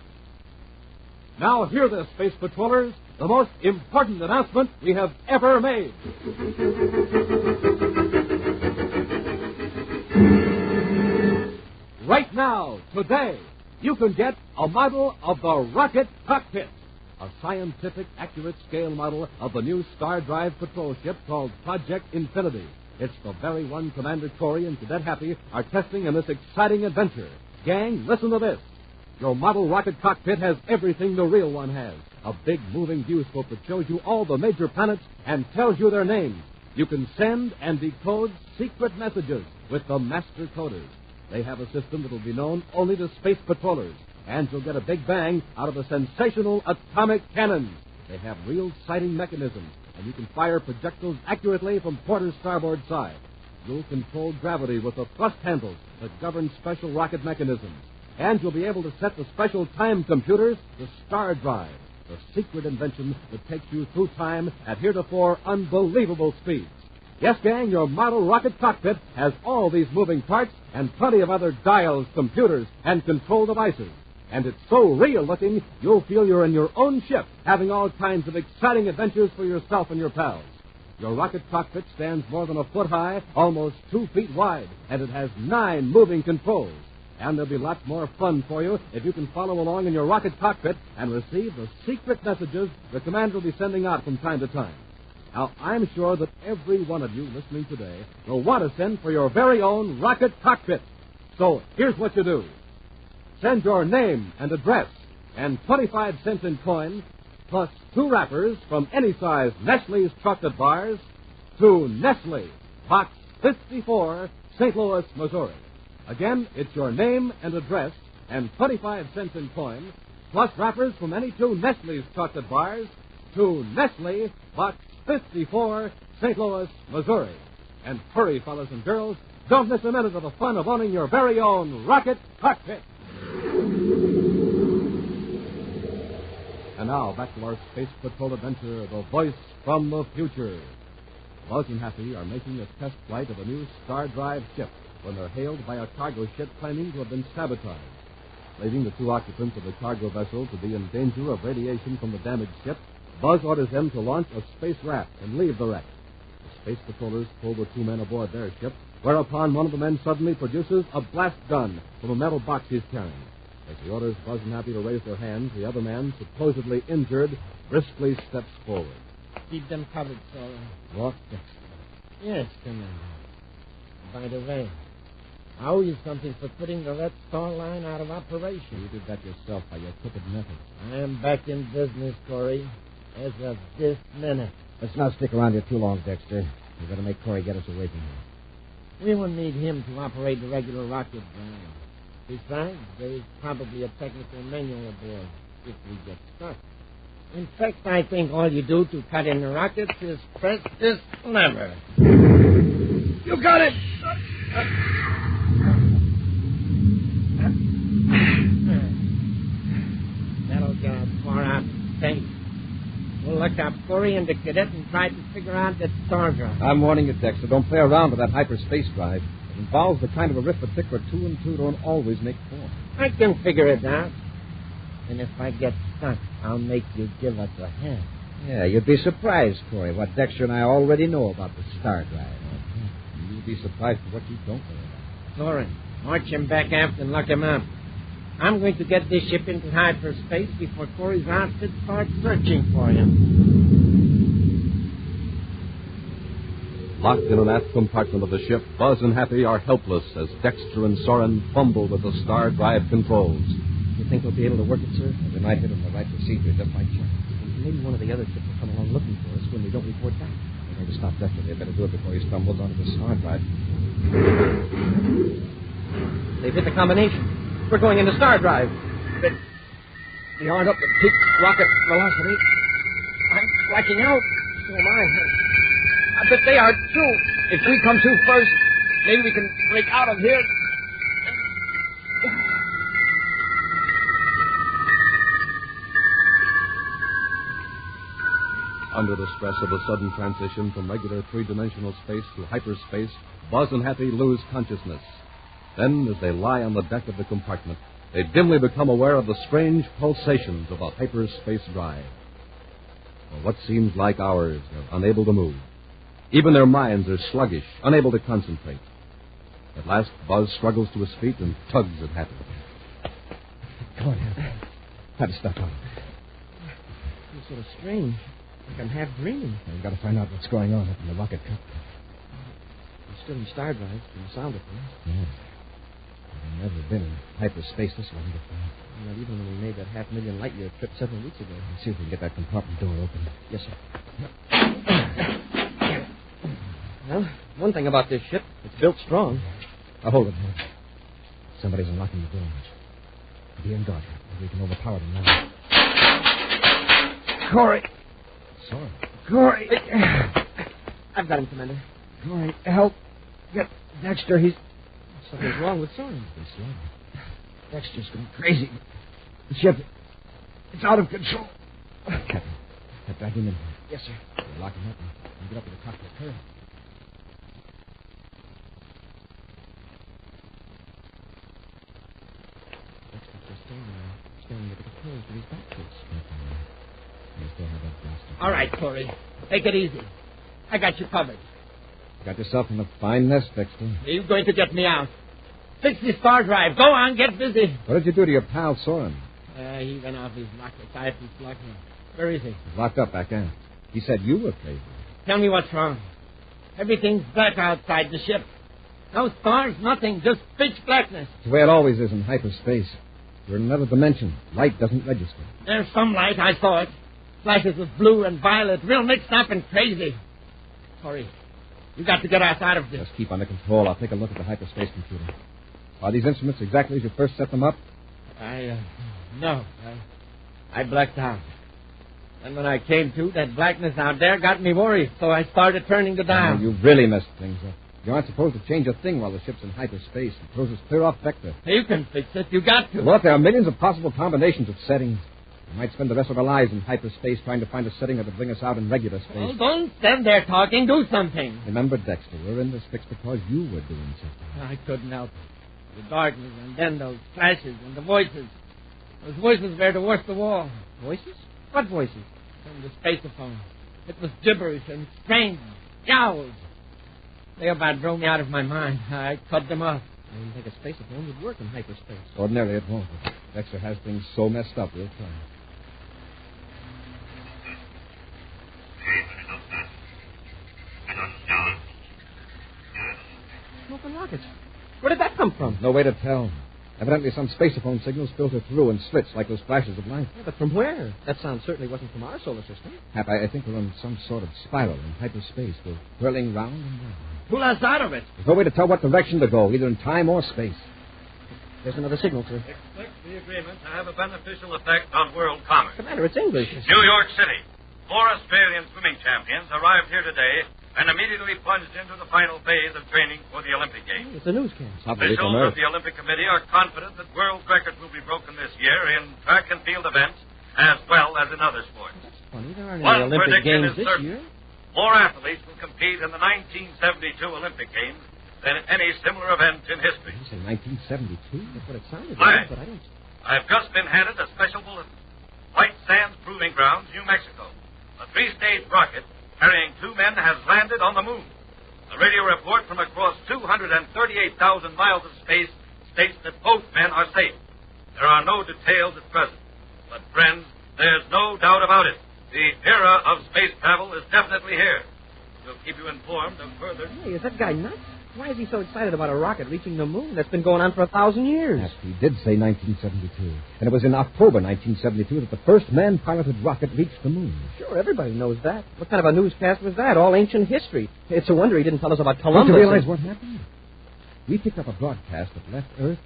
Now hear this, Space Patrollers, the most important announcement we have ever made. Right now, today, you can get a model of the rocket cockpit, a scientific, accurate scale model of the new Star Drive patrol ship called Project Infinity. It's the very one Commander Corey and Cadet Happy are testing in this exciting adventure. Gang, listen to this. Your model rocket cockpit has everything the real one has. A big moving viewscope that shows you all the major planets and tells you their names. You can send and decode secret messages with the master coders. They have a system that will be known only to space patrollers. and you'll get a big bang out of the sensational atomic cannons. They have real sighting mechanisms, and you can fire projectiles accurately from porter's starboard side. You'll control gravity with the thrust handles that govern special rocket mechanisms. And you'll be able to set the special time computers to star drive, the secret invention that takes you through time at heretofore unbelievable speeds. Yes, gang, your model rocket cockpit has all these moving parts and plenty of other dials, computers, and control devices. And it's so real-looking, you'll feel you're in your own ship, having all kinds of exciting adventures for yourself and your pals. Your rocket cockpit stands more than a foot high, almost 2 feet wide, and it has 9 moving controls. And there'll be lots more fun for you if you can follow along in your rocket cockpit and receive the secret messages the commander will be sending out from time to time. Now, I'm sure that every one of you listening today will want to send for your very own rocket cockpit. So here's what you do. Send your name and address and 25 cents in coin plus 2 wrappers from any size Nestle's chocolate bars to Nestle, Box 54, St. Louis, Missouri. Again, it's your name and address and 25 cents in coin plus wrappers from any 2 Nestle's chocolate bars to Nestle, Box 54, St. Louis, Missouri. And hurry, fellas and girls. Don't miss a minute of the fun of owning your very own rocket cockpit. And now, back to our Space Patrol adventure, The Voice from the Future. Buzz and Happy are making a test flight of a new Star Drive ship when they're hailed by a cargo ship claiming to have been sabotaged. Leaving the 2 occupants of the cargo vessel to be in danger of radiation from the damaged ship, Buzz orders them to launch a space raft and leave the wreck. The space patrollers pull the 2 men aboard their ship, whereupon one of the men suddenly produces a blast gun from a metal box he's carrying. As he orders Buzz and Happy to raise their hands, the other man, supposedly injured, briskly steps forward. Keep them covered, sir. What? Yes, Commander. By the way, I owe you something for putting the Red Star line out of operation. You did that yourself by your crooked method. I am back in business, Corey, as of this minute. Let's not stick around here too long, Dexter. We've got to make Corey get us away from here. We will need him to operate the regular rocket drive. Besides, there is probably a technical manual aboard if we get stuck. In fact, I think all you do to cut in the rockets is press this lever. You got it! That'll get us far out in space. We'll look up Corey and the cadet and try to figure out that star drive. I'm warning you, Dexter. Don't play around with that hyperspace drive. It involves the kind of arithmetic where 2 and 2 don't always make 4. I can figure it out. And if I get stuck, I'll make you give us a hand. Yeah, you'd be surprised, Corey, what Dexter and I already know about the star drive. You'd be surprised at what you don't know about. Soren, march him back aft and lock him up. I'm going to get this ship into hyperspace before Corey's outfit starts searching for him. Locked in an aft compartment of the ship, Buzz and Happy are helpless as Dexter and Soren fumble with the star drive controls. You think we'll be able to work it, sir? We might hit on the right procedure just by chance. Maybe one of the other ships will come along looking for us when we don't report back. We're going to stop Dexter. They better do it before he stumbles onto the star drive. They've hit the combination. We're going into star drive. But we aren't up to peak rocket velocity. I'm blacking out. So am I. I bet they are, too. If we come to first, maybe we can break out of here. Under the stress of the sudden transition from regular 3-dimensional space to hyperspace, Buzz and Happy lose consciousness. Then, as they lie on the deck of the compartment, they dimly become aware of the strange pulsations of a hyperspace drive. For what seems like hours, they're unable to move. Even their minds are sluggish, unable to concentrate. At last, Buzz struggles to his feet and tugs at Happy. Come on, Happy. Try to stop on. It's sort of strange. Like I'm half dreaming. We've got to find out what's going on up in the rocket cockpit. We're still in star drive from the sound of things. Yeah. I've never been in hyperspace this long before. Not even when we made that 500,000 light-year trip 7 weeks ago. Let's see if we can get that compartment door open. Yes, sir. Well, one thing about this ship, it's built strong. Now, hold it, man. Somebody's unlocking the doors. Be in guard. We can overpower them now. Corey! Sorry. Corey! I've got him, Commander. Corey, help. Get Dexter. Something's wrong with Soren. Dexter's going crazy. The ship, it's out of control. Captain, drag him in here. Yes, sir. We'll lock him up and get up to the cockpit. Hurry. Dexter's just staring at the controls with his back to us. You still have that blaster. All right, Corey. Take it easy. I got you covered. Got yourself in a fine nest, Dexter. Are you going to get me out? Fix the star drive. Go on, get busy. What did you do to your pal, Soren? He went off his rocket. I have to block him. Where is he? He's locked up back in. He said you were crazy. Tell me what's wrong. Everything's black outside the ship. No stars, nothing. Just pitch blackness. It's the way it always is in hyperspace. You're in another dimension. Light doesn't register. There's some light. I saw it. Flashes of blue and violet. Real mixed up and crazy. Corey, you got to get us out of this. Just keep under control. I'll take a look at the hyperspace computer. Are these instruments exactly as you first set them up? No. I blacked out. And when I came to, that blackness out there got me worried, so I started turning the dial. Oh, you really messed things up. You aren't supposed to change a thing while the ship's in hyperspace. It throws us clear off vector. You can fix it. You got to. Look, there are millions of possible combinations of settings. We might spend the rest of our lives in hyperspace trying to find a setting that would bring us out in regular space. Well, don't stand there talking. Do something. Remember, Dexter, we're in this fix because you were doing something. I couldn't help it. The darkness and then those flashes and the voices. Those voices were the worst of all. Voices? What voices? From the spaceophone. It was gibberish and strange yowls. They about drove me out of my mind. I cut them off. I didn't think a spaceophone would work in hyperspace. Ordinarily it won't. But Dexter has things so messed up, we'll try. Smoking rockets. Where did that come from? No way to tell. Evidently some spaceophone signals filter through in slits like those flashes of light. Yeah, but from where? That sound certainly wasn't from our solar system. Hap, I think we're on some sort of spiral in hyperspace. We're whirling round and round. Pull us out of it. There's no way to tell what direction to go, either in time or space. There's another signal, sir. Expect the agreement to have a beneficial effect on world commerce. Commander, it's English. New York City. 4 Australian swimming champions arrived here today and immediately plunged into the final phase of training for the Olympic Games. It's a newscast. Officials of the Olympic Committee are confident that world records will be broken this year in track and field events as well as in other sports. That's funny. There aren't One any Olympic prediction Games is this certain. year. More athletes will compete in the 1972 Olympic Games than in any similar event in history. You say 1972? That's what it sounded Aye. like, but I don't... I've just been handed a special bulletin. White Sands Proving Grounds, New Mexico. A 3-stage rocket carrying 2 men has landed on the moon. A radio report from across 238,000 miles of space states that both men are safe. There are no details at present. But, friends, there's no doubt about it. The era of space travel is definitely here. We'll keep you informed of further... Hey, is that guy nuts? Why is he so excited about a rocket reaching the moon? That's been going on for 1,000 years. Yes, he did say 1972. And it was in October 1972 that the first man-piloted rocket reached the moon. Sure, everybody knows that. What kind of a newscast was that? All ancient history. It's a wonder he didn't tell us about Columbus. Don't you realize what happened? We picked up a broadcast that left Earth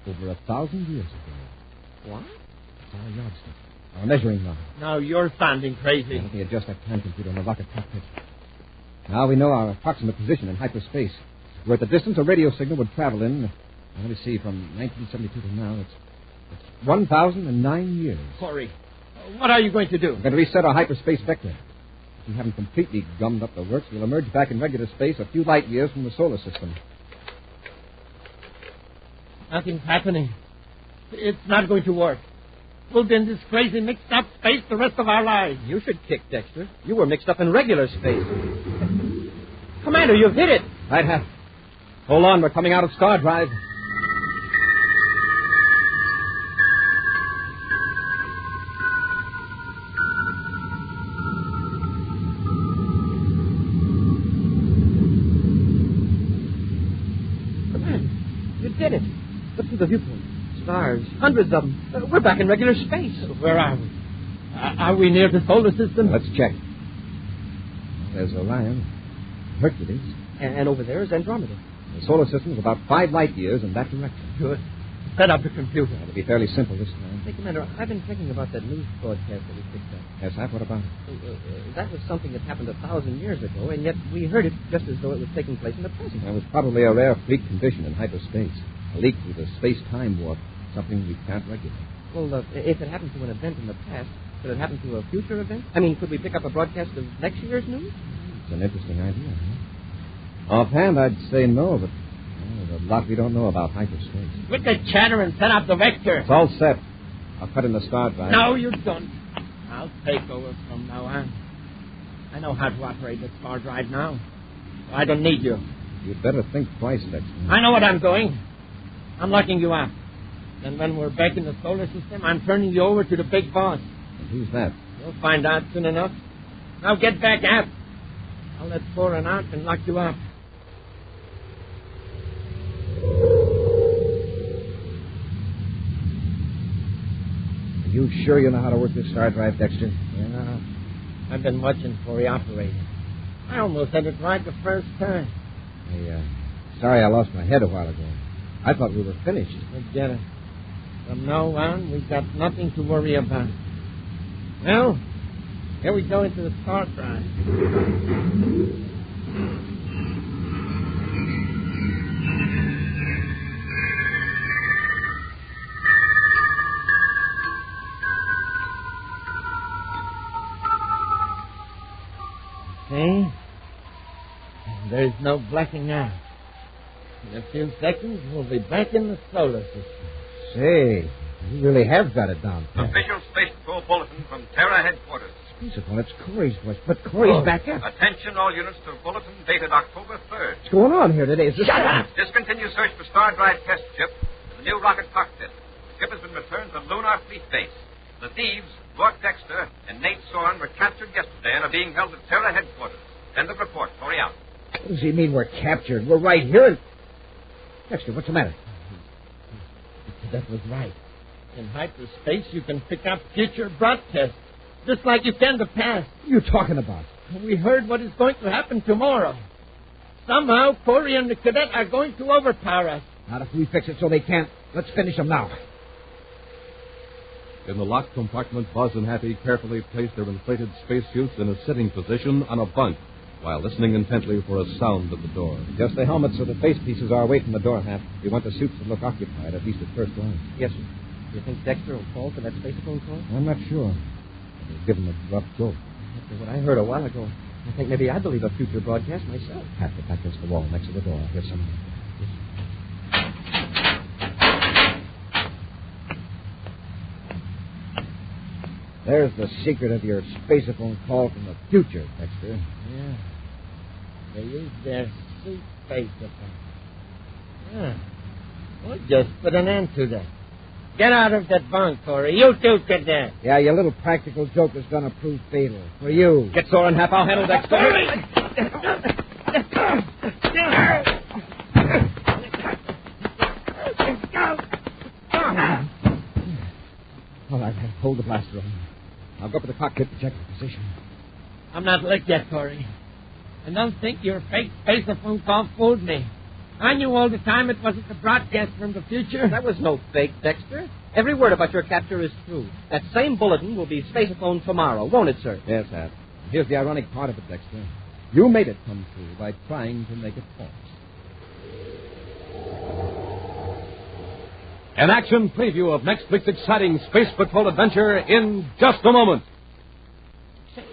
over 1,000 years ago. What? It's our yardstick. Our measuring rod. Now you're sounding crazy. Let me adjust that time computer on the rocket cockpit. Now we know our approximate position in hyperspace. We're at the distance a radio signal would travel in. Let me see, from 1972 to now, it's 1,009 years. Corey, what are you going to do? We're going to reset our hyperspace vector. If we haven't completely gummed up the works, we'll emerge back in regular space a few light years from the solar system. Nothing's happening. It's not going to work. We'll be in this crazy mixed-up space the rest of our lives. You should kick, Dexter. You were mixed up in regular space. Commander, you've hit it. Right, Hap. Hold on, we're coming out of star drive. Commander, you did it. Look through the viewport. Stars, hundreds of them. We're back in regular space. Where are we? Are we near the solar system? Let's check. There's Orion, Hercules. And over there is Andromeda. The solar system is about 5 light years in that direction. Good. Set up the computer. It'll be fairly simple this time. Hey, Commander, I've been thinking about that news broadcast that we picked up. Yes, Hap, what about it? That was something that happened 1,000 years ago, and yet we heard it just as though it was taking place in the present. It was probably a rare freak condition in hyperspace. A leak through the space-time warp. Something we can't regulate. Well, if it happened to an event in the past, could it happen to a future event? I mean, could we pick up a broadcast of next year's news? It's an interesting idea, huh? Offhand, I'd say no, but there's a lot we don't know about hyperspace. Quit the chatter and set up the vector. It's all set. I'll cut in the star drive. No, you don't. I'll take over from now on. I know how to operate the star drive now. I don't need you. You'd better think twice, Dexter. I know what I'm doing. I'm locking you up. And when we're back in the solar system, I'm turning you over to the big boss. And who's that? You'll find out soon enough. Now get back up. I'll let Foreign out and lock you up. Are you sure you know how to work this star drive, Dexter? Yeah. I've been watching for you operate it. I almost had it right the first time. Sorry I lost my head a while ago. I thought we were finished. Forget it. From now on, we've got nothing to worry about. Well, here we go into the star drive. Okay. There's no blacking out. In a few seconds, we'll be back in the solar system. Say, you really have got it down. Official Space Patrol bulletin from Terra headquarters. Well, it's Corey's voice, but Corey's back up. Attention all units to bulletin dated October 3rd. What's going on here today? Shut up! Discontinue search for star drive test ship and the new rocket cockpit. The ship has been returned to Lunar Fleet Base. The thieves, Lord Dexter and Nate Soren, were captured yesterday and are being held at Terra headquarters. End of report. Corey out. What does he mean we're captured? We're right here. Dexter, what's the matter? That was right. In hyperspace, you can pick up future broadcasts, just like you can the past. What are you talking about? We heard what is going to happen tomorrow. Somehow, Corey and the cadet are going to overpower us. Not if we fix it so they can't. Let's finish them now. In the locked compartment, Buzz and Happy carefully placed their inflated spacesuits in a sitting position on a bunk, while listening intently for a sound at the door. Just the helmets so the face pieces are away from the door, Hap. We want the suits to look occupied, at least at first glance. Yes, sir. Do you think Dexter will fall for that spacephone call? I'm not sure. We'll give him a rough go. After what I heard a while ago, I think maybe I'd believe a future broadcast myself. Hap, get back against the wall next to the door. I'll hear some. There's the secret of your spacephone call from the future, Dexter. Yeah. They use their suit spacephone. Yeah. We'll just put an end to that. Get out of that bunk, Corey. You too, cadet. Yeah, your little practical joke is going to prove fatal. For you. Get Soren, Hap. I'll handle Dexter. All right, hold the blaster on. I'll go up to the cockpit to check the position. I'm not licked yet, Corey. And don't think your fake spacephone call fooled me. I knew all the time it wasn't the broadcast from the future. That was no fake, Dexter. Every word about your capture is true. That same bulletin will be spacephone tomorrow, won't it, sir? Yes, Hap. Here's the ironic part of it, Dexter. You made it come true by trying to make it false. An action preview of next week's exciting Space Patrol adventure in just a moment. Say,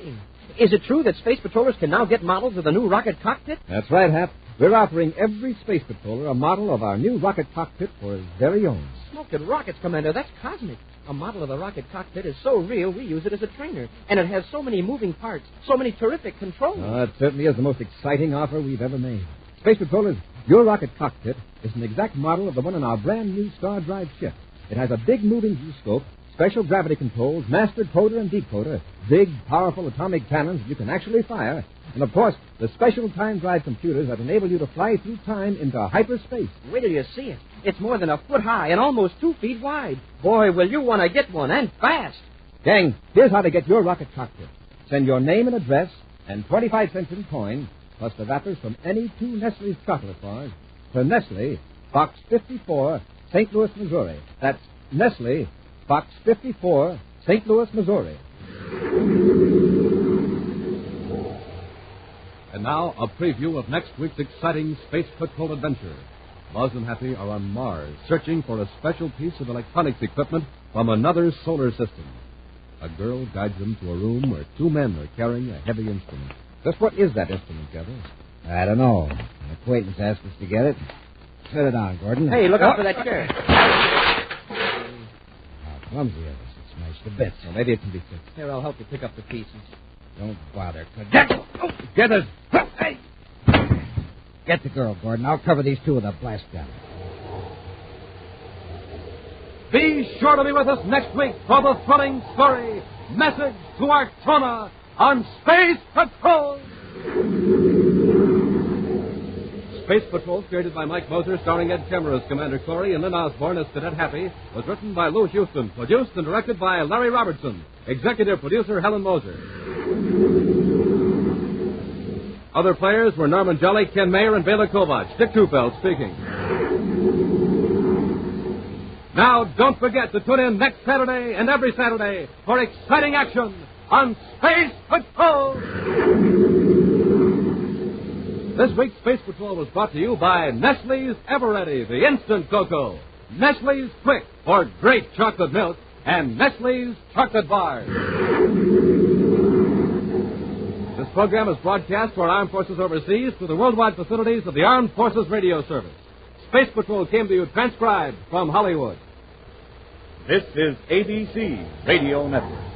is it true that Space Patrollers can now get models of the new rocket cockpit? That's right, Hap. We're offering every Space Patroller a model of our new rocket cockpit for his very own. Smoking rockets, Commander. That's cosmic. A model of the rocket cockpit is so real, we use it as a trainer. And it has so many moving parts, so many terrific controls. It certainly is the most exciting offer we've ever made. Space Patrollers, your rocket cockpit is an exact model of the one on our brand new Star Drive ship. It has a big moving viewscope, special gravity controls, master coder and decoder, big, powerful atomic cannons that you can actually fire, and, of course, the special time drive computers that enable you to fly through time into hyperspace. Wait till you see it. It's more than a foot high and almost 2 feet wide. Boy, will you want to get one, and fast. Gang, here's how to get your rocket cockpit. Send your name and address and 25 cents in coin, plus the wrappers from any 2 Nestle's chocolate bars, to Nestle, Box 54, St. Louis, Missouri. That's Nestle, Box 54, St. Louis, Missouri. And now, a preview of next week's exciting Space Patrol adventure. Buzz and Happy are on Mars, searching for a special piece of electronics equipment from another solar system. A girl guides them to a room where two men are carrying a heavy instrument. Just what is that instrument, Kevin? I don't know. An acquaintance asked us to get it. Set it down, Gordon. Hey, look out for that chair. How clumsy of us. It smashed to bits. Well, maybe it can be fixed. Here, I'll help you pick up the pieces. Don't bother, could Get it! Hey! Get the girl, Gordon. I'll cover these two with a blast gun. Be sure to be with us next week for the thrilling story, Message to Arctona on Space Patrol. Space Patrol, created by Mike Moser, starring Ed Kemmer as Commander Clory and Lynn Osborne as Cadet Happy, was written by Lou Houston, produced and directed by Larry Robertson, executive producer Helen Moser. Other players were Norman Jolly, Ken Mayer, and Bela Kovac. Dick Tufeld speaking. Now, don't forget to tune in next Saturday and every Saturday for exciting action on Space Patrol. This week's Space Patrol was brought to you by Nestle's Eveready, the instant cocoa, Nestle's Quick for great chocolate milk, and Nestle's chocolate bars. This program is broadcast to our armed forces overseas through the worldwide facilities of the Armed Forces Radio Service. Space Patrol came to you transcribed from Hollywood. This is ABC Radio Network.